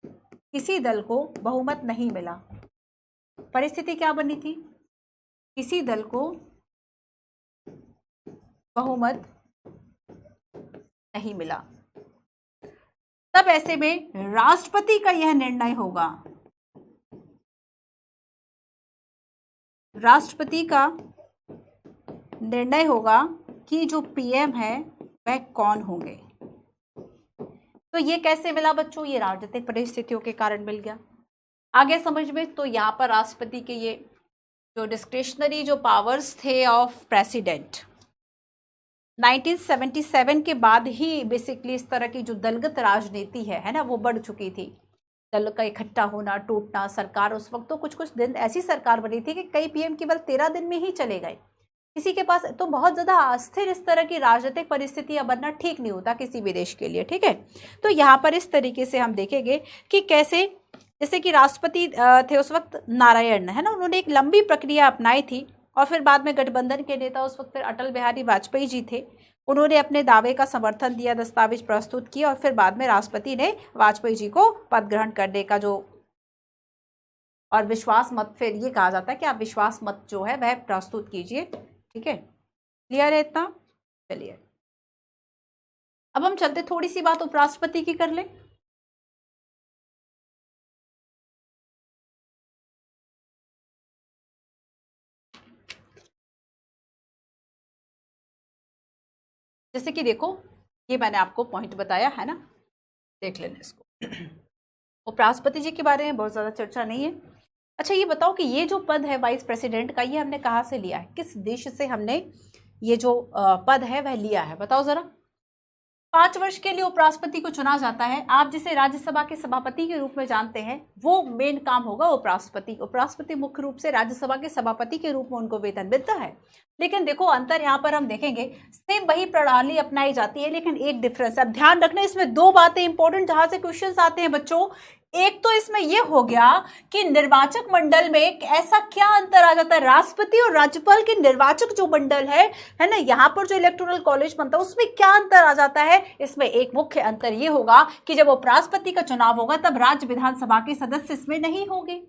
किसी दल को बहुमत नहीं मिला। परिस्थिति क्या बनी थी, किसी दल को बहुमत नहीं मिला, तब ऐसे में राष्ट्रपति का यह निर्णय होगा, राष्ट्रपति का निर्णय होगा कि जो पीएम है वह कौन होंगे। तो ये कैसे मिला बच्चों, ये राजनीतिक परिस्थितियों के कारण मिल गया। आगे समझ में, तो यहाँ पर राष्ट्रपति के ये जो डिस्क्रिशनरी जो पावर्स थे ऑफ प्रेसिडेंट 1977 के बाद ही बेसिकली इस तरह की जो दलगत राजनीति है ना, वो बढ़ चुकी थी। दल का इकट्ठा होना, टूटना, सरकार उस वक्त तो कुछ दिन ऐसी सरकार बनी थी कि कई पीएम केवल 13 दिन में ही चले गए। किसी के पास तो बहुत ज्यादा अस्थिर इस तरह की राजनीतिक परिस्थितियां बनना ठीक नहीं होता किसी भी देश के लिए। ठीक है, तो यहाँ पर इस तरीके से हम देखेंगे कि कैसे, जैसे कि राष्ट्रपति थे उस वक्त नारायण है ना, उन्होंने एक लंबी प्रक्रिया अपनाई थी, और फिर बाद में गठबंधन के नेता उस वक्त फिर अटल बिहारी वाजपेयी जी थे, उन्होंने अपने दावे का समर्थन दिया, दस्तावेज प्रस्तुत किया, और फिर बाद में राष्ट्रपति ने वाजपेयी जी को पद ग्रहण करने का जो और विश्वास मत, फिर ये कहा जाता है कि आप विश्वास मत जो है वह प्रस्तुत कीजिए। ठीक है, क्लियर है इतना? चलिए अब हम चलते, थोड़ी सी बात उपराष्ट्रपति की कर ले। जैसे कि देखो, ये मैंने आपको पॉइंट बताया है ना, देख लेना इसको। उपराष्ट्रपति जी के बारे में बहुत ज़्यादा चर्चा नहीं है। अच्छा ये बताओ कि ये जो पद है वाइस प्रेसिडेंट का, ये हमने कहाँ से लिया है, किस देश से हमने ये जो पद है वह लिया है, बताओ जरा। 5 वर्ष के लिए उपराष्ट्रपति को चुना जाता है। आप जिसे राज्यसभा के सभापति के रूप में जानते हैं, वो मेन काम होगा उपराष्ट्रपति। उपराष्ट्रपति मुख्य रूप से राज्यसभा के सभापति के रूप में उनको वेतन मिलता है। लेकिन देखो अंतर यहाँ पर हम देखेंगे, सेम वही प्रणाली अपनाई जाती है, लेकिन एक डिफरेंस। अब ध्यान रखना, इसमें 2 बातें इंपॉर्टेंट जहां से क्वेश्चंस आते हैं बच्चों। एक तो इसमें यह हो गया कि निर्वाचक मंडल में ऐसा क्या अंतर आ जाता है, राष्ट्रपति और राज्यपाल के निर्वाचक जो मंडल है ना, यहाँ पर जो इलेक्टोरल कॉलेज बनता है उसमें क्या अंतर आ जाता है। इसमें एक मुख्य अंतर यह होगा कि जब उपराष्ट्रपति का चुनाव होगा तब राज्य विधानसभा के सदस्य इसमें नहीं होंगे,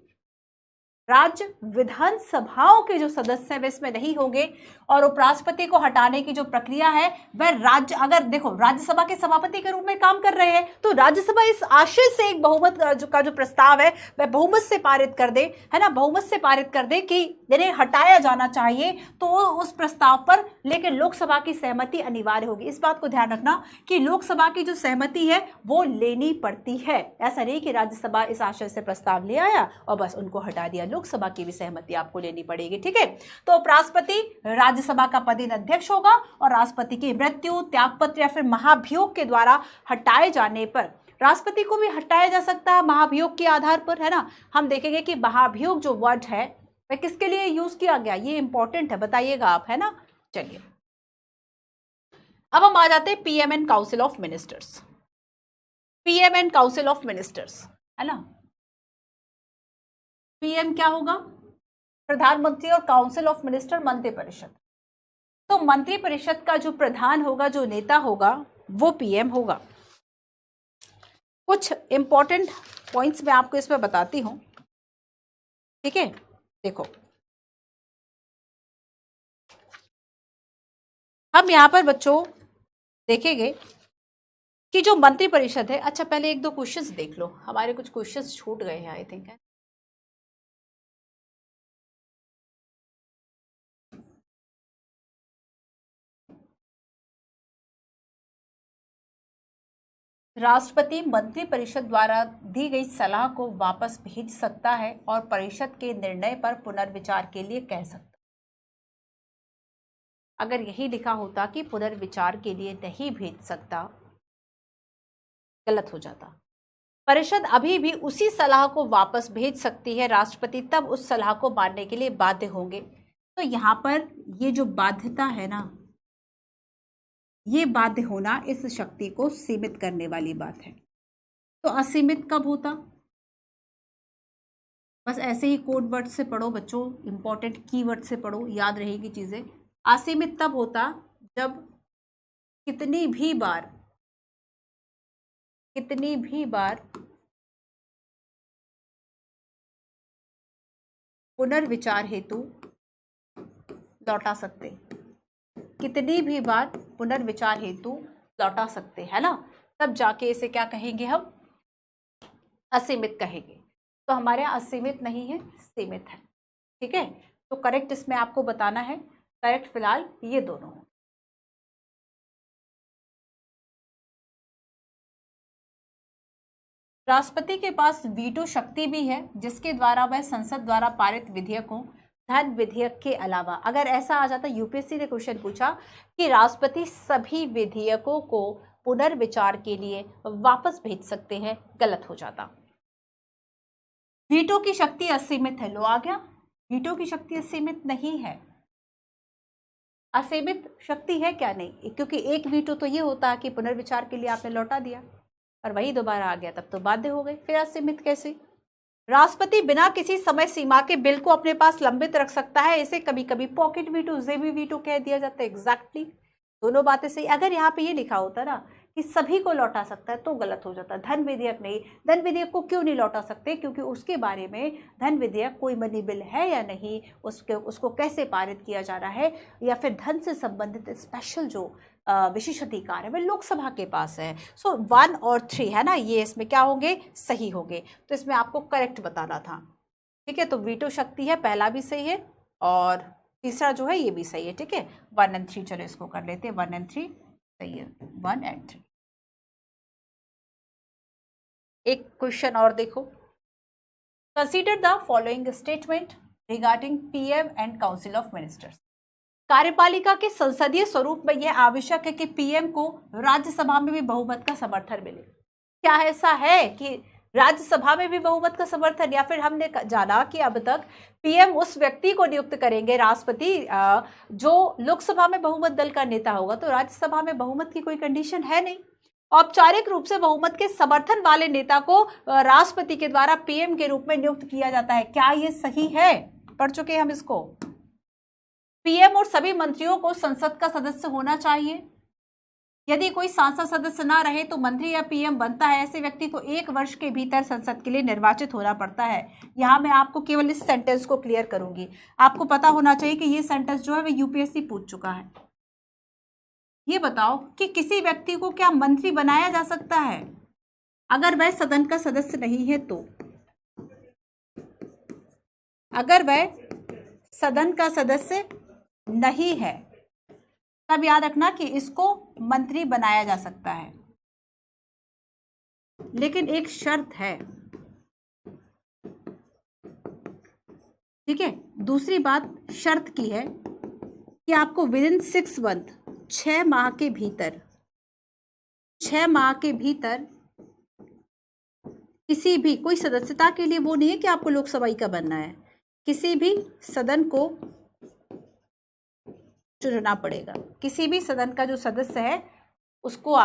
राज्य विधानसभाओं के जो सदस्य हैं इसमें नहीं होंगे, और उपराष्ट्रपति को हटाने की जो प्रक्रिया है वह राज्य, अगर देखो राज्यसभा के सभापति के रूप में काम कर रहे हैं तो राज्यसभा इस आशय से एक बहुमत का जो प्रस्ताव है वह बहुमत से पारित कर दे, है ना, बहुमत से पारित कर दे कि इन्हें हटाया जाना चाहिए, तो उस प्रस्ताव पर लेकिन लोकसभा की सहमति अनिवार्य होगी। इस बात को ध्यान रखना कि लोकसभा की जो सहमति है वो लेनी पड़ती है। ऐसा नहीं कि राज्यसभा इस आशय से प्रस्ताव ले आया और बस उनको हटा दिया, लोकसभा की भी सहमति आपको लेनी पड़ेगी। ठीक है, तो उपराष्ट्रपति राज्यसभा का पदेन अध्यक्ष होगा, और राष्ट्रपति की मृत्यु, त्यागपत्र या फिर महाभियोग के द्वारा हटाए जाने पर, राष्ट्रपति को भी हटाया जा सकता है महाभियोग के आधार पर, है ना। हम देखेंगे कि महाभियोग जो वर्ड है वह किसके लिए यूज किया गया, ये इंपॉर्टेंट है, बताइएगा आप, है ना। चलिए अब हम आ जाते हैं PM and council of ministers. PM and council of ministers, है ना। पीएम क्या होगा, प्रधानमंत्री और काउंसिल ऑफ मिनिस्टर मंत्रिपरिषद। तो मंत्रिपरिषद का जो प्रधान होगा, जो नेता होगा, वो पीएम होगा। कुछ इंपॉर्टेंट पॉइंट्स मैं आपको इसमें बताती हूं, ठीक है। देखो, हम यहां पर बच्चों देखेंगे कि जो मंत्रिपरिषद है, अच्छा पहले एक दो क्वेश्चंस देख लो, हमारे कुछ क्वेश्चंस छूट गए हैं आई थिंक। राष्ट्रपति मंत्रिपरिषद द्वारा दी गई सलाह को वापस भेज सकता है और परिषद के निर्णय पर पुनर्विचार के लिए कह सकता। अगर यही लिखा होता कि पुनर्विचार के लिए नहीं भेज सकता, गलत हो जाता। परिषद अभी भी उसी सलाह को वापस भेज सकती है, राष्ट्रपति तब उस सलाह को मानने के लिए बाध्य होंगे। तो यहाँ पर ये जो बाध्यता है ना, ये बाध्य होना इस शक्ति को सीमित करने वाली बात है। तो असीमित कब होता? बस ऐसे ही कोड वर्ड से पढ़ो बच्चों, इंपॉर्टेंट कीवर्ड से पढ़ो, याद रहेगी चीजें। असीमित तब होता जब कितनी भी बार पुनर्विचार हेतु लौटा सकते, कितनी भी बार पुनर्विचार हेतु लौटा सकते, है ना, तब जाके इसे क्या कहेंगे हम? असीमित कहेंगे। तो हमारे यहाँ असीमित नहीं है, सीमित है, ठीक है। तो करेक्ट इसमें आपको बताना है, करेक्ट फिलहाल ये दोनों हैं। राष्ट्रपति के पास वीटो शक्ति भी है, जिसके द्वारा वह संसद द्वारा पारित विधेयकों, धन विधेयक के अलावा, अगर ऐसा आ जाता, यूपीएससी ने क्वेश्चन पूछा कि राष्ट्रपति सभी विधेयकों को पुनर्विचार के लिए वापस भेज सकते हैं, गलत हो जाता। वीटो की शक्ति असीमित है, लो आ गया। वीटो की शक्ति असीमित नहीं है। असीमित शक्ति है क्या? नहीं, क्योंकि एक वीटो तो ये होता है कि पुनर्विचार के लिए आपने लौटा दिया और वही दोबारा आ गया, तब तो बाध्य हो गए, फिर असीमित कैसे? राष्ट्रपति बिना किसी समय सीमा के बिल को अपने पास लंबित रख सकता है, इसे कभी कभी पॉकेट वीटो, जेबी वीटो कह दिया जाता है। एग्जैक्टली दोनों बातें सही। अगर यहाँ पे ये लिखा होता ना कि सभी को लौटा सकता है तो गलत हो जाता। धन विधेयक नहीं, धन विधेयक को क्यों नहीं लौटा सकते? क्योंकि उसके बारे में धन विधेयक कोई मनी बिल है या नहीं, उसको कैसे पारित किया जा रहा है, या फिर धन से संबंधित स्पेशल जो विशेष अधिकार है वह लोकसभा के पास है। सो 1 और 3 है ना, ये इसमें क्या होंगे? सही होंगे। तो इसमें आपको करेक्ट बताना था, ठीक है। तो वीटो शक्ति है, पहला भी सही है और तीसरा जो है ये भी सही है, ठीक है। 1 और 3, चलो इसको कर लेते हैं। 1 और 3 सही है, 1 और 3। एक क्वेश्चन और देखो, consider the following statement regarding PM and council of ministers. कार्यपालिका के संसदीय स्वरूप में यह आवश्यक है कि पीएम को राज्यसभा में भी बहुमत का समर्थन मिले। क्या ऐसा है कि राज्यसभा में भी बहुमत का समर्थन, या फिर हमने जाना कि अब तक पीएम उस व्यक्ति को नियुक्त करेंगे राष्ट्रपति जो लोकसभा में बहुमत दल का नेता होगा, तो राज्यसभा में बहुमत की कोई कंडीशन है नहीं। औपचारिक रूप से बहुमत के समर्थन वाले नेता को राष्ट्रपति के द्वारा पीएम के रूप में नियुक्त किया जाता है। क्या ये सही है? पढ़ चुके हम इसको। पीएम और सभी मंत्रियों को संसद का सदस्य होना चाहिए। यदि कोई सांसद सदस्य ना रहे तो मंत्री या पीएम बनता है। ऐसे व्यक्ति को 1 वर्ष के भीतर संसद के लिए निर्वाचित होना पड़ता है। यहां मैं आपको केवल इस सेंटेंस को क्लियर करूंगी। आपको पता होना चाहिए कि ये सेंटेंस जो है वो यूपीएससी पूछ चुका है। ये बताओ कि किसी व्यक्ति को क्या मंत्री बनाया जा सकता है अगर वह सदन का सदस्य नहीं है? तो अगर वह सदन का सदस्य नहीं है तब याद रखना कि इसको मंत्री बनाया जा सकता है, लेकिन एक शर्त है, ठीक है। दूसरी बात शर्त की है कि आपको विदिन 6 मंथ, 6 माह के भीतर, 6 माह के भीतर किसी भी, कोई सदस्यता के लिए वो नहीं है कि आपको लोकसभा का बनना है, किसी भी सदन को चुनना पड़ेगा। किसी भी सदन का जो सदस्य है उसको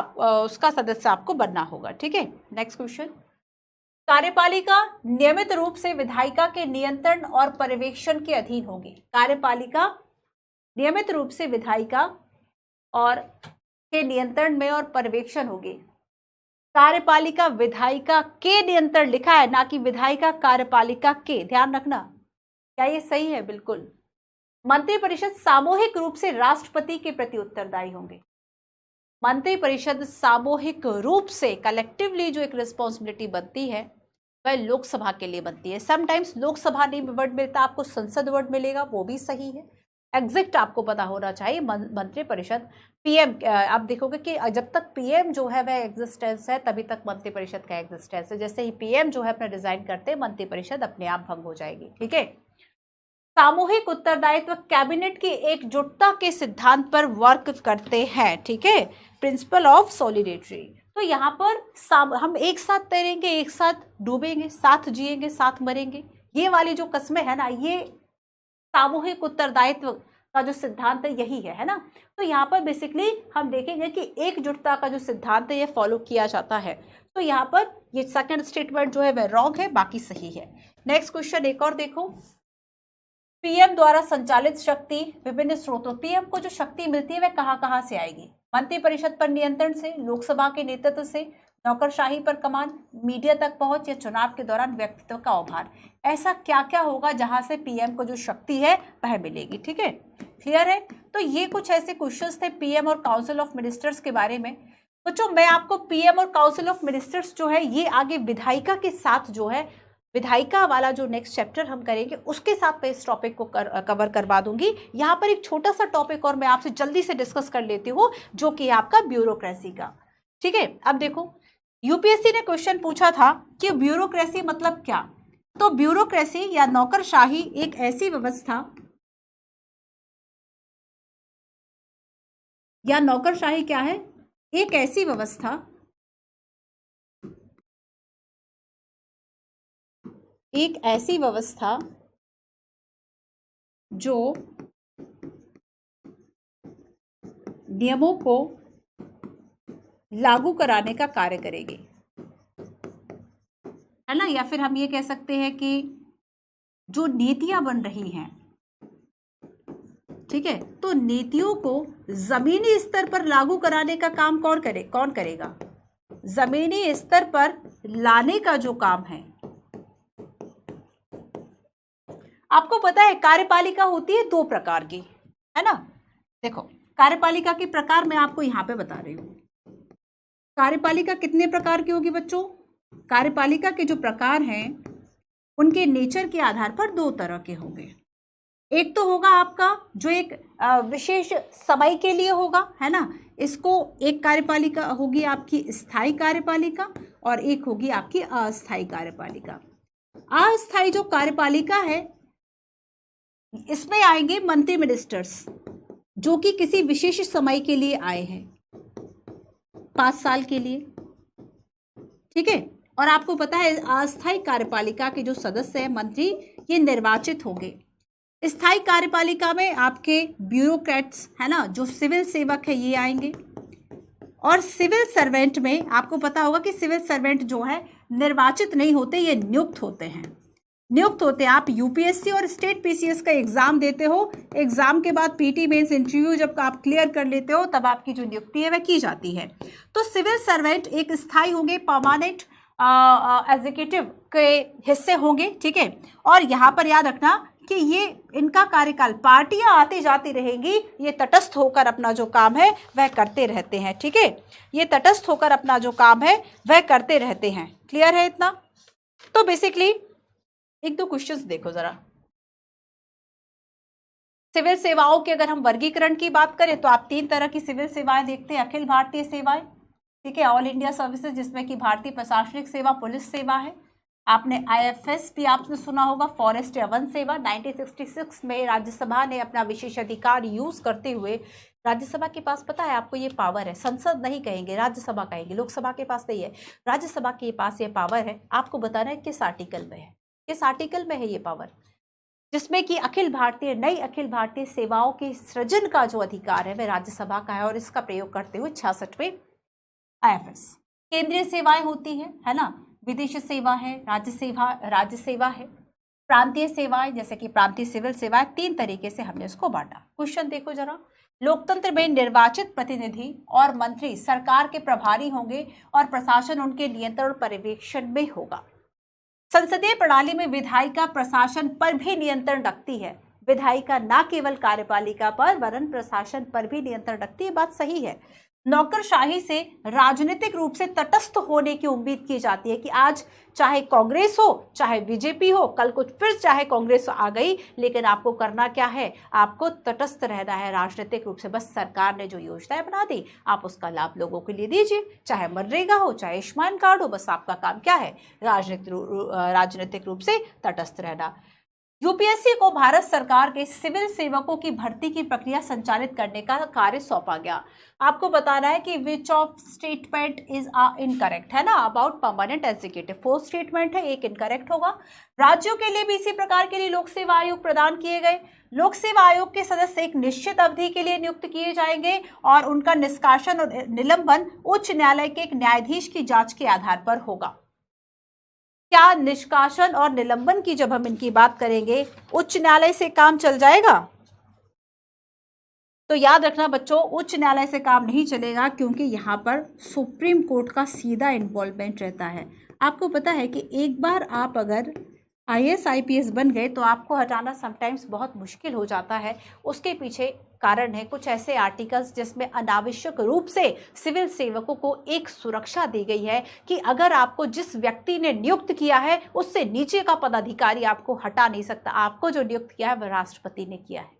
उसका सदस्य आपको बनना होगा, ठीक है। नेक्स्ट क्वेश्चन, कार्यपालिका नियमित रूप से विधायिका के नियंत्रण और पर्यवेक्षण के अधीन होगी। कार्यपालिका नियमित रूप से विधायिका और के नियंत्रण में और पर्यवेक्षण होगी। कार्यपालिका विधायिका के नियंत्रण लिखा है, ना कि विधायिका कार्यपालिका के, ध्यान रखना। क्या ये सही है? बिल्कुल। मंत्रिपरिषद सामूहिक रूप से राष्ट्रपति के प्रति उत्तरदायी होंगे। मंत्रिपरिषद सामूहिक रूप से, कलेक्टिवली जो एक रिस्पॉन्सिबिलिटी बनती है वह लोकसभा के लिए बनती है। समटाइम्स लोकसभा नहीं वर्ड मिलता, आपको संसद वर्ड मिलेगा, वो भी सही है। एग्जैक्ट आपको पता होना चाहिए। मंत्रिपरिषद पीएम, आप देखोगे कि जब तक पीएम जो है वह एग्जिस्टेंस है तभी तक मंत्रिपरिषद का एग्जिस्टेंस है। जैसे ही पीएम जो है अपना रिजाइन करते हैं, मंत्रिपरिषद अपने आप भंग हो जाएगी। ठीक है। सामूहिक उत्तरदायित्व कैबिनेट की एकजुटता के सिद्धांत पर वर्क करते हैं। ठीक है, प्रिंसिपल ऑफ सॉलिडेरिटी। तो यहाँ पर हम एक साथ तैरेंगे, एक साथ डूबेंगे, साथ जिएंगे, साथ मरेंगे, ये वाली जो कस्में है ना, ये सामूहिक उत्तरदायित्व का जो सिद्धांत है यही है ना। तो यहाँ पर बेसिकली हम देखेंगे कि एकजुटता का जो सिद्धांत है ये फॉलो किया जाता है। तो यहाँ पर ये सेकंड स्टेटमेंट जो है वह रॉन्ग है, बाकी सही है। नेक्स्ट क्वेश्चन एक और देखो। पीएम द्वारा संचालित शक्ति विभिन्न स्रोतों, पीएम को जो शक्ति मिलती है वह कहाँ से आएगी? मंत्रिपरिषद पर नियंत्रण से, लोकसभा के नेतृत्व से, नौकरशाही पर कमान, मीडिया तक पहुंच, या चुनाव के दौरान व्यक्तित्व का उभार। ऐसा क्या क्या होगा जहां से पीएम को जो शक्ति है वह मिलेगी? ठीक है, क्लियर है। तो ये कुछ ऐसे क्वेश्चंस थे पीएम और काउंसिल ऑफ मिनिस्टर्स के बारे में। बच्चों मैं आपको पीएम और काउंसिल ऑफ मिनिस्टर्स जो है ये आगे विधायिका के साथ जो है, विधायिका वाला जो नेक्स्ट चैप्टर हम करेंगे उसके साथ मैं इस टॉपिक को कवर करवा दूंगी। यहाँ पर एक छोटा सा टॉपिक और मैं आपसे जल्दी से डिस्कस कर लेती हूँ, जो कि आपका ब्यूरोक्रेसी का। ठीक है, अब देखो यूपीएससी ने क्वेश्चन पूछा था कि ब्यूरोक्रेसी मतलब क्या। तो ब्यूरोक्रेसी या नौकरशाही एक ऐसी व्यवस्था, या नौकरशाही क्या है? एक ऐसी व्यवस्था, एक ऐसी व्यवस्था जो नियमों को लागू कराने का कार्य करेगी, है ना। या फिर हम ये कह सकते हैं कि जो नीतियां बन रही हैं, ठीक है, तो नीतियों को जमीनी स्तर पर लागू कराने का काम कौन करेगा? जमीनी स्तर पर लाने का जो काम है। आपको पता है कार्यपालिका होती है दो प्रकार की, है ना। देखो कार्यपालिका के प्रकार मैं आपको यहां पे बता रही हूं। कार्यपालिका कितने प्रकार की होगी बच्चों? कार्यपालिका के जो प्रकार हैं उनके नेचर के आधार पर दो तरह के होंगे। एक तो होगा आपका जो एक विशेष समय के लिए होगा, है ना। इसको एक कार्यपालिका होगी आपकी स्थायी कार्यपालिका, और एक होगी आपकी अस्थायी कार्यपालिका। अस्थायी जो कार्यपालिका है इसमें आएंगे मंत्री मिनिस्टर्स, जो कि किसी विशेष समय के लिए आए हैं, 5 साल के लिए। ठीक है, और आपको पता है अस्थायी कार्यपालिका के जो सदस्य हैं मंत्री, ये निर्वाचित होंगे। स्थायी कार्यपालिका में आपके ब्यूरोक्रेट्स, है ना, जो सिविल सेवक है ये आएंगे। और सिविल सर्वेंट में आपको पता होगा कि सिविल सर्वेंट जो है निर्वाचित नहीं होते, ये नियुक्त होते हैं। आप यूपीएससी और स्टेट पीसीएस का एग्जाम देते हो, एग्जाम के बाद पीटी मेंस इंटरव्यू जब आप क्लियर कर लेते हो तब आपकी जो नियुक्ति है वह की जाती है। तो सिविल सर्वेंट एक स्थायी होंगे, परमानेंट एग्जीक्यूटिव के हिस्से होंगे। ठीक है, और यहाँ पर याद रखना कि ये इनका कार्यकाल, पार्टियां आती जाती रहेंगी, ये तटस्थ होकर अपना जो काम है वह करते रहते हैं। ठीक है, ये तटस्थ होकर अपना जो काम है वह करते रहते हैं। क्लियर है इतना? तो बेसिकली एक दो क्वेश्चंस देखो जरा। सिविल सेवाओं के अगर हम वर्गीकरण की बात करें तो आप 3 तरह की सिविल सेवाएं देखते हैं। अखिल भारतीय सेवाएं, ठीक है, ऑल इंडिया सर्विसेज, जिसमें कि भारतीय प्रशासनिक सेवा, पुलिस सेवा है। आपने आईएफएस भी आपने सुना होगा, फॉरेस्ट या वन सेवा। 1966 में राज्यसभा ने अपना विशेषाधिकार यूज करते हुए, राज्यसभा के पास पता है आपको ये पावर है, संसद नहीं कहेंगे, राज्यसभा कहेंगे, लोकसभा के पास नहीं है, राज्यसभा के पास ये पावर है। आपको बताना है किस आर्टिकल में है, किस आर्टिकल में है ये पावर, जिसमें कि नई अखिल भारतीय सेवाओं के सृजन का जो अधिकार है वह राज्यसभा का है, और इसका प्रयोग करते हुए 66वें आईएफएस। केंद्रीय सेवाएं होती है ना, विदेश सेवा है, राज्य सेवा है, प्रांतीय सेवाएं जैसे कि प्रांतीय सिविल सेवाएं, 3 तरीके से हमने इसको बांटा। क्वेश्चन देखो जरा, लोकतंत्र में निर्वाचित प्रतिनिधि और मंत्री सरकार के प्रभारी होंगे और प्रशासन उनके नियंत्रण और पर्यवेक्षण में होगा। संसदीय प्रणाली में विधायिका प्रशासन पर भी नियंत्रण रखती है। विधायिका न केवल कार्यपालिका पर वरन प्रशासन पर भी नियंत्रण रखती है, बात सही है। नौकरशाही से राजनीतिक रूप से तटस्थ होने की उम्मीद की जाती है कि आज चाहे कांग्रेस हो चाहे बीजेपी हो, कल को फिर चाहे कांग्रेस आ गई, लेकिन आपको करना क्या है, आपको तटस्थ रहना है राजनीतिक रूप से। बस सरकार ने जो योजनाएं बना दी आप उसका लाभ लोगों के लिए दीजिए, चाहे मनरेगा हो चाहे आयुष्मान कार्ड हो, बस आपका काम क्या है, राजनीतिक रूप से तटस्थ रहना। यूपीएससी को भारत सरकार के सिविल सेवकों की भर्ती की प्रक्रिया संचालित करने का कार्य सौंपा गया। आपको बताना है कि which of statement is incorrect, है ना, अबाउट परमानेंट एग्जीक्यूटिव। 4 स्टेटमेंट है, एक इनकरेक्ट होगा। राज्यों के लिए भी इसी प्रकार के लिए लोक सेवा आयोग प्रदान किए गए। लोक सेवा आयोग के सदस्य एक निश्चित अवधि के लिए नियुक्त किए जाएंगे और उनका निष्कासन और निलंबन उच्च न्यायालय के एक न्यायाधीश की जांच के आधार पर होगा। क्या निष्कासन और निलंबन की जब हम इनकी बात करेंगे, उच्च न्यायालय से काम चल जाएगा? तो याद रखना बच्चों, उच्च न्यायालय से काम नहीं चलेगा क्योंकि यहाँ पर सुप्रीम कोर्ट का सीधा इन्वॉल्वमेंट रहता है। आपको पता है कि एक बार आप अगर IAS IPS बन गए तो आपको हटाना समटाइम्स बहुत मुश्किल हो जाता है। उसके पीछे कारण है कुछ ऐसे आर्टिकल्स जिसमें अनावश्यक रूप से सिविल सेवकों को एक सुरक्षा दी गई है कि अगर आपको जिस व्यक्ति ने नियुक्त किया है उससे नीचे का पदाधिकारी आपको हटा नहीं सकता। आपको जो नियुक्त किया है वह राष्ट्रपति ने किया है।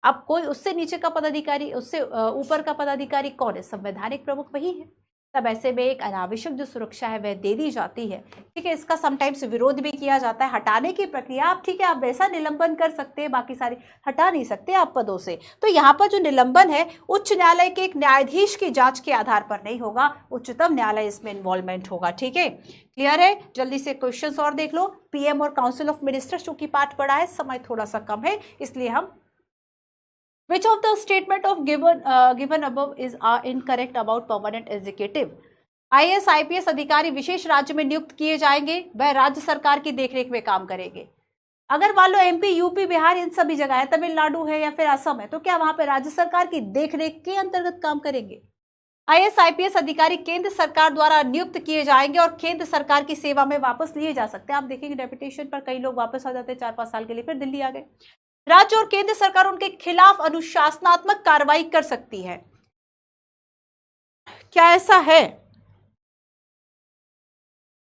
अब कोई उससे नीचे का पदाधिकारी, उससे ऊपर का पदाधिकारी कौन है? संवैधानिक प्रमुख वही है। तब ऐसे में एक अनावश्यक जो सुरक्षा है वह दे दी जाती है। ठीक है, इसका समटाइम्स विरोध भी किया जाता है। हटाने की प्रक्रिया आप, ठीक है, आप वैसा निलंबन कर सकते हैं, बाकी सारी हटा नहीं सकते आप पदों से। तो यहाँ पर जो निलंबन है उच्च न्यायालय के एक न्यायाधीश की जांच के आधार पर नहीं होगा, उच्चतम न्यायालय इसमें इन्वॉल्वमेंट होगा। ठीक है, क्लियर है? जल्दी से क्वेश्चन और देख लो। PM और काउंसिल ऑफ मिनिस्टर्स, चूंकि पाठ पढ़ा है, समय थोड़ा सा कम है इसलिए हम Which of the statement of given above is incorrect about permanent executive? IAS IPS अधिकारी विशेष राज्य में नियुक्त किए जाएंगे, वह राज्य सरकार की देखरेख में काम करेंगे। अगर मान लो MP, UP, बिहार इन सभी जगह है, तमिलनाडु है या फिर असम है, तो क्या वहां पे राज्य सरकार की देखरेख के अंतर्गत काम करेंगे? IAS IPS अधिकारी केंद्र सरकार द्वारा नियुक्त किए जाएंगे और केंद्र सरकार की सेवा में वापस लिए जा सकते हैं। आप देखेंगे डेपुटेशन पर कई लोग वापस आ जाते हैं, 4-5 साल के लिए, फिर दिल्ली आ गए। राज्य और केंद्र सरकार उनके खिलाफ अनुशासनात्मक कार्रवाई कर सकती है। क्या ऐसा है?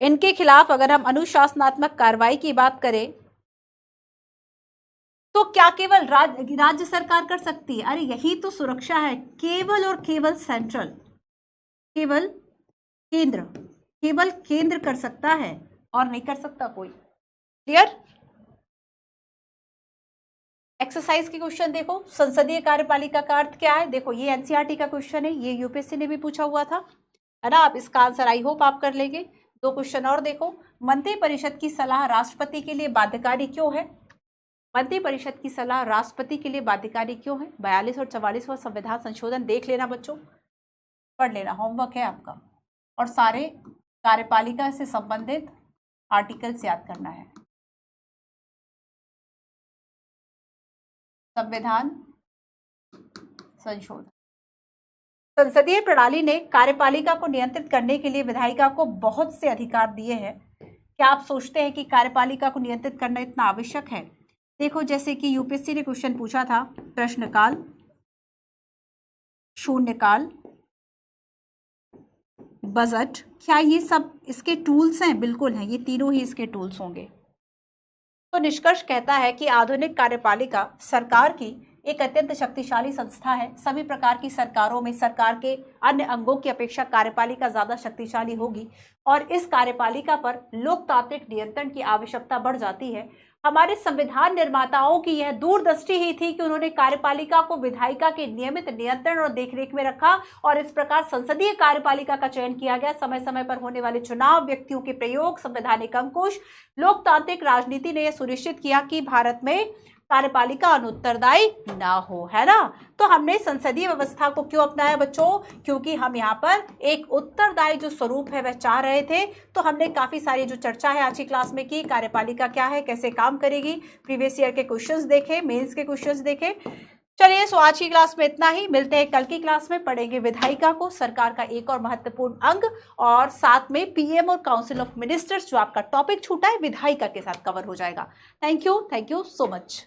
इनके खिलाफ अगर हम अनुशासनात्मक कार्रवाई की बात करें तो क्या केवल राज्य सरकार कर सकती है? अरे यही तो सुरक्षा है, केवल और केवल सेंट्रल, केवल केंद्र कर सकता है और नहीं कर सकता कोई। क्लियर? एक्सरसाइज के क्वेश्चन देखो। संसदीय कार्यपालिका का अर्थ क्या है? देखो ये NCERT का क्वेश्चन है, ये UPSC ने भी पूछा हुआ था, है ना। आप इसका आंसर आई होप आप कर लेंगे। 2 क्वेश्चन और देखो। मंत्रिपरिषद की सलाह राष्ट्रपति के लिए बाध्यकारी क्यों है? मंत्रिपरिषद की सलाह राष्ट्रपति के लिए बाध्यकारी क्यों है? 42 और 44वां संविधान संशोधन देख लेना बच्चों, पढ़ लेना, होमवर्क है आपका। और सारे कार्यपालिका से संबंधित आर्टिकल्स याद करना है। संविधान संशोधन। संसदीय प्रणाली ने कार्यपालिका को नियंत्रित करने के लिए विधायिका को बहुत से अधिकार दिए हैं। क्या आप सोचते हैं कि कार्यपालिका को नियंत्रित करना इतना आवश्यक है? देखो, जैसे कि UPSC ने क्वेश्चन पूछा था, प्रश्नकाल, शून्यकाल, बजट, क्या ये सब इसके टूल्स हैं? बिल्कुल हैं, ये तीनों ही इसके टूल्स होंगे। तो निष्कर्ष कहता है कि आधुनिक कार्यपालिका सरकार की एक अत्यंत शक्तिशाली संस्था है। सभी प्रकार की सरकारों में सरकार के अन्य अंगों की अपेक्षा कार्यपालिका ज्यादा शक्तिशाली होगी और इस कार्यपालिका पर लोकतांत्रिक नियंत्रण की आवश्यकता बढ़ जाती है। हमारे संविधान निर्माताओं की यह दूरदृष्टि ही थी कि उन्होंने कार्यपालिका को विधायिका के नियमित नियंत्रण और देखरेख में रखा और इस प्रकार संसदीय कार्यपालिका का चयन किया गया। समय समय पर होने वाले चुनाव, व्यक्तियों के प्रयोग, संवैधानिक अंकुश, लोकतांत्रिक राजनीति ने यह सुनिश्चित किया कि भारत में कार्यपालिका अनुत्तरदायी ना हो, है ना। तो हमने संसदीय व्यवस्था को क्यों अपनाया बच्चों? क्योंकि हम यहाँ पर एक उत्तरदायी जो स्वरूप है वह चाह रहे थे। तो हमने काफी सारी जो चर्चा है आज की क्लास में की, कार्यपालिका क्या है, कैसे काम करेगी, प्रीवियस ईयर के क्वेश्चंस देखे, मेंस के क्वेश्चंस देखे। चलिए, सो आज की क्लास में इतना ही। मिलते हैं कल की क्लास में, पढ़ेंगे विधायिका को, सरकार का एक और महत्वपूर्ण अंग, और साथ में पीएम और काउंसिल ऑफ मिनिस्टर्स, जो आपका टॉपिक छूटा है विधायिका के साथ कवर हो जाएगा। Thank you so much.